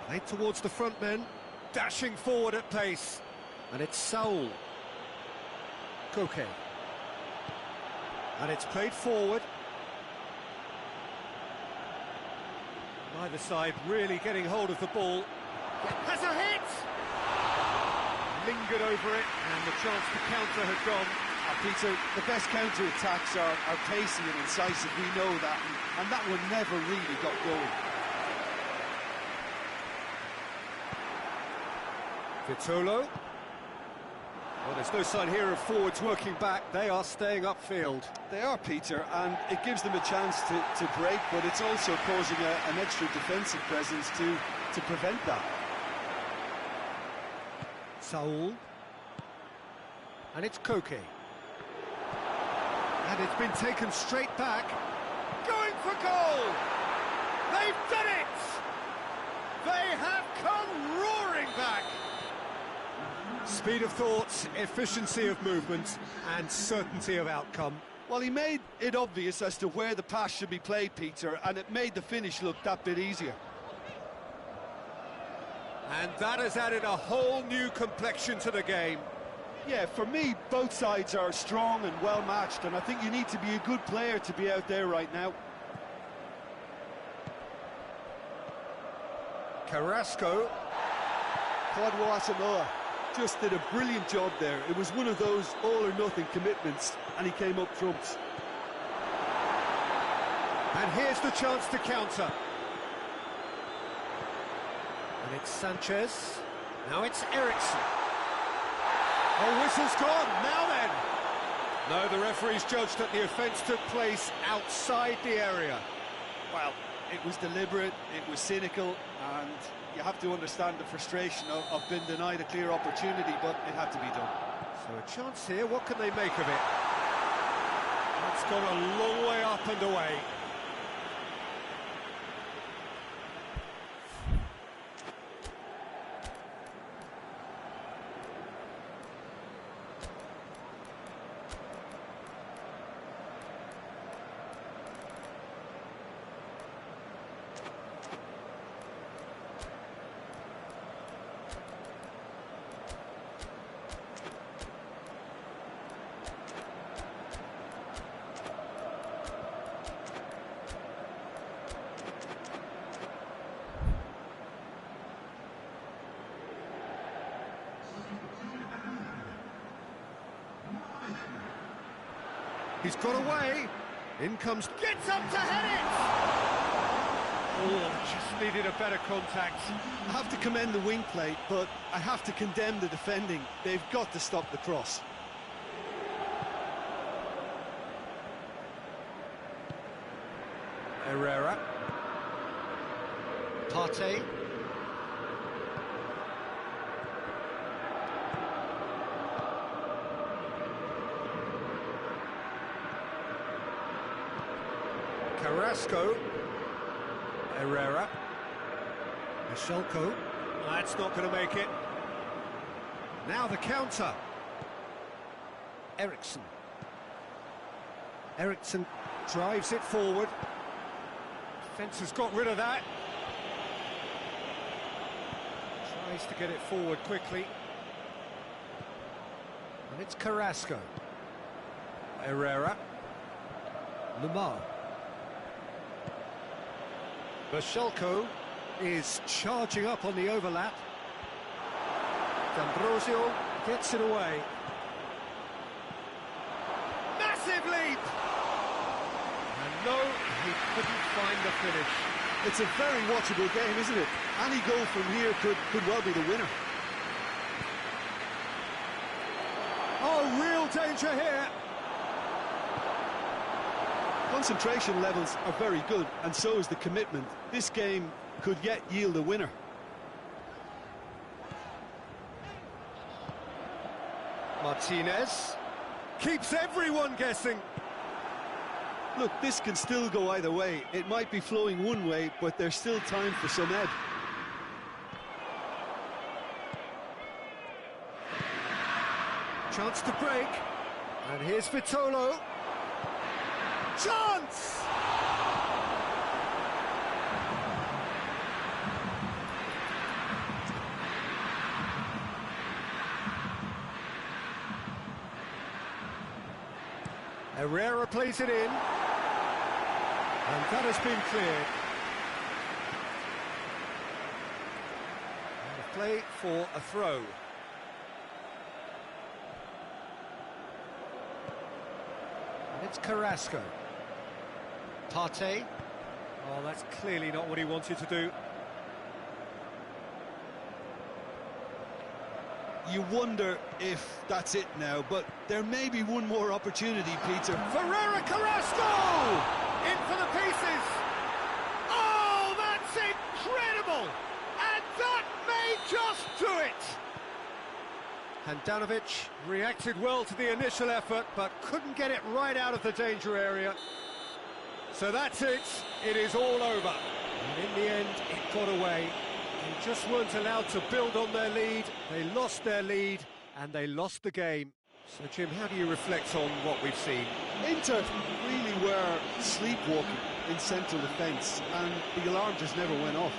Played towards the front men, dashing forward at pace. And it's Saul. Koke. And it's played forward. Neither side really getting hold of the ball. Has a hit! Lingered over it, and the chance to counter had gone. Peter, the best counter-attacks are pacey and incisive, we know that, and that one never really got going. Vitolo. Well, there's no sign here of forwards working back. They are staying upfield. They are, Peter, and it gives them a chance to break, but it's also causing an extra defensive presence to prevent that. Saul. And it's Koke. And it's been taken straight back. Going for goal! They've done it! They have come roaring back! Speed of thought, efficiency of movement, and certainty of outcome. Well, he made it obvious as to where the pass should be played, Peter, and it made the finish look that bit easier. And that has added a whole new complexion to the game. Yeah, for me, both sides are strong and well-matched, and I think you need to be a good player to be out there right now. Carrasco. Kwadwo Asamoah just did a brilliant job there. It was one of those all-or-nothing commitments, and he came up trumps. And here's the chance to counter. And it's Sanchez. Now it's Eriksson. Oh, whistle's gone. Now then. No, the referee's judged that the offence took place outside the area. Well, it was deliberate, it was cynical, and you have to understand the frustration of being denied a clear opportunity, but it had to be done. So a chance here, what can they make of it? It's gone a long way up and away. He's got away. In comes... Gets up to head it! Oh, just needed a better contact. I have to commend the wing play, but I have to condemn the defending. They've got to stop the cross. Herrera. Partey. Carrasco. Herrera. Michelko. That's not going to make it. Now the counter. Eriksson. Eriksson drives it forward. Defence has got rid of that. Tries to get it forward quickly. And it's Carrasco. Herrera. Lamar. Michelko is charging up on the overlap. D'Ambrosio gets it away. Massive leap! And no, he couldn't find the finish. It's a very watchable game, isn't it? Any goal from here could well be the winner. Oh, real danger here. Concentration levels are very good, and so is the commitment. This game could yet yield a winner. Martinez keeps everyone guessing. Look, this can still go either way. It might be flowing one way, but there's still time for some ebb. Chance to break. And here's Vitolo. Chance! Herrera plays it in. And that has been cleared. And a play for a throw. And it's Carrasco. Partey. Oh, that's clearly not what he wanted to do. You wonder if that's it now, but there may be one more opportunity, Peter. Ferreira Carrasco! In for the pieces! Oh, that's incredible! And that may just do it! Handanovic reacted well to the initial effort, but couldn't get it right out of the danger area. So that's it. It is all over. And in the end, it got away. They just weren't allowed to build on their lead. They lost their lead, and they lost the game. So, Jim, how do you reflect on what we've seen? Inter really were sleepwalking in central defence, and the alarm just never went off.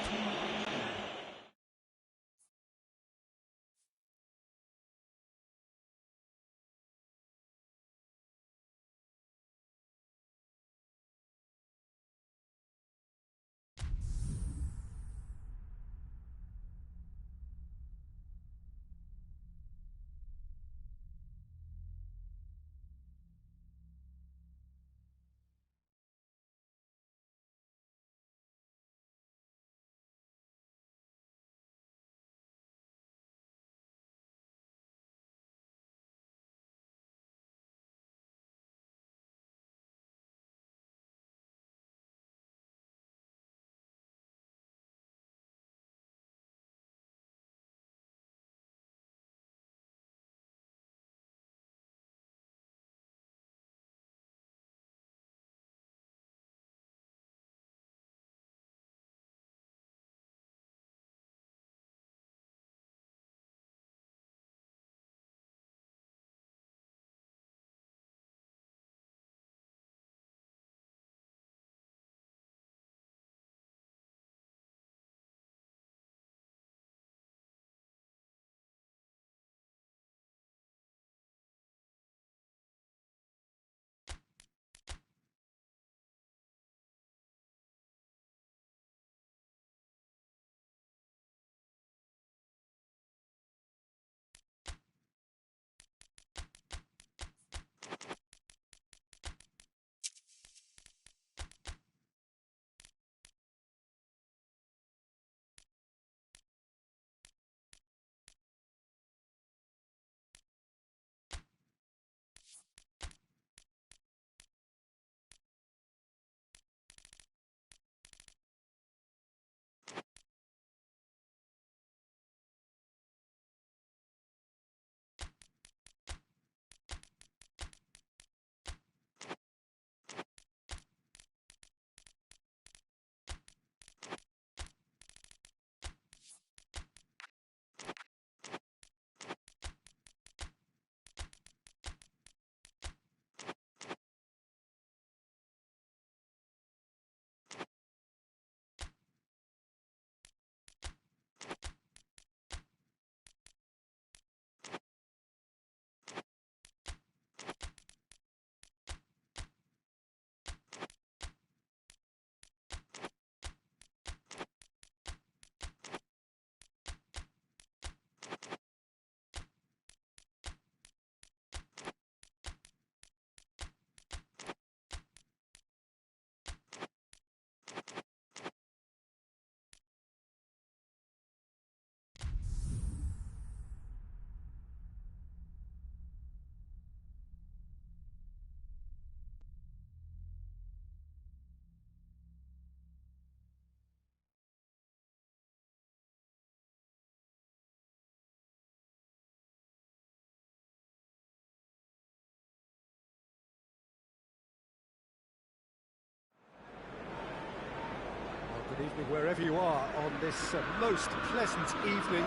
Evening wherever you are on this most pleasant evening.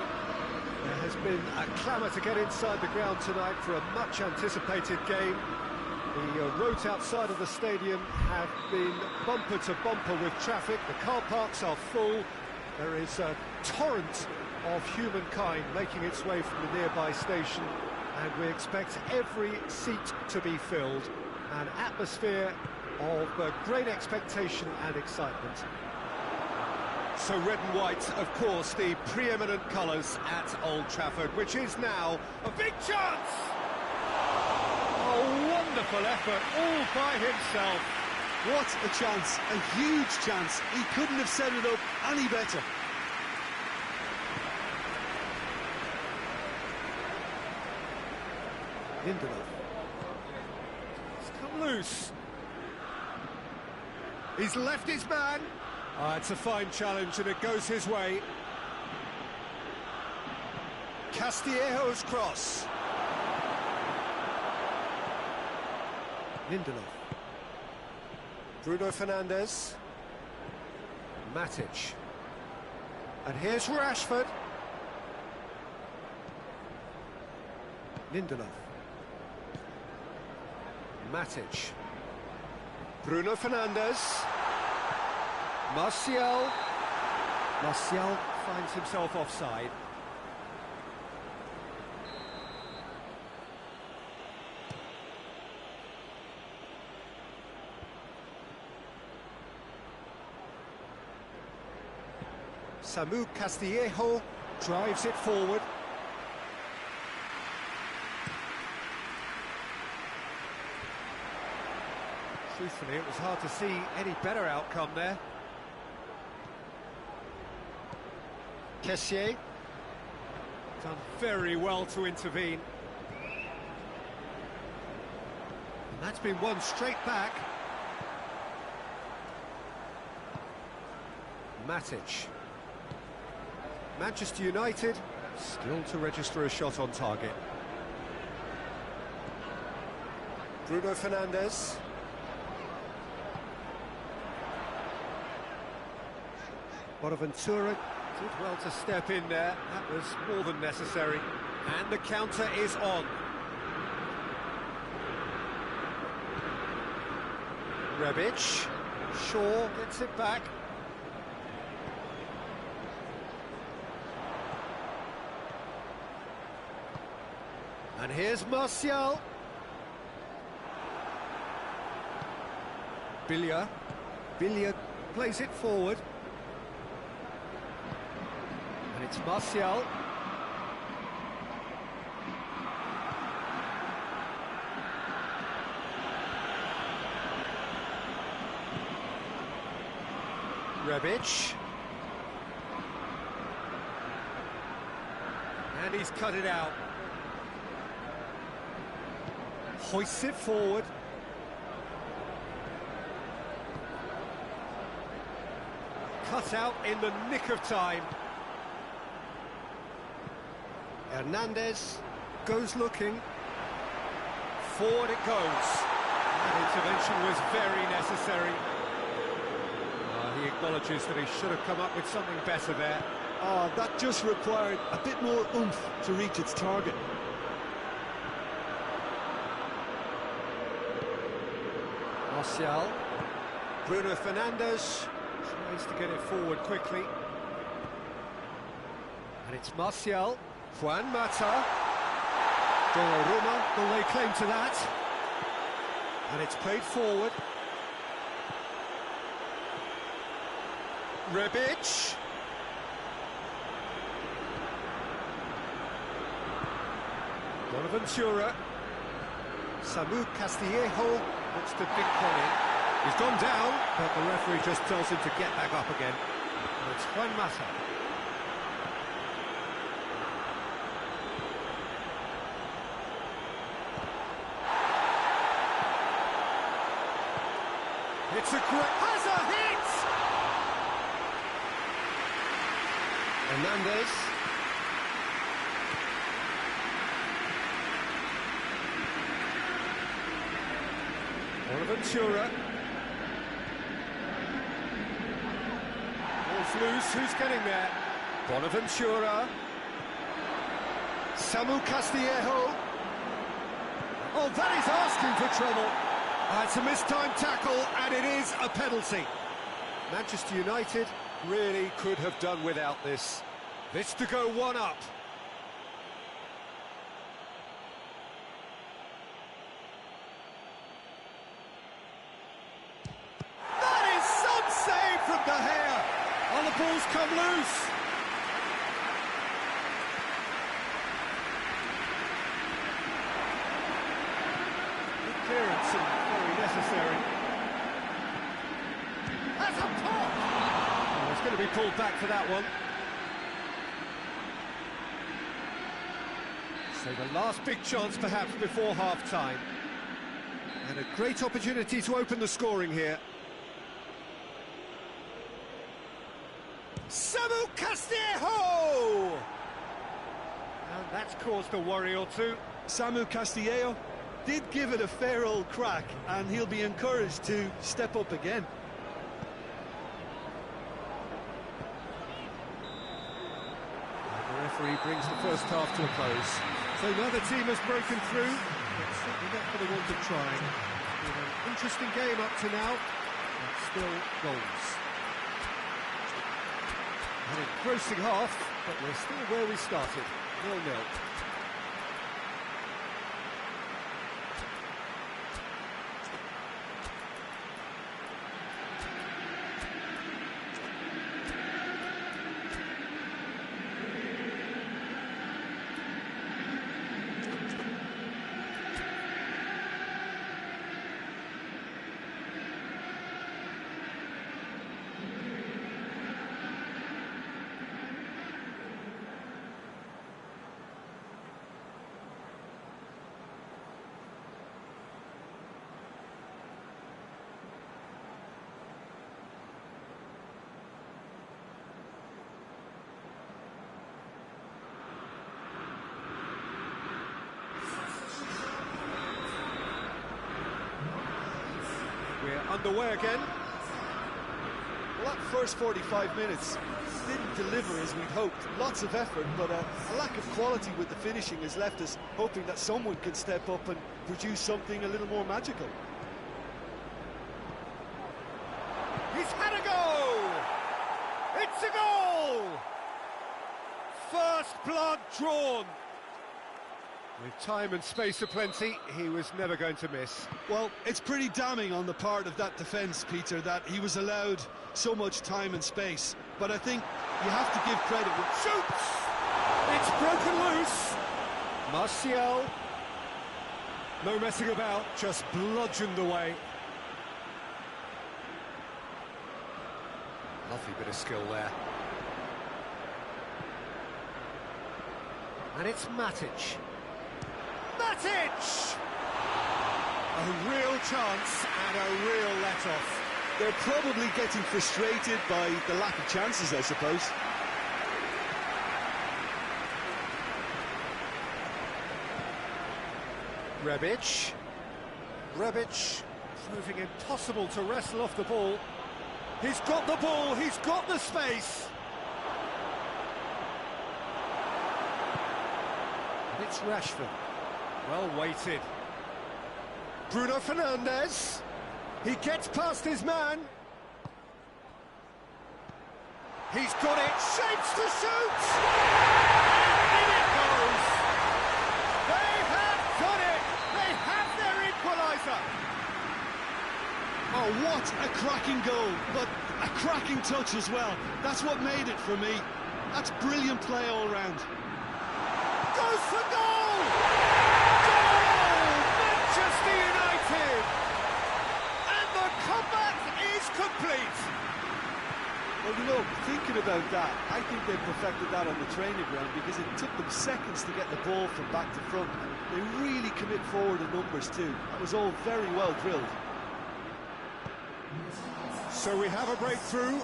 There has been a clamour to get inside the ground tonight for a much anticipated game. The roads outside of the stadium have been bumper to bumper with traffic. The car parks are full. There is a torrent of humankind making its way from the nearby station, and we expect every seat to be filled. An atmosphere of great expectation and excitement. So red and white, of course, the preeminent colours at Old Trafford, which is now a big chance! Oh, wonderful effort, all by himself. What a chance, a huge chance. He couldn't have set it up any better. Lindelof. It's come loose. He's left his man. It's a fine challenge and it goes his way. Castillejo's cross. Lindelof. Bruno Fernandes. Matic. And here's Rashford. Lindelof. Matic. Bruno Fernandes. Martial. Martial finds himself offside. Samu Castillejo drives it forward. Truthfully, it was hard to see any better outcome there. Kessié done very well to intervene. And that's been won straight back. Matic. Manchester United still to register a shot on target. Bruno Fernandes. Bonaventura did well to step in there. That was more than necessary. And the counter is on. Rebic. Shaw gets it back. And here's Martial. Billia. Billia plays it forward. And it's Martial. Rebic. And he's cut it out. Hoists it forward. Cut out in the nick of time. Hernandez goes looking. Forward it goes. That intervention was very necessary. He acknowledges that he should have come up with something better there. That just required a bit more oomph to reach its target. Martial. Bruno Fernandes tries to get it forward quickly. And it's Martial. Juan Mata. Donnarumma will lay claim to that. And it's played forward. Rebic. Bonaventura. Samu Castillejo looks to dink one in. He's gone down, but the referee just tells him to get back up again. And it's Juan Mata. It's a great... has a hit! Hernandez. Bonaventura. It's loose, who's getting there? Bonaventura. Samu Castillejo. Oh, that is asking for trouble. It's a mistimed tackle, and it is a penalty. Manchester United really could have done without this. This to go one up. That is some save from De Gea. Oh, the ball's come loose. Good clearance and very necessary. That's up top. Oh, it's going to be pulled back for that one. So the last big chance perhaps before half-time. And a great opportunity to open the scoring here. Samu Castillejo! And that's caused a worry or two. Samu Castillejo did give it a fair old crack, and he'll be encouraged to step up again. And the referee brings the first half to a close. So now the team has broken through. It's certainly not for the want of trying. It's been an interesting game up to now, but still goals. An engrossing half, but we're still where we started, 0-0. We're underway again. Well, that first 45 minutes didn't deliver as we'd hoped. Lots of effort, but a lack of quality with the finishing has left us hoping that someone can step up and produce something a little more magical. He's had a go! It's a goal! First blood drawn. With time and space aplenty, he was never going to miss. Well, it's pretty damning on the part of that defence, Peter, that he was allowed so much time and space. But I think you have to give credit. Shoots! It's broken loose. Martial. No messing about, just bludgeoned away. Lovely bit of skill there. And it's Matic. Matic! A real chance and a real let-off. They're probably getting frustrated by the lack of chances, I suppose. Rebic. Rebic proving impossible to wrestle off the ball. He's got the ball, he's got the space. And it's Rashford. Well weighted. Bruno Fernandes. He gets past his man. He's got it. Shapes to shoot. And in it goes. They have got it. They have their equaliser. Oh, what a cracking goal, but a cracking touch as well. That's what made it for me. That's brilliant play all round. Goes for goal! Goal! Manchester United! And the comeback is complete! Well, you know, thinking about that, I think they perfected that on the training ground because it took them seconds to get the ball from back to front. They really commit forward in numbers too. That was all very well drilled. So we have a breakthrough.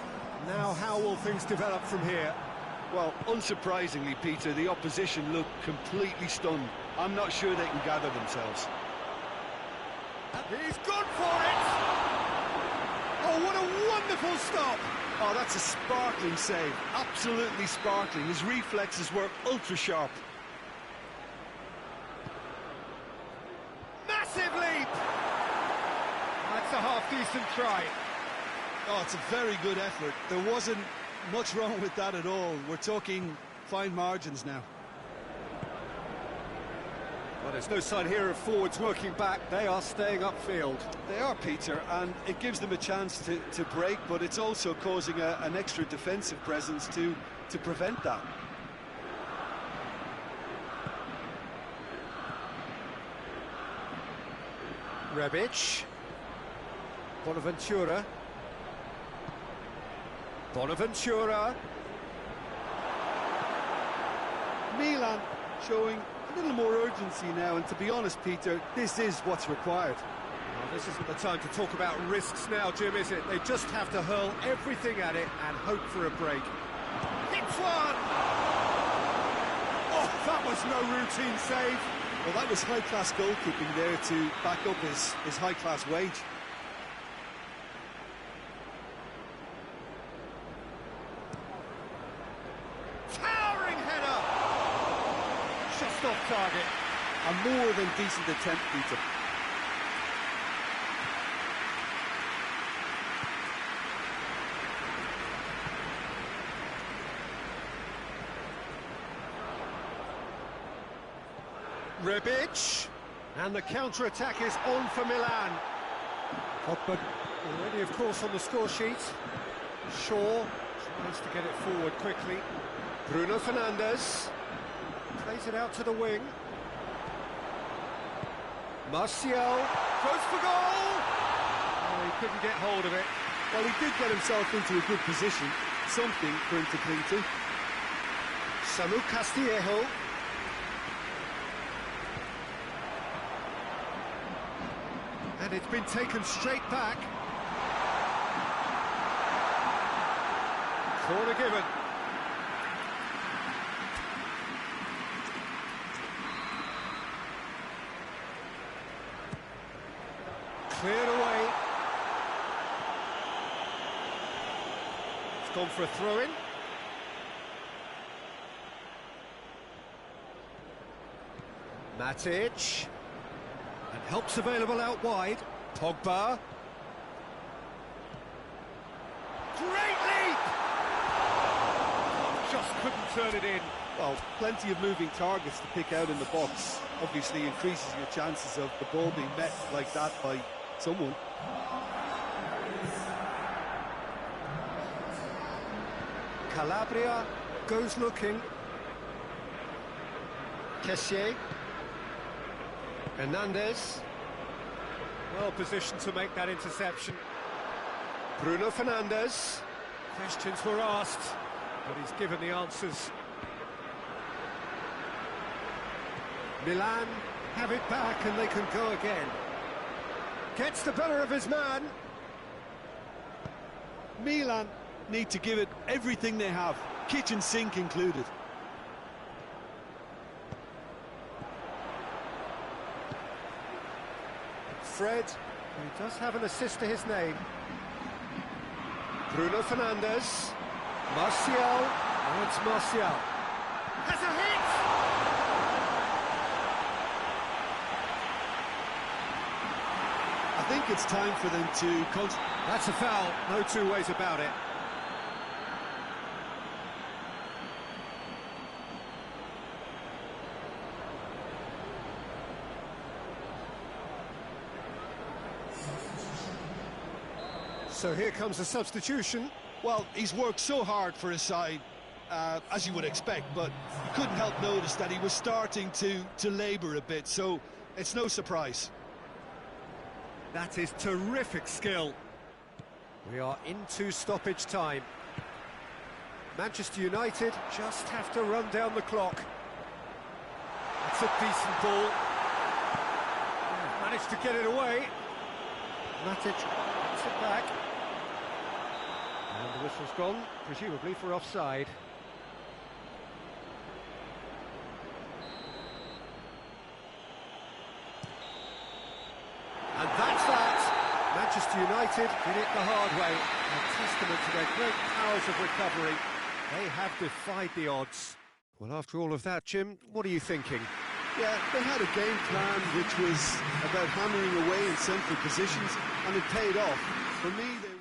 Now how will things develop from here? Well, unsurprisingly, Peter, the opposition look completely stunned. I'm not sure they can gather themselves. He's gone for it! Oh, what a wonderful stop! Oh, that's a sparkling save. Absolutely sparkling. His reflexes were ultra sharp. Massive leap! That's a half-decent try. Oh, it's a very good effort. There wasn't much wrong with that at all. We're talking fine margins now. Well, there's no sign here of forwards working back. They are staying upfield. They are, Peter, and it gives them a chance to break, but it's also causing an extra defensive presence to prevent that. Rebic. Bonaventura. Bonaventura. Milan showing a little more urgency now, and to be honest, Peter, this is what's required. Well, this isn't the time to talk about risks now, Jim, is it? They just have to hurl everything at it and hope for a break. Hits one! Oh, that was no routine save. Well, that was high-class goalkeeping there to back up his high-class wage. Towering header! Just off target. A more than decent attempt, Peter. Rebic, and the counter-attack is on for Milan. Pogba already, of course, on the score sheet. Shaw tries to get it forward quickly. Bruno Fernandes plays it out to the wing. Martial goes for goal. Oh, he couldn't get hold of it. Well, he did get himself into a good position, something for him to cling to. Samu Castillejo. And it's been taken straight back. Corner given. Cleared away. It's gone for a throw-in. Matic. And help's available out wide. Pogba. Great leap! Just couldn't turn it in. Well, plenty of moving targets to pick out in the box. Obviously increases your chances of the ball being met like that by someone. Calabria goes looking. Kessié. Hernandez. Well positioned to make that interception. Bruno Fernandes. Questions were asked, but he's given the answers. Milan have it back and they can go again. Gets the better of his man. Milan need to give it everything they have, kitchen sink included. Fred, who does have an assist to his name. Bruno Fernandes. Martial. Now it's Martial. Has a hit! I think it's time for them to... That's a foul, no two ways about it. So here comes a substitution. Well, he's worked so hard for his side, as you would expect, but you couldn't help notice that he was starting to labour a bit, so it's no surprise. That is terrific skill. We are into stoppage time. Manchester United just have to run down the clock. That's a decent ball. Managed to get it away. Matic gets it back. And the whistle's gone, presumably for offside. And that's that. Manchester United did it the hard way. A testament to their great powers of recovery. They have defied the odds. Well, after all of that, Jim, what are you thinking? Yeah, they had a game plan which was about hammering away in central positions, and it paid off. For me, they...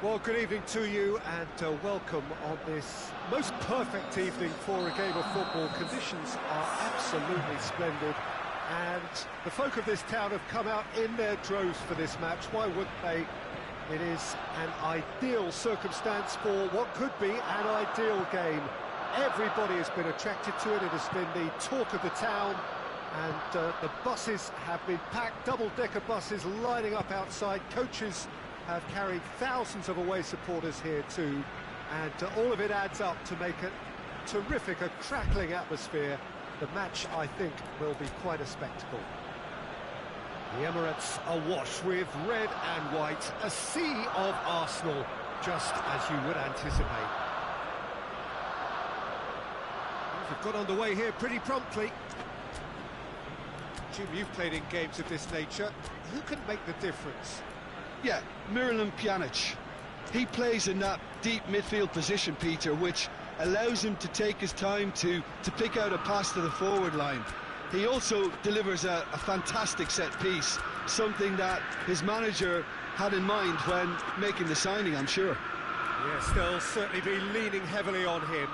Well, good evening to you and welcome on this most perfect evening for a game of football. Conditions are absolutely splendid and the folk of this town have come out in their droves for this match. Why wouldn't they? It is an ideal circumstance for what could be an ideal game. Everybody has been attracted to it. It has been the talk of the town, and the buses have been packed, double-decker buses lining up outside. Coaches have carried thousands of away supporters here too, and all of it adds up to make a terrific, a crackling atmosphere. The match, I think, will be quite a spectacle. The Emirates awash with red and white, a sea of Arsenal, just as you would anticipate. Things have got underway here pretty promptly. Jim, you've played in games of this nature. Who can make the difference? Yeah, Miralem Pjanic. He plays in that deep midfield position, Peter, which allows him to take his time to pick out a pass to the forward line. He also delivers a fantastic set piece, something that his manager had in mind when making the signing, I'm sure. Yes, they'll certainly be leaning heavily on him.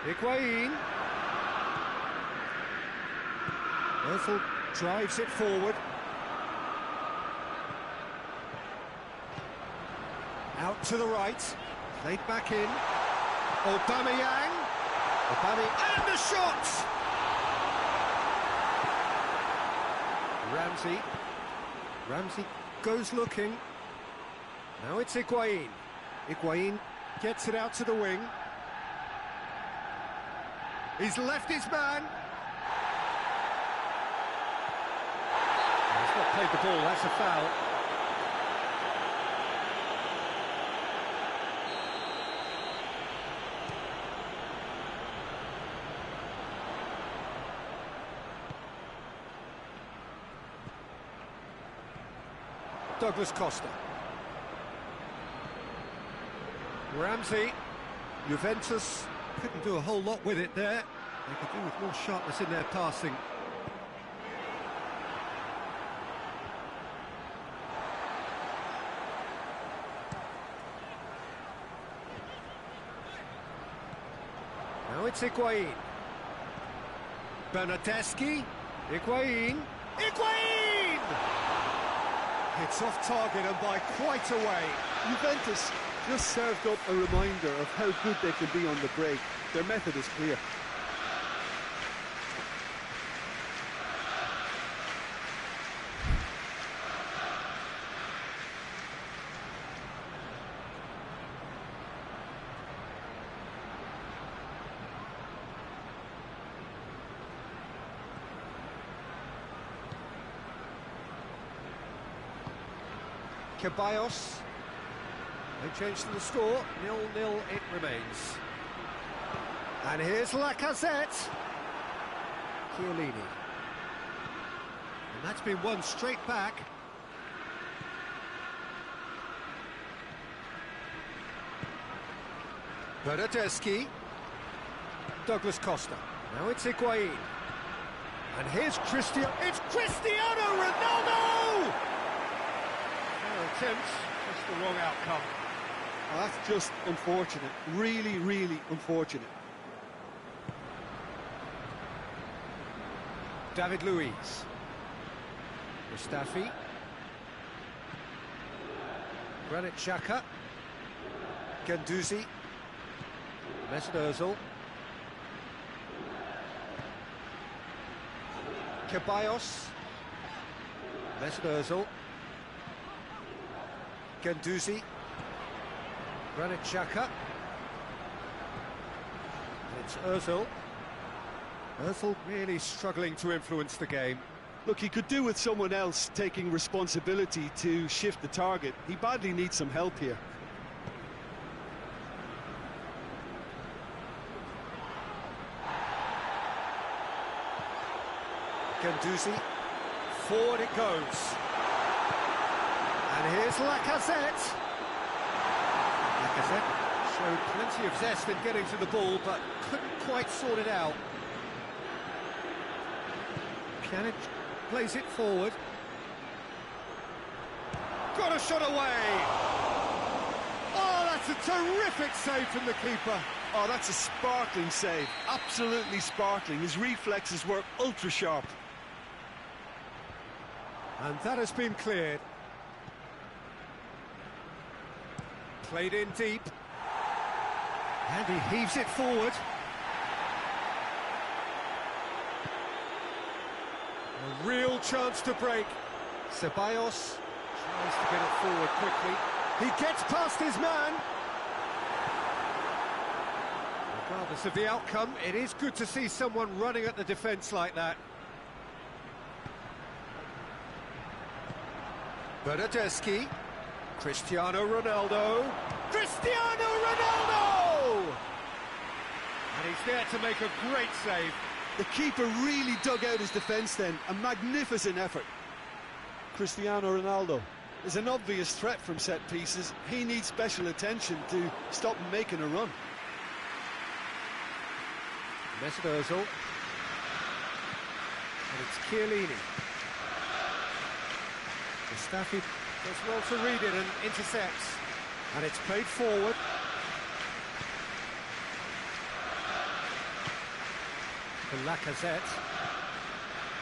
Higuain. Özil drives it forward. Out to the right, played back in. Aubameyang, and the shot! Ramsey goes looking. Now it's Higuain. Higuain gets it out to the wing. He's left his man. He's not played the ball, that's a foul. Douglas Costa. Ramsey. Juventus couldn't do a whole lot with it there. They could do with more sharpness in their passing. Now it's Higuain. Bernardeschi. Higuain. It's off target and by quite a way. Juventus just served up a reminder of how good they can be on the break. Their method is clear. Ceballos. No change to the score, 0-0 it remains. And here's Lacazette. Chiellini. And that's been won straight back. Bernardeschi. Douglas Costa. Now it's Higuain. And here's Cristiano. It's Cristiano Ronaldo! Attempts, just the wrong outcome. Oh, that's just unfortunate. Really, really unfortunate. David Luiz. Mustafi. Granit Xhaka. Guendouzi. Mesut Ozil. Ceballos. Mesut Ozil. Guendouzi. Granit Xhaka. And it's Ozil. Ozil really struggling to influence the game. Look, he could do with someone else taking responsibility to shift the target. He badly needs some help here. Guendouzi. Forward it goes. And here's Lacazette. Lacazette showed plenty of zest in getting to the ball, but couldn't quite sort it out. Pjanic plays it forward. Got a shot away! Oh, that's a terrific save from the keeper. Oh, that's a sparkling save. Absolutely sparkling. His reflexes were ultra-sharp. And that has been cleared. Played in deep. And he heaves it forward. A real chance to break. Ceballos tries to get it forward quickly. He gets past his man. Regardless of the outcome, it is good to see someone running at the defence like that. Bernardeschi. Cristiano Ronaldo. Cristiano Ronaldo! And he's there to make a great save. The keeper really dug out his defence then. A magnificent effort. Cristiano Ronaldo is an obvious threat from set pieces. He needs special attention to stop him making a run. Mesut Ozil. And it's Chiellini. Mustafi does well to read it and intercepts. And it's played forward. To Lacazette.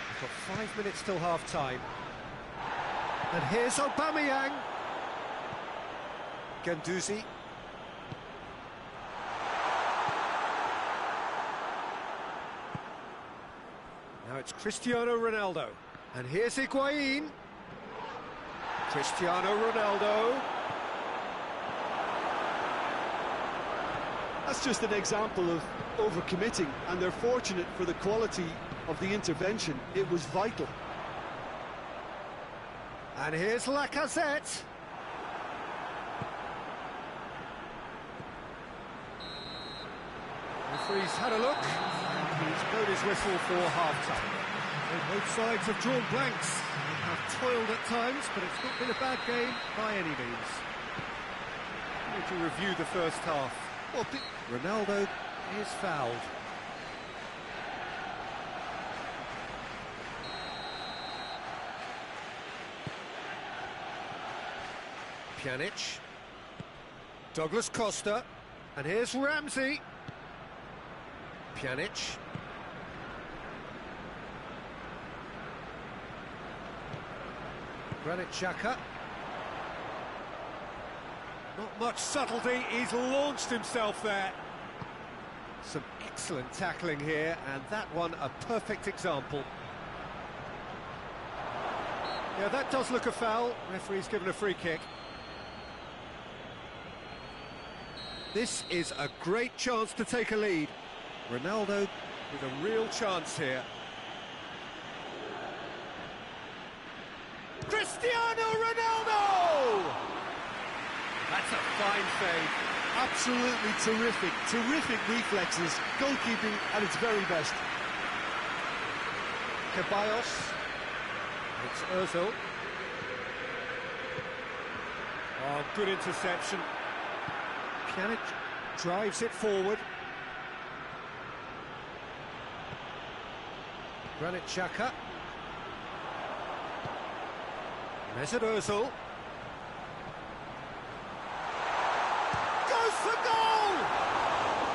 We've got 5 minutes till half-time. And here's Aubameyang. Guendouzi. Now it's Cristiano Ronaldo. And here's Higuain. Cristiano Ronaldo. That's just an example of overcommitting, and they're fortunate for the quality of the intervention. It was vital. And here's Lacazette. Referee's had a look, and he's blown his whistle for half-time. Both sides have drawn blanks and have toiled at times, but it's not been a bad game by any means. We need to review the first half. Well, Ronaldo is fouled. Pjanic. Douglas Costa. And here's Ramsey. Pjanic. Granit Xhaka. Not much subtlety, he's launched himself there. Some excellent tackling here, and that one a perfect example. Yeah, that does look a foul. Referee's given a free kick. This is a great chance to take a lead. Ronaldo with a real chance here. Cristiano Ronaldo! That's a fine save. Absolutely terrific, terrific reflexes, goalkeeping at its very best. Ceballos. It's Ozil. Oh, good interception. Pjanic drives it forward. Granit Xhaka. Mesut Ozil. Goes for goal!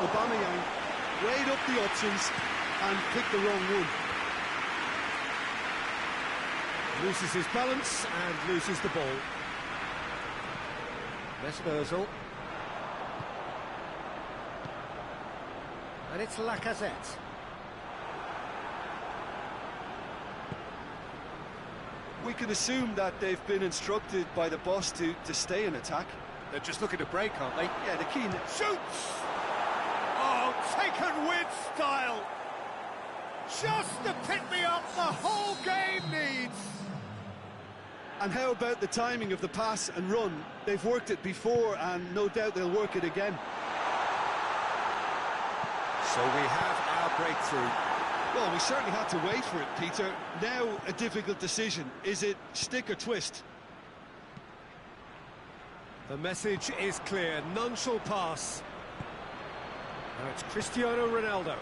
Aubameyang weighed up the options and picked the wrong one. Loses his balance and loses the ball. Mesut Ozil. And it's Lacazette. We can assume that they've been instructed by the boss to stay in attack. They're just looking to break, aren't they? Yeah, the key... Shoots! Oh, taken with style! Just to pick me up the whole game needs! And how about the timing of the pass and run? They've worked it before, and no doubt they'll work it again. So we have our breakthrough. Well, we certainly had to wait for it, Peter. Now a difficult decision. Is it stick or twist? The message is clear. None shall pass. Now it's Cristiano Ronaldo.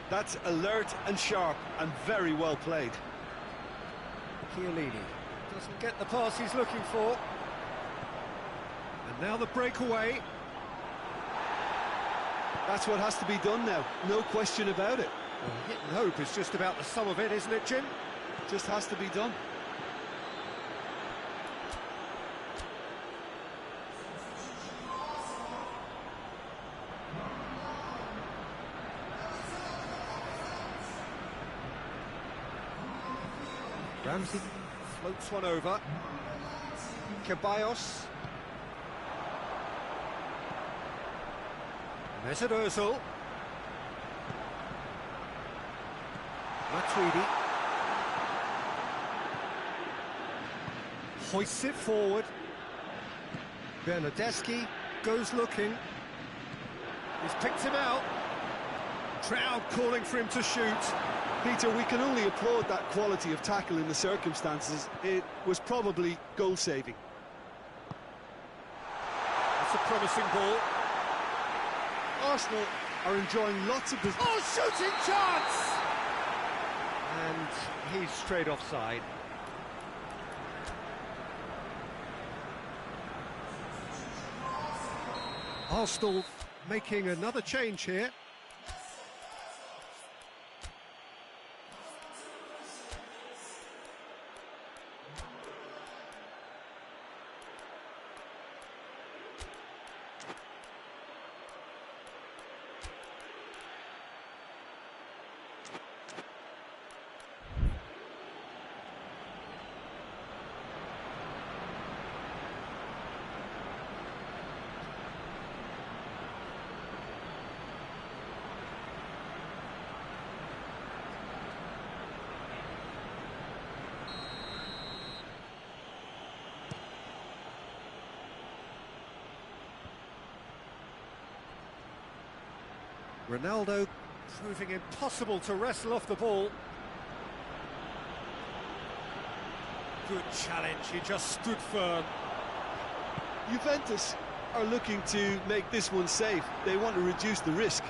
That's alert and sharp and very well played. Chiellini doesn't get the pass he's looking for. And now the breakaway. That's what has to be done now, no question about it. Well, hit and hope is just about the sum of it, isn't it, Jim? Just has to be done. Ramsey floats one over. Ceballos. Mesut Ozil. Matuidi. Hoists it forward. Bernardeschi goes looking. He's picked him out. Crowd calling for him to shoot. Peter, we can only applaud that quality of tackle in the circumstances. It was probably goal-saving. That's a promising ball. Arsenal are enjoying lots of... Oh, shooting chance! And he's straight offside. Arsenal making another change here. Ronaldo proving impossible to wrestle off the ball. Good challenge, he just stood firm. Juventus are looking to make this one safe. They want to reduce the risk.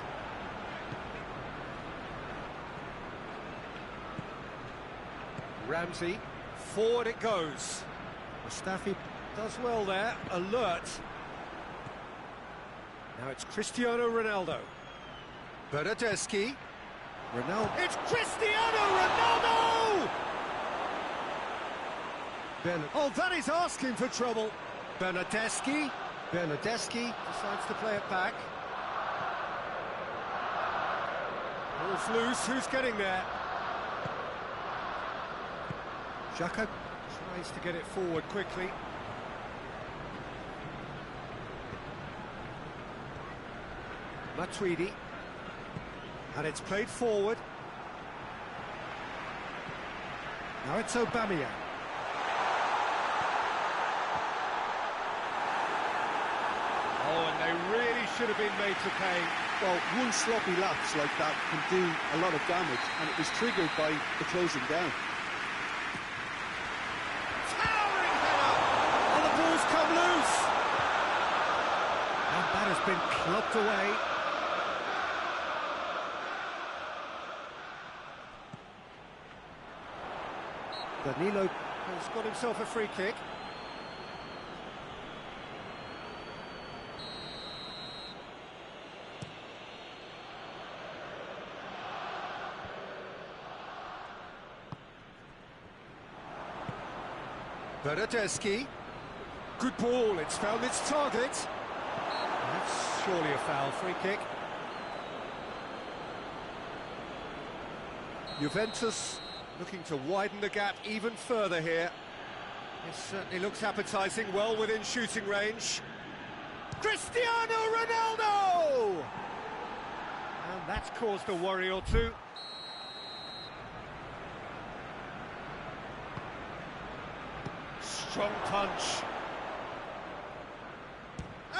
Ramsey, forward it goes. Mustafi does well there, alert. Now it's Cristiano Ronaldo. Bernardeschi. Ronaldo. It's Cristiano Ronaldo! Oh, that is asking for trouble. Bernardeschi. Bernardeschi decides to play it back. Ball's loose, who's getting there? Xhaka tries to get it forward quickly. Matuidi. And it's played forward. Now it's Aubameyang. Oh, and they really should have been made to pay. Well, one sloppy lapse like that can do a lot of damage, and it was triggered by the closing down. Towering header! And the ball's come loose! And that has been clubbed away. Danilo has got himself a free kick. Bernardeschi. Good ball, it's found its target. That's surely a foul, free kick. Juventus looking to widen the gap even further here. This certainly looks appetising, well within shooting range. Cristiano Ronaldo! And that's caused a worry or two. Strong punch.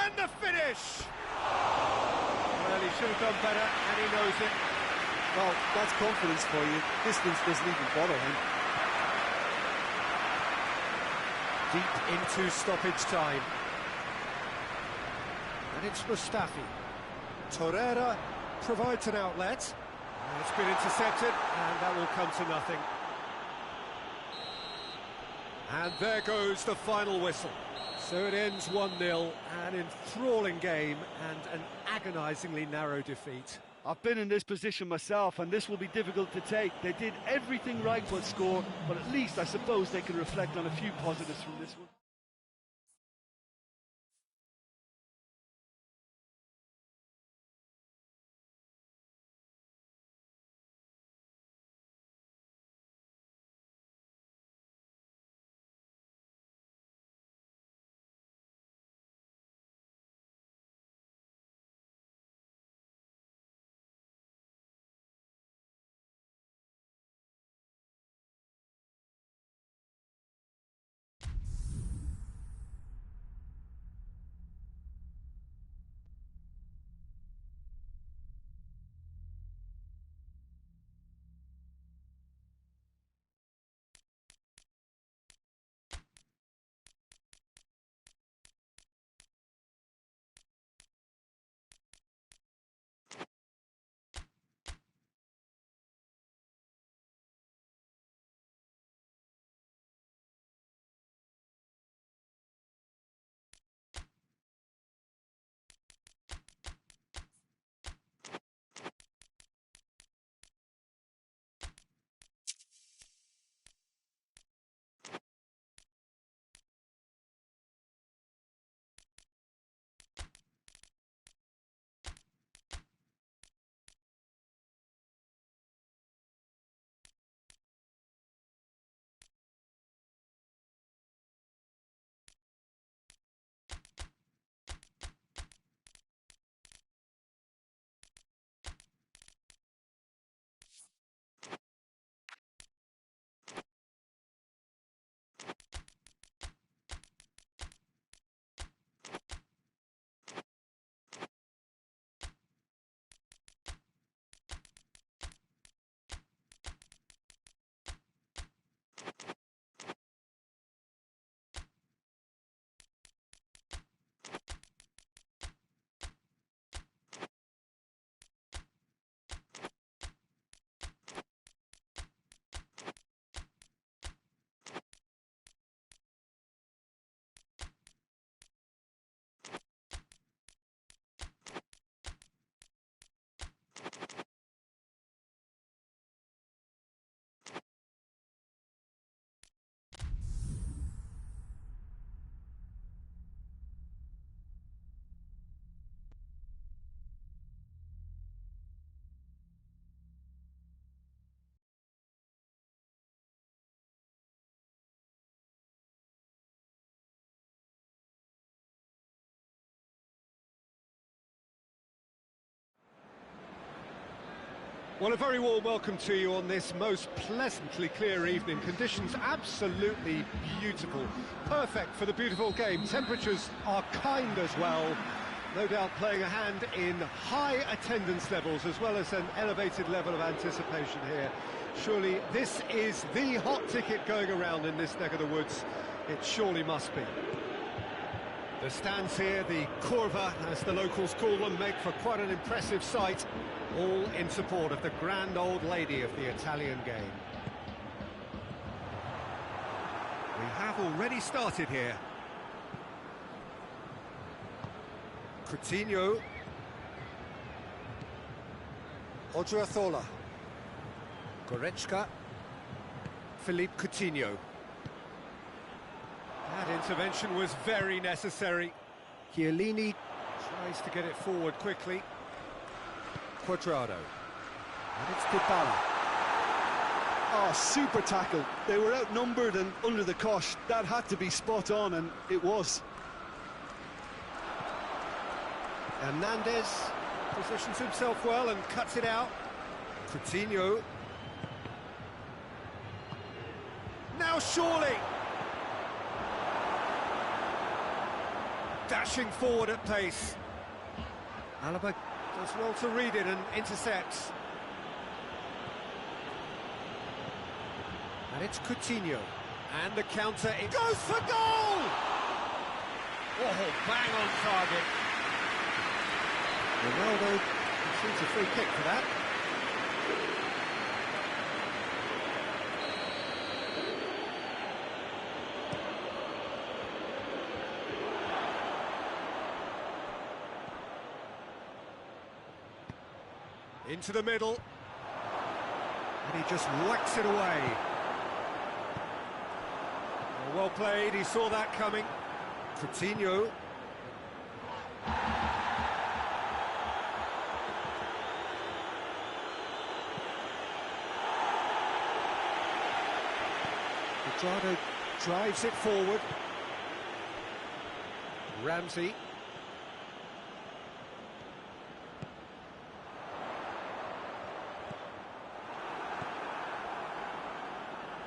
And the finish! Well, he should have done better, and he knows it. Well, that's confidence for you. Distance doesn't even bother him. Deep into stoppage time. And it's Mustafi. Torreira provides an outlet. And it's been intercepted, and that will come to nothing. And there goes the final whistle. So it ends 1-0, an enthralling game and an agonisingly narrow defeat. I've been in this position myself, and this will be difficult to take. They did everything right but score, but at least I suppose they can reflect on a few positives from this one. Well, a very warm welcome to you on this most pleasantly clear evening. Conditions absolutely beautiful. Perfect for the beautiful game. Temperatures are kind as well. No doubt playing a hand in high attendance levels as well as an elevated level of anticipation here. Surely this is the hot ticket going around in this neck of the woods. It surely must be. The stands here, the curva, as the locals call them, make for quite an impressive sight, all in support of the grand old lady of the Italian game. We have already started here. Coutinho. Odriozola. Goretzka. Philippe Coutinho. That intervention was very necessary. Chiellini tries to get it forward quickly. Quadrado. And it's Dybala. Oh, super tackle. They were outnumbered and under the cosh. That had to be spot on, and it was. Hernandez positions himself well and cuts it out. Coutinho. Now surely. Dashing forward at pace. Alaba does well to read it and intercepts. And it's Coutinho. And the counter, it goes for goal! Oh, bang on target. Ronaldo receives a free kick for that. Into the middle. And he just whacks it away. Well played, he saw that coming. Coutinho. Cuadrado drives it forward. Ramsey.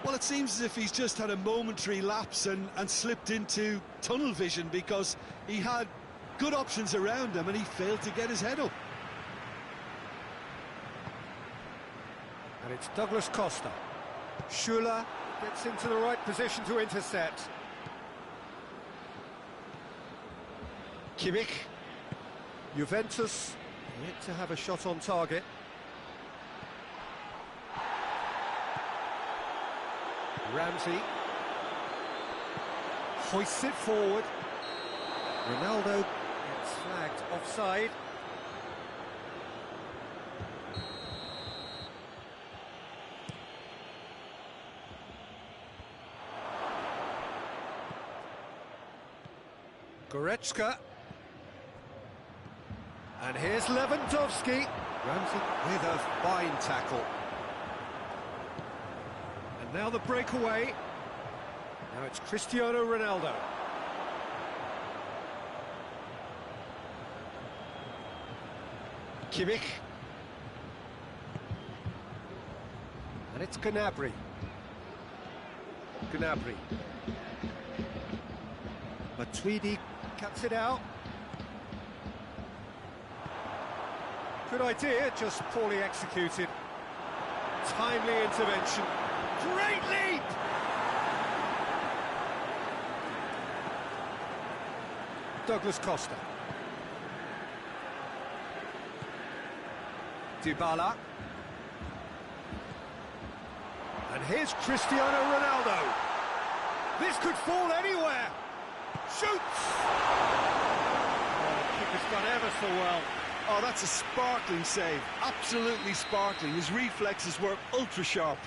Well, it seems as if he's just had a momentary lapse and slipped into tunnel vision, because he had good options around him and he failed to get his head up. And it's Douglas Costa. Schuler gets into the right position to intercept. Kimmich. Juventus yet to have a shot on target. Ramsey hoists it forward. Ronaldo gets flagged offside. Goretzka. And here's Lewandowski. Ramsey with a fine tackle. And now the breakaway. Now it's Cristiano Ronaldo. Kimmich. And it's Gnabry. Gnabry. Matuidi cuts it out. Good idea, just poorly executed. Timely intervention. Great leap! Douglas Costa. Dybala. And here's Cristiano Ronaldo. This could fall anywhere. Shoots! Oh, the keeper's done ever so well. Oh, that's a sparkling save. Absolutely sparkling. His reflexes were ultra sharp.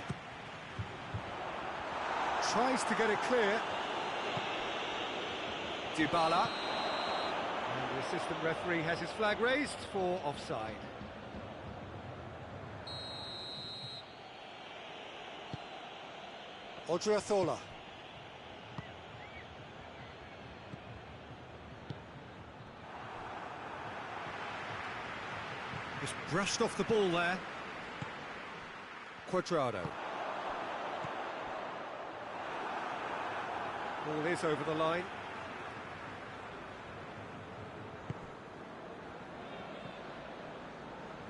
Tries to get it clear. Dybala. And the assistant referee has his flag raised for offside. Odriozola. Just brushed off the ball there. Cuadrado. Ball is over the line.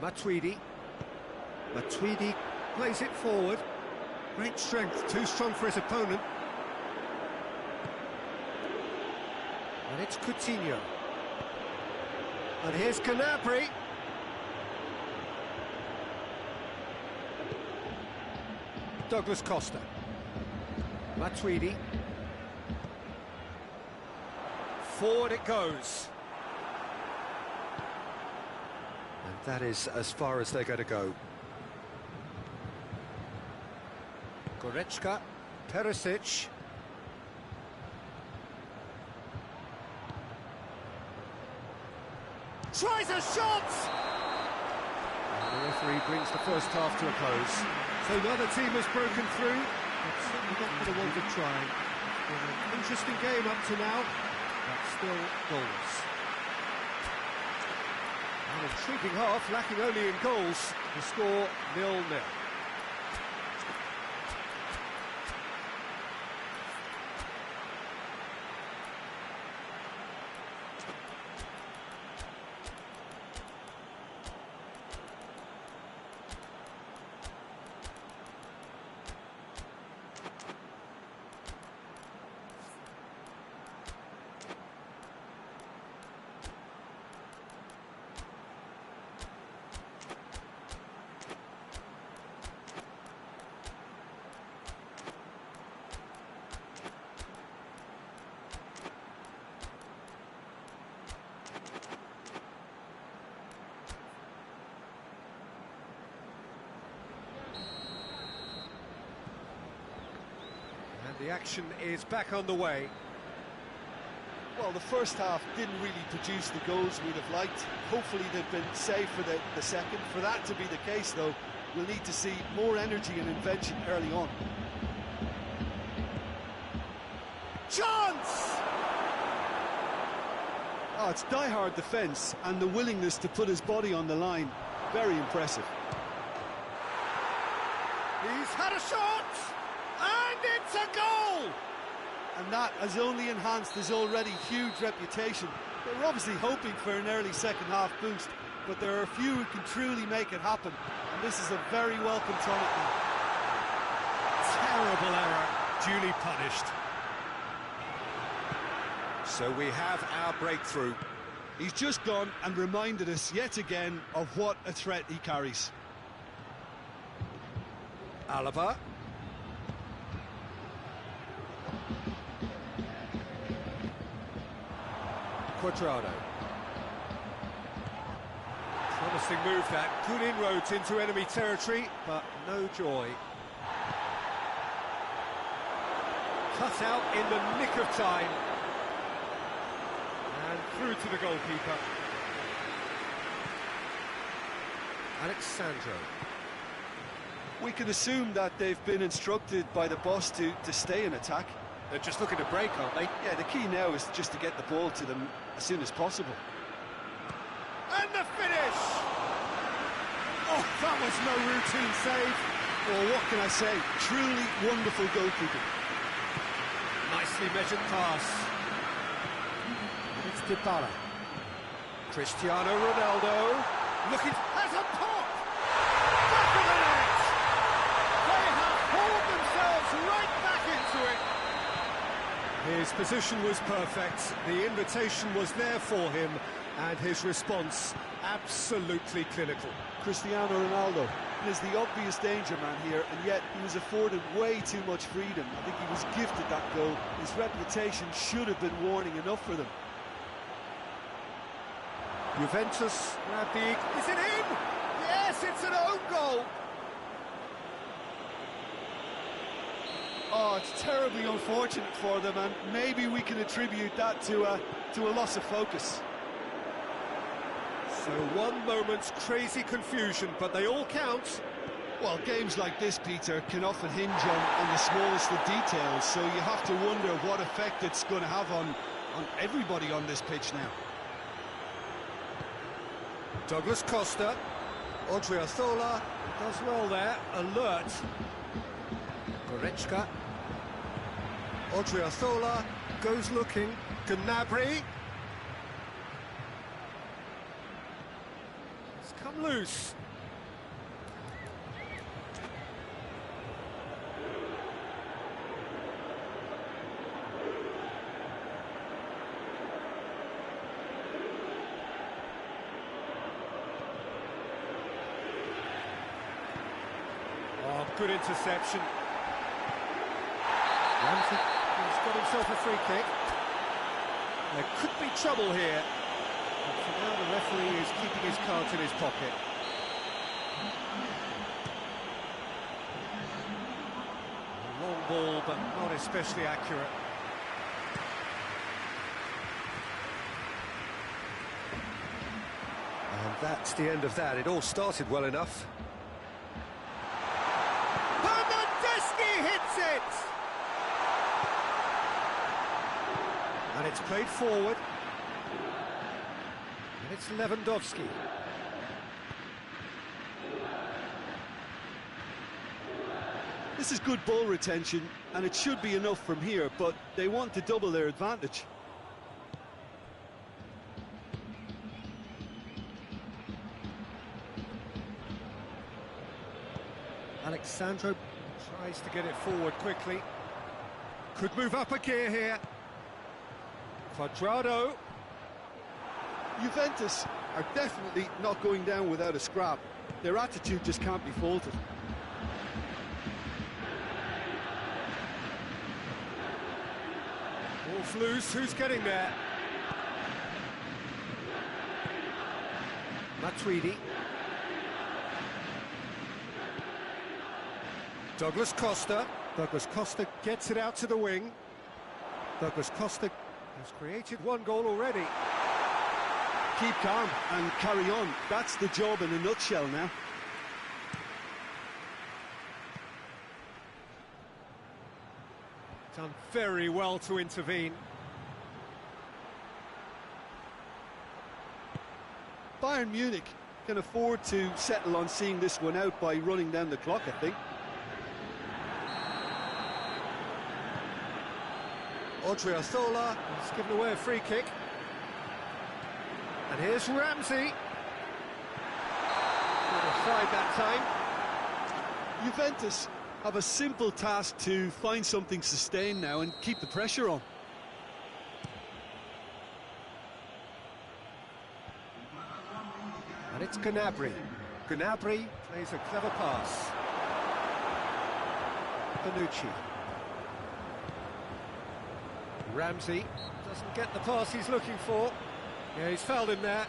Matuidi. Matuidi plays it forward. Great strength, too strong for his opponent. And it's Coutinho. And here's Gnabry. Douglas Costa. Matuidi. Forward it goes. And that is as far as they're going to go. Goretzka. Perisic. Tries a shot! And the referee brings the first half to a close. So neither team has broken through. It's certainly not for the want of trying. It's been an interesting game up to now, but still goals. An intriguing half, lacking only in goals. The score 0-0. The action is back on the way. Well, the first half didn't really produce the goals we'd have liked. Hopefully they've been saved for the second. For that to be the case, though, we'll need to see more energy and invention early on. Chance! Oh, it's die-hard defence and the willingness to put his body on the line. Very impressive. He's had a shot! And it's a goal! And that has only enhanced his already huge reputation. They're obviously hoping for an early second-half boost, but there are a few who can truly make it happen, and this is a very welcome tonic now. Terrible error, duly punished. So we have our breakthrough. He's just gone and reminded us yet again of what a threat he carries. Alaba. Cuadrado. Promising move that. Good inroads into enemy territory, but no joy. Cut out in the nick of time. And through to the goalkeeper. Alexandro. We can assume that they've been instructed by the boss to stay in attack. They're just looking to break, aren't they? Yeah, the key now is just to get the ball to them as soon as possible. And the finish! Oh, that was no routine save. Well, what can I say? Truly wonderful goalkeeping. Nicely measured pass. It's Dybala. Cristiano Ronaldo. Looking as a pop! Back of the net! They have hauled themselves right back into it. His position was perfect. The invitation was there for him, and his response absolutely clinical. Cristiano Ronaldo is the obvious danger man here, and yet he was afforded way too much freedom. I think he was gifted that goal. His reputation should have been warning enough for them. Juventus grabbed the... Is it in? Yes, it's an own goal. Oh, it's terribly unfortunate for them, and maybe we can attribute that to a loss of focus. So one moment's crazy confusion, but they all count. Well, games like this, Peter, can often hinge on the smallest of details, so you have to wonder what effect it's going to have on everybody on this pitch now. Douglas Costa, Odriozola does well there, alert. Goretzka, Odriozola goes looking, Gnabry. It's come loose. Oh, good interception. Ramsey has got himself a free kick. There could be trouble here. But for now, the referee is keeping his cards in his pocket. A long ball, but not especially accurate. And that's the end of that. It all started well enough. Hits it! And it's played forward. And it's Lewandowski. This is good ball retention, and it should be enough from here, but they want to double their advantage. Alexandro tries to get it forward quickly. Could move up a gear here. Cuadrado. Juventus are definitely not going down without a scrap. Their attitude just can't be faulted. Ball's loose, who's getting there? Matuidi. Douglas Costa, Douglas Costa gets it out to the wing. Douglas Costa has created one goal already. Keep calm and carry on. That's the job in a nutshell now. Done very well to intervene. Bayern Munich can afford to settle on seeing this one out by running down the clock, I think. Odriozola has given away a free kick. And here's Ramsey. Offside that time. Juventus have a simple task to find something sustained now and keep the pressure on. And it's Gnabry. Gnabry plays a clever pass. Bonucci. Ramsey doesn't get the pass he's looking for. Yeah, he's fouled him there.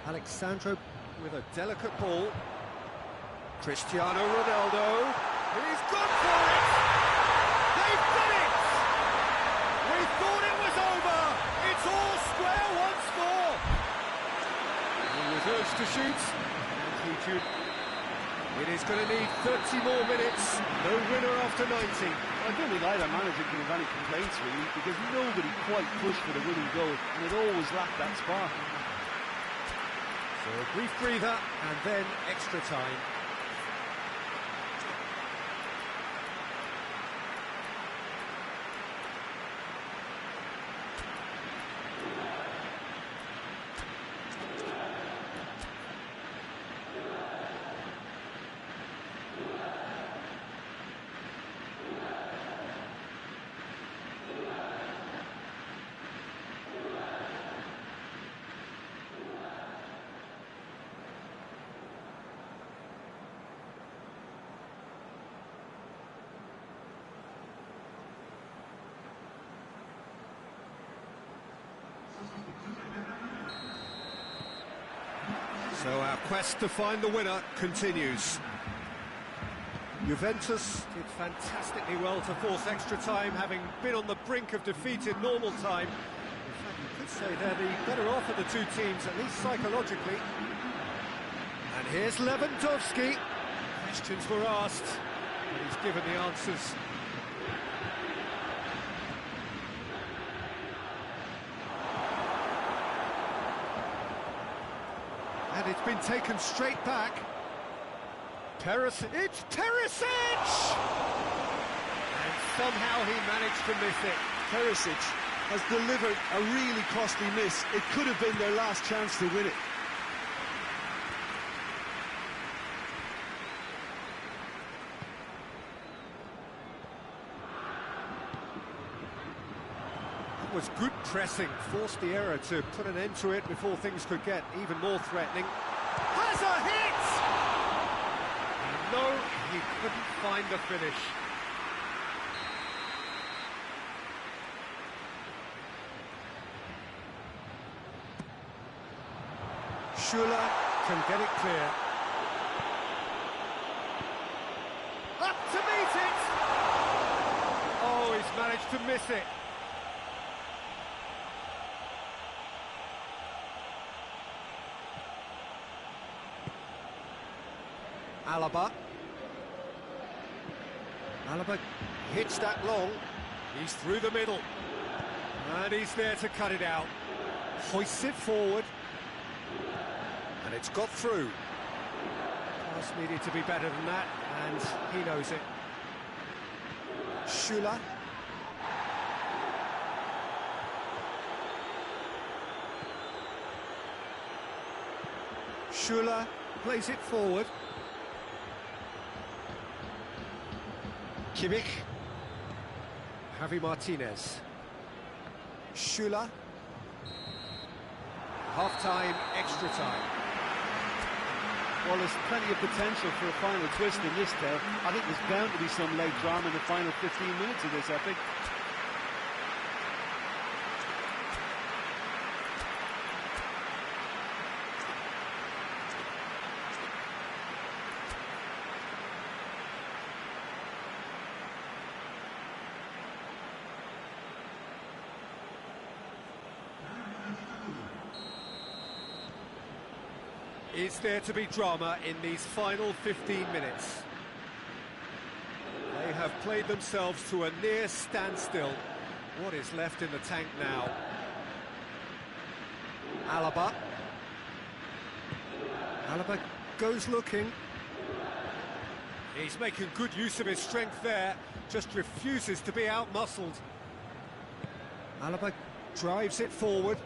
Alexandro with a delicate ball. Cristiano Ronaldo. He's gone for it! They've done it! We thought it was over! It's all square once more! He was urged to shoot, and he shoot. It is going to need 30 more minutes. No winner after 90. I don't think either manager can have any complaints, really, because nobody quite pushed for the winning goal, and it always lacked that spark. So a brief breather, and then extra time. So our quest to find the winner continues. Juventus did fantastically well to force extra time, having been on the brink of defeat in normal time. In fact, you could say they're the better off of the two teams, at least psychologically. And here's Lewandowski. Questions were asked, but he's given the answers. And it's been taken straight back. It's Perisic! And somehow he managed to miss it. Perisic has delivered a really costly miss. It could have been their last chance to win it. It was good pressing, forced the error to put an end to it before things could get even more threatening. Has a hit! No, he couldn't find the finish. Schuller can get it clear. Up to meet it! Oh, he's managed to miss it. Alaba hits that long. He's through the middle. And he's there to cut it out. Hoists it forward. And it's got through. Pass needed to be better than that, and he knows it. Schuller. Schuller plays it forward. Kimmich. Javi Martinez. Schuller. Half-time, extra time. Well, there's plenty of potential for a final twist in this tale. I think there's bound to be some late drama in the final 15 minutes of this epic. Is there to be drama in these final 15 minutes? They have played themselves to a near standstill. What is left in the tank now? Alaba. Alaba goes looking. He's making good use of his strength there, just refuses to be out-muscled. Alaba drives it forward.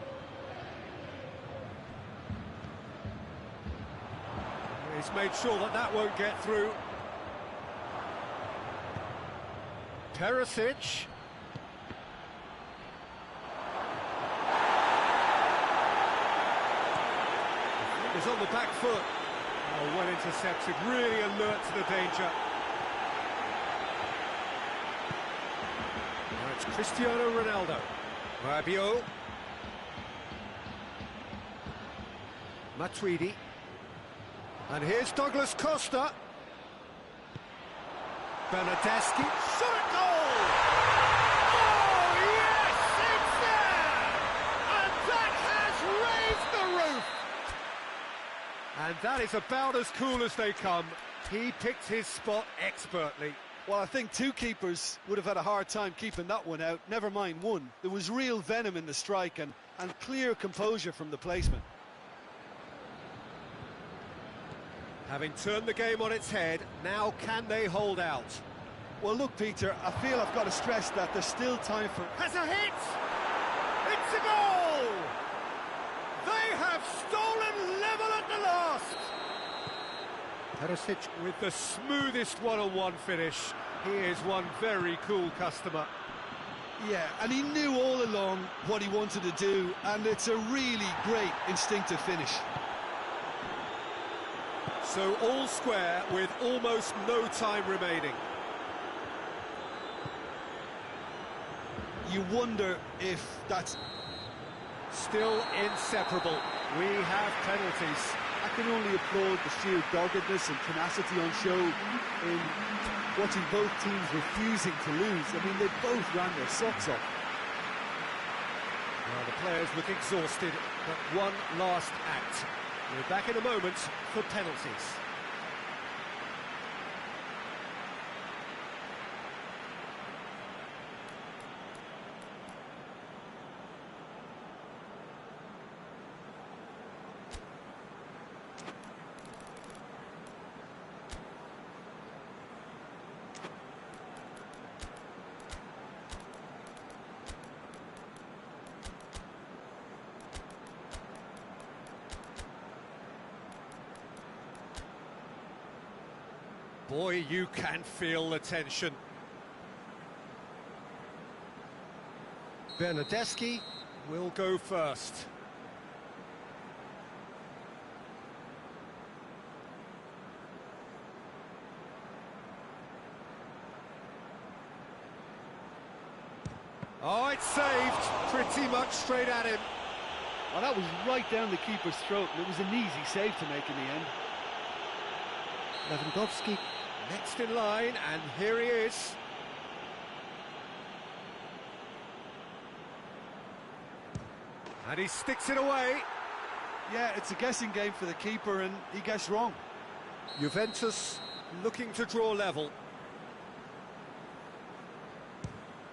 He's made sure that that won't get through. Perisic. Is on the back foot. Oh, well intercepted, really alert to the danger. Now it's Cristiano Ronaldo. Rabiot. Matuidi. And here's Douglas Costa. Bernardeschi. Shot goal! Oh, yes, it's there! And that has raised the roof! And that is about as cool as they come. He picked his spot expertly. Well, I think two keepers would have had a hard time keeping that one out, never mind one. There was real venom in the strike and clear composure from the placement. Having turned the game on its head, now can they hold out? Well, look, Peter, I feel I've got to stress that there's still time for... Has a hit! It's a goal! They have stolen level at the last! Perisic with the smoothest one-on-one finish. He is one very cool customer. Yeah, and he knew all along what he wanted to do, and it's a really great instinctive finish. So all square with almost no time remaining. You wonder if that's... Still inseparable. We have penalties. I can only applaud the sheer doggedness and tenacity on show in watching both teams refusing to lose. I mean, they both ran their socks off. Well, the players look exhausted, but one last act. We're back in a moment for penalties. Boy, you can feel the tension. Bernardeschi will go first. Oh, it's saved. Pretty much straight at him. Well, that was right down the keeper's throat, and it was an easy save to make in the end. Lewandowski next in line, and here he is. And he sticks it away. Yeah, it's a guessing game for the keeper, and he guessed wrong. Juventus looking to draw level.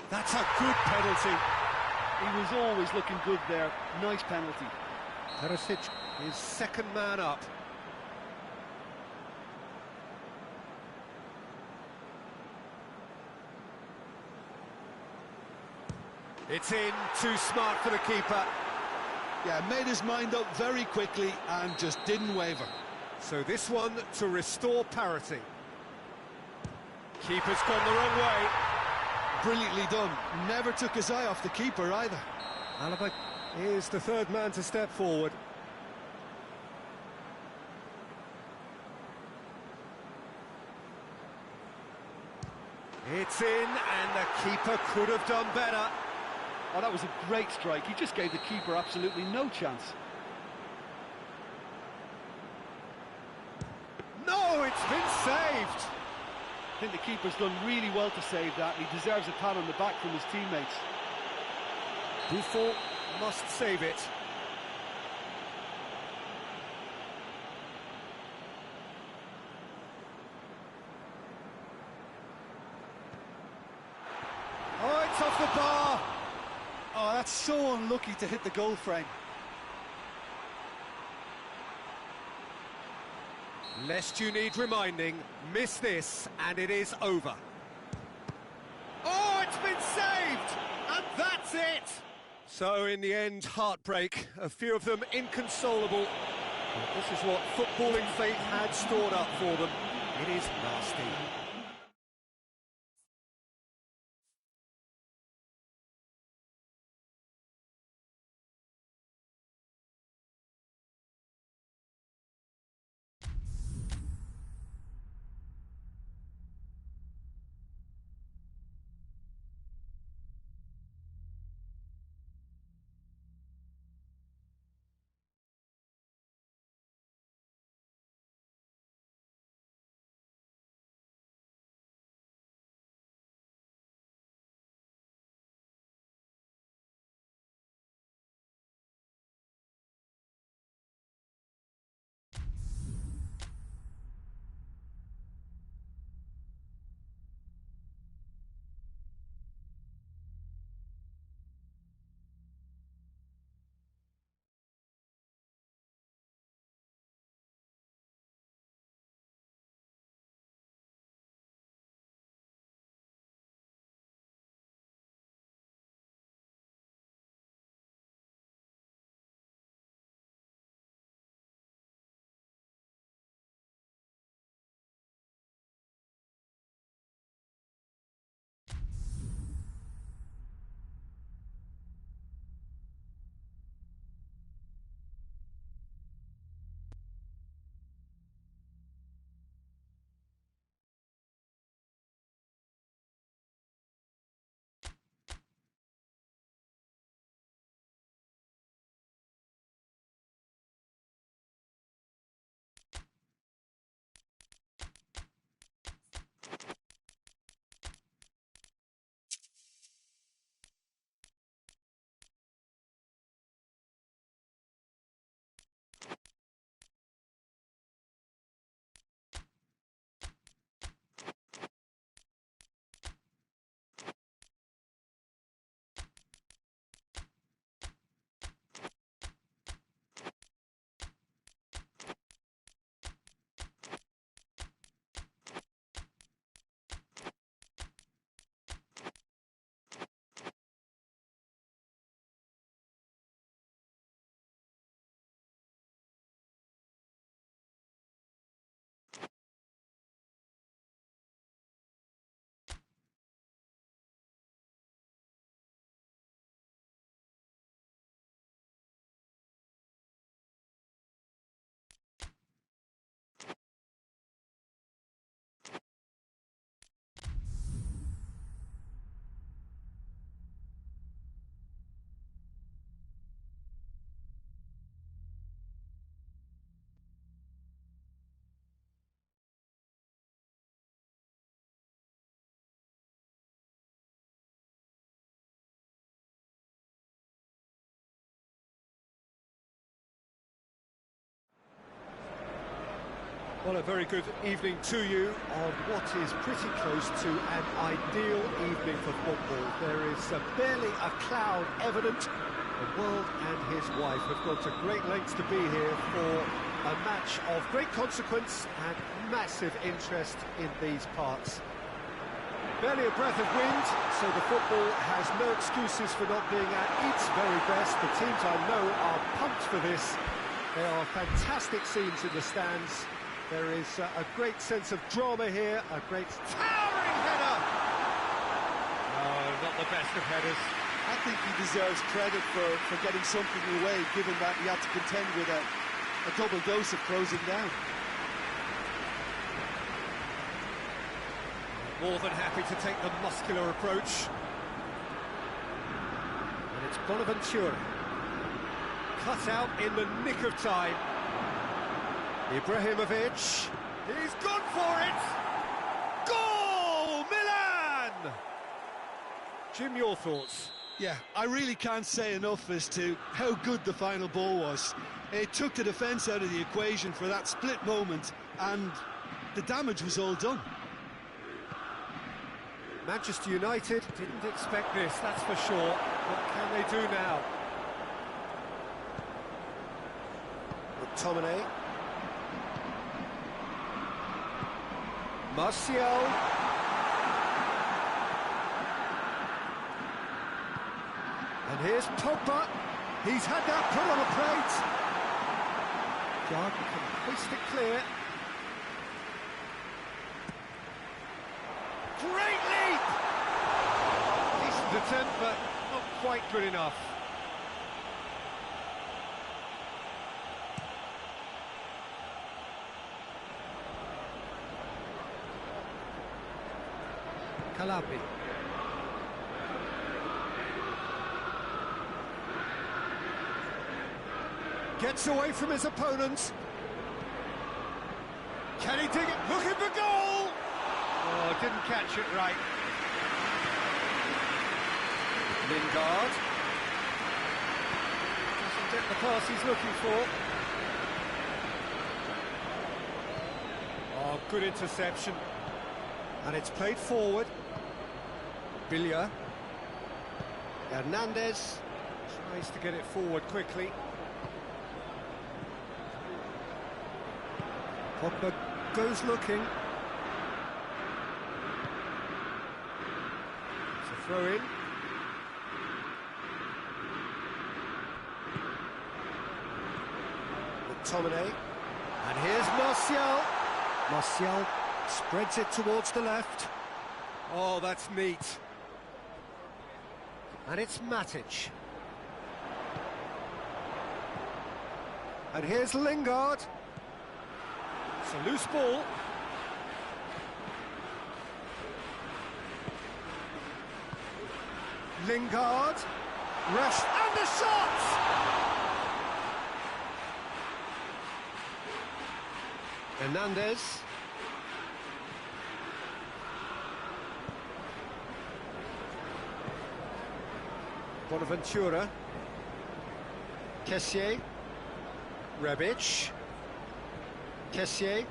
That's a good penalty. He was always looking good there. Nice penalty. Perisic is second man up. It's in, too smart for the keeper. Yeah, made his mind up very quickly and just didn't waver. So this one to restore parity. Keeper's gone the wrong way. Brilliantly done. Never took his eye off the keeper either. Alaba is the third man to step forward. It's in, and the keeper could have done better. Oh, that was a great strike. He just gave the keeper absolutely no chance. No, it's been saved. I think the keeper's done really well to save that, and he deserves a pat on the back from his teammates. Buffon must save it. the bar. Oh, that's so unlucky to hit the goal frame. Lest you need reminding, miss this and it is over. Oh, it's been saved! And that's it! So in the end, heartbreak, a few of them inconsolable. But this is what footballing fate had stored up for them. It is nasty. Well, a very good evening to you on what is pretty close to an ideal evening for football. There is barely a cloud evident. The world and his wife have gone to great lengths to be here for a match of great consequence and massive interest in these parts. Barely a breath of wind, so the football has no excuses for not being at its very best. The teams I know are pumped for this. There are fantastic scenes in the stands. There is a great sense of drama here, a great Towering header! No, not the best of headers. I think he deserves credit for getting something away, given that he had to contend with a double dose of closing down. More than happy to take the muscular approach. And it's Bonaventura. Cut out in the nick of time. Ibrahimovic. He's gone for it! Goal! Milan! Jim, your thoughts? Yeah, I really can't say enough as to how good the final ball was. It took the defence out of the equation for that split moment, and the damage was all done. Manchester United didn't expect this, that's for sure. What can they do now? McTominay. Martial. And here's Pogba. He's had that put on a plate. Garden can hoist it clear. Great leap! Decent attempt, but not quite good enough. Calabi. Gets away from his opponents. Can he dig it? Looking for goal! Oh, didn't catch it right. Lingard. Doesn't get the pass he's looking for. Oh, good interception. And it's played forward. Villa. Hernandez tries to get it forward quickly. Pogba goes looking. It's a throw in. McTominay. And here's Martial. Martial spreads it towards the left. Oh, that's neat. And it's Matic. And here's Lingard. It's a loose ball. Lingard. Rush. And the shot! Hernandez. Bonaventura. Kessié. Rebic. Kessié.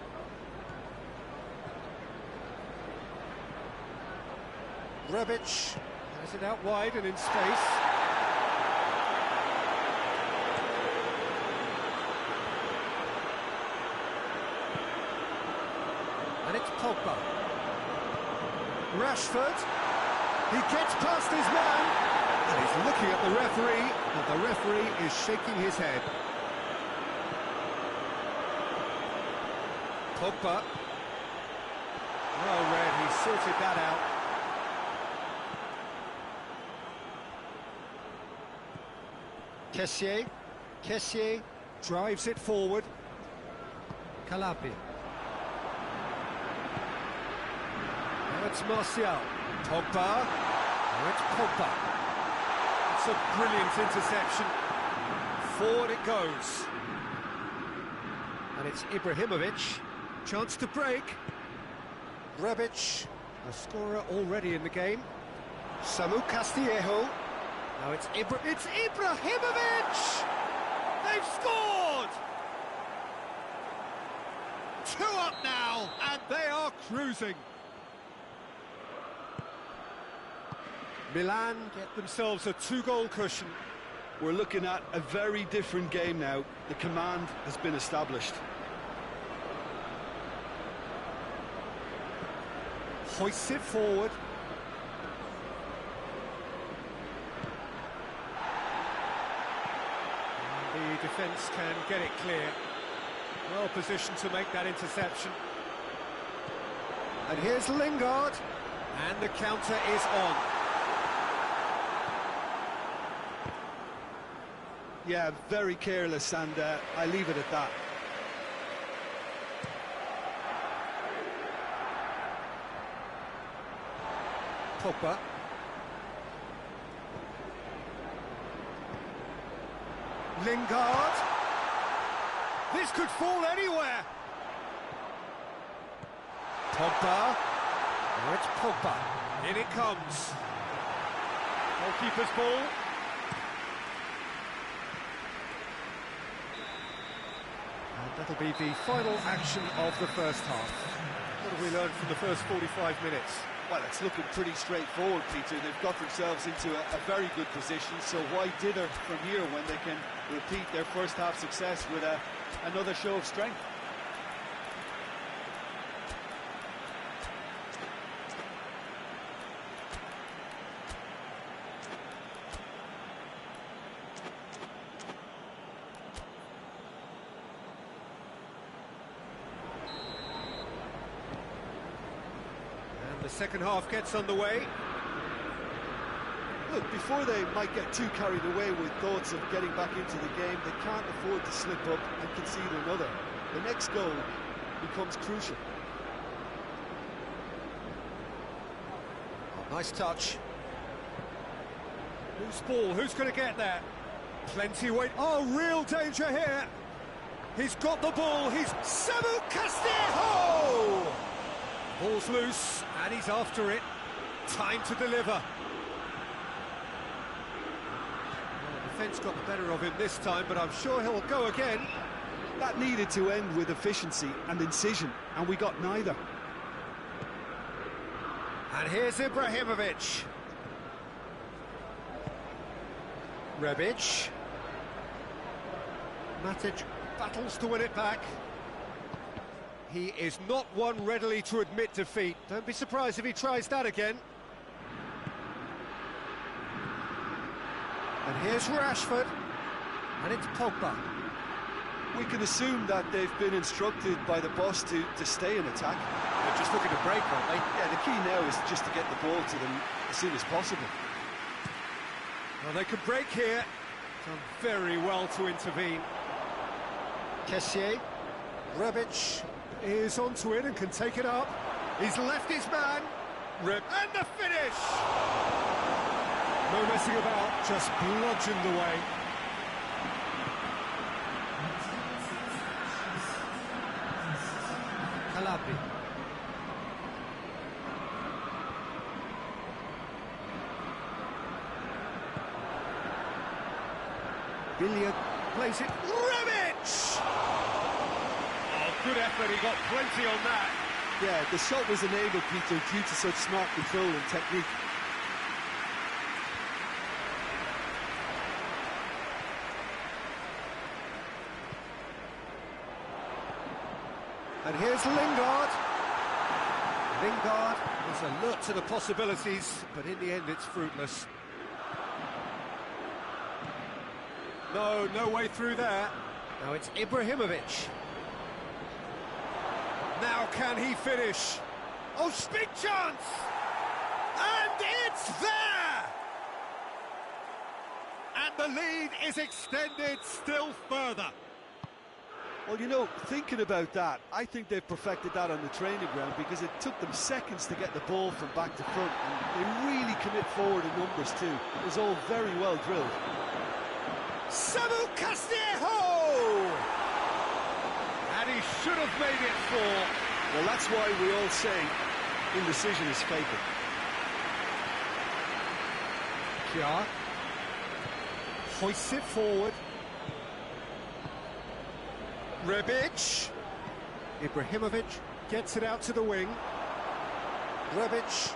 Rebic has it out wide and in space. And it's Pogba. Rashford. He gets past his man. And he's looking at the referee, and the referee is shaking his head. Pogba. Well read, he sorted that out. Kessié. Kessié drives it forward. Calabi. Now it's Martial. Pogba. Now it's Pogba. It's a brilliant interception. Forward it goes. And it's Ibrahimovic. Chance to break. Rebic, a scorer already in the game. Samu Castillejo. Now it's Ibrahimovic! They've scored! 2 up now, and they are cruising. Milan get themselves a 2-goal cushion. We're looking at a very different game now. The command has been established. Hoists it forward. And the defence can get it clear. Well positioned to make that interception. And here's Lingard. And the counter is on. Yeah, very careless, and I leave it at that. Pogba. Lingard. This could fall anywhere. Pogba. Now it's Pogba. In it comes. Goalkeeper's ball. And that'll be the final action of the first half. What have we learned from the first 45 minutes? Well, it's looking pretty straightforward, Peter. They've got themselves into a very good position, so why dither from here when they can repeat their first half success with another show of strength? The second half gets underway. Look, before they might get too carried away with thoughts of getting back into the game, they can't afford to slip up and concede another. The next goal becomes crucial. Oh, nice touch. Loose ball, who's going to get that? Plenty weight. Oh, real danger here. He's got the ball, he's Samu Castillejo! Ball's loose, and he's after it. Time to deliver. Well, the defence got the better of him this time, but I'm sure he'll go again. That needed to end with efficiency and incision, and we got neither. And here's Ibrahimovic. Rebic. Matic battles to win it back. He is not one readily to admit defeat. Don't be surprised if he tries that again. And here's Rashford. And it's Pogba. We can assume that they've been instructed by the boss to stay in attack. They're just looking to break, aren't they? Yeah, the key now is just to get the ball to them as soon as possible. Well, they could break here. Done very well to intervene. Kessié. Rebic is onto it and can take it up. He's left his man. And the finish! No messing about, just bludgeoned away. Calabria. Billiard plays it. Rebic! Good effort, he got plenty on that. Yeah, the shot was enabled, Peter, due to such smart control and technique. And here's Lingard. Lingard is alert to the possibilities, but in the end it's fruitless. No way through there. Now it's Ibrahimovic. Now can he finish? Oh, big chance! And it's there! And the lead is extended still further. Well, you know, thinking about that, I think they've perfected that on the training ground because it took them seconds to get the ball from back to front, and they really commit forward in numbers too. It was all very well drilled. Samu Castillejo! And he should have made it 4. Well, that's why we all say indecision is fatal. Kjaer hoists it forward. Rebic. Ibrahimovic gets it out to the wing. Rebic.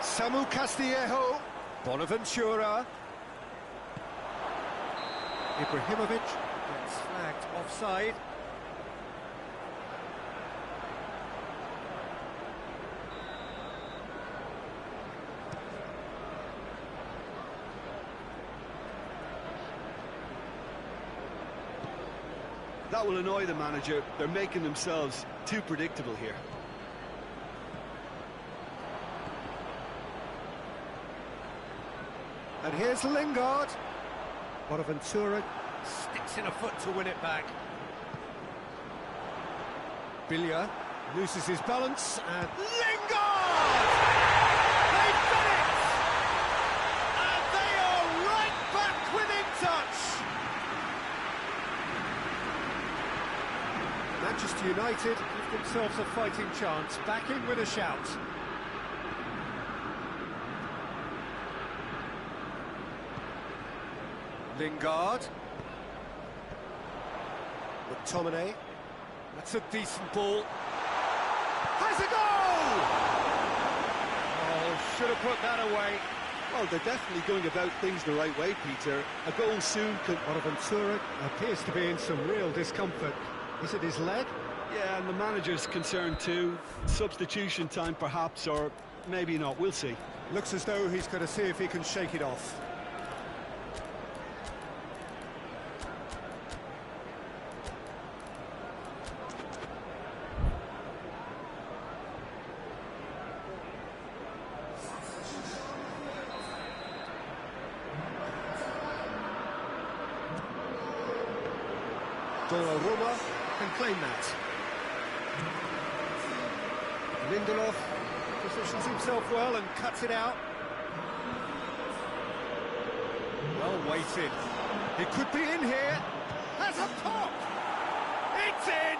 Samu Castillejo. Bonaventura. Ibrahimovic gets flagged offside. That will annoy the manager. They're making themselves too predictable here. And here's Lingard. Bonaventura sticks in a foot to win it back. Billiard loses his balance and Lingard! They've done it! And they are right back within touch! Manchester United give themselves a fighting chance, back in with a shout. Lingard. McTominay. That's a decent ball. Has a goal! Oh, should have put that away. Well, they're definitely going about things the right way, Peter. A goal soon could... Bonaventura appears to be in some real discomfort. Is it his leg? Yeah, and the manager's concerned too. Substitution time perhaps, or maybe not, we'll see. Looks as though he's going to see if he can shake it off. Donnarumma can claim that. Lindelof positions himself well and cuts it out. Well weighted. It could be in here. Has a pop! It's in!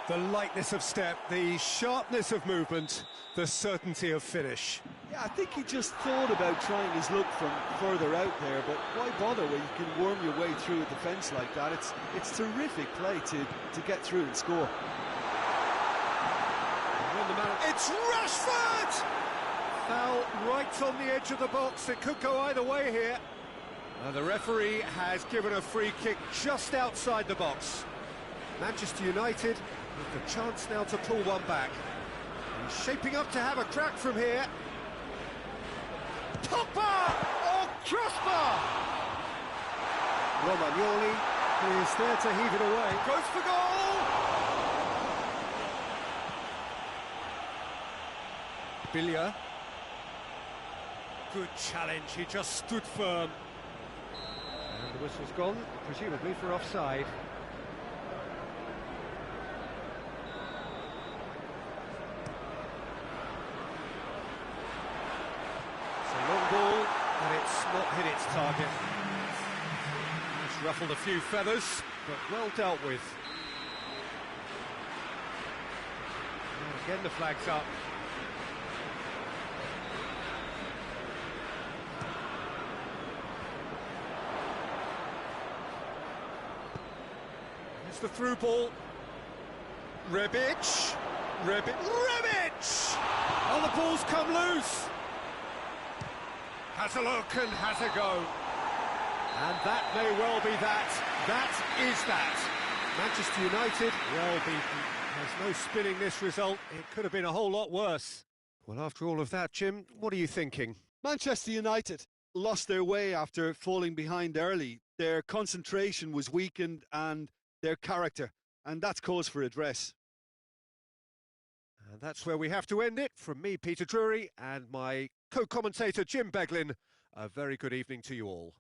The lightness of step, the sharpness of movement, the certainty of finish. Yeah, I think he just thought about trying his luck from further out there, but why bother when you can worm your way through a defence like that? It's terrific play to get through and score. It's Rashford! Foul right on the edge of the box. It could go either way here. And the referee has given a free kick just outside the box. Manchester United with the chance now to pull one back. He's shaping up to have a crack from here. Pogba! Oh, crossbar! Romagnoli is there to heave it away. Goes for goal! Billia. Good challenge, he just stood firm. And the whistle's gone, presumably for offside. It's a long ball, and it's not hit its target. It's ruffled a few feathers, but well dealt with. And again the flag's up. It's the through ball. Rebic! Oh, the ball's come loose! Has a look and has a go. And that may well be that. That is that. Manchester United, well beaten. There's no spinning this result. It could have been a whole lot worse. Well, after all of that, Jim, what are you thinking? Manchester United lost their way after falling behind early. Their concentration was weakened and their character, and that's cause for address. And that's where we have to end it. From me, Peter Drury, and my co-commentator, Jim Beglin, a very good evening to you all.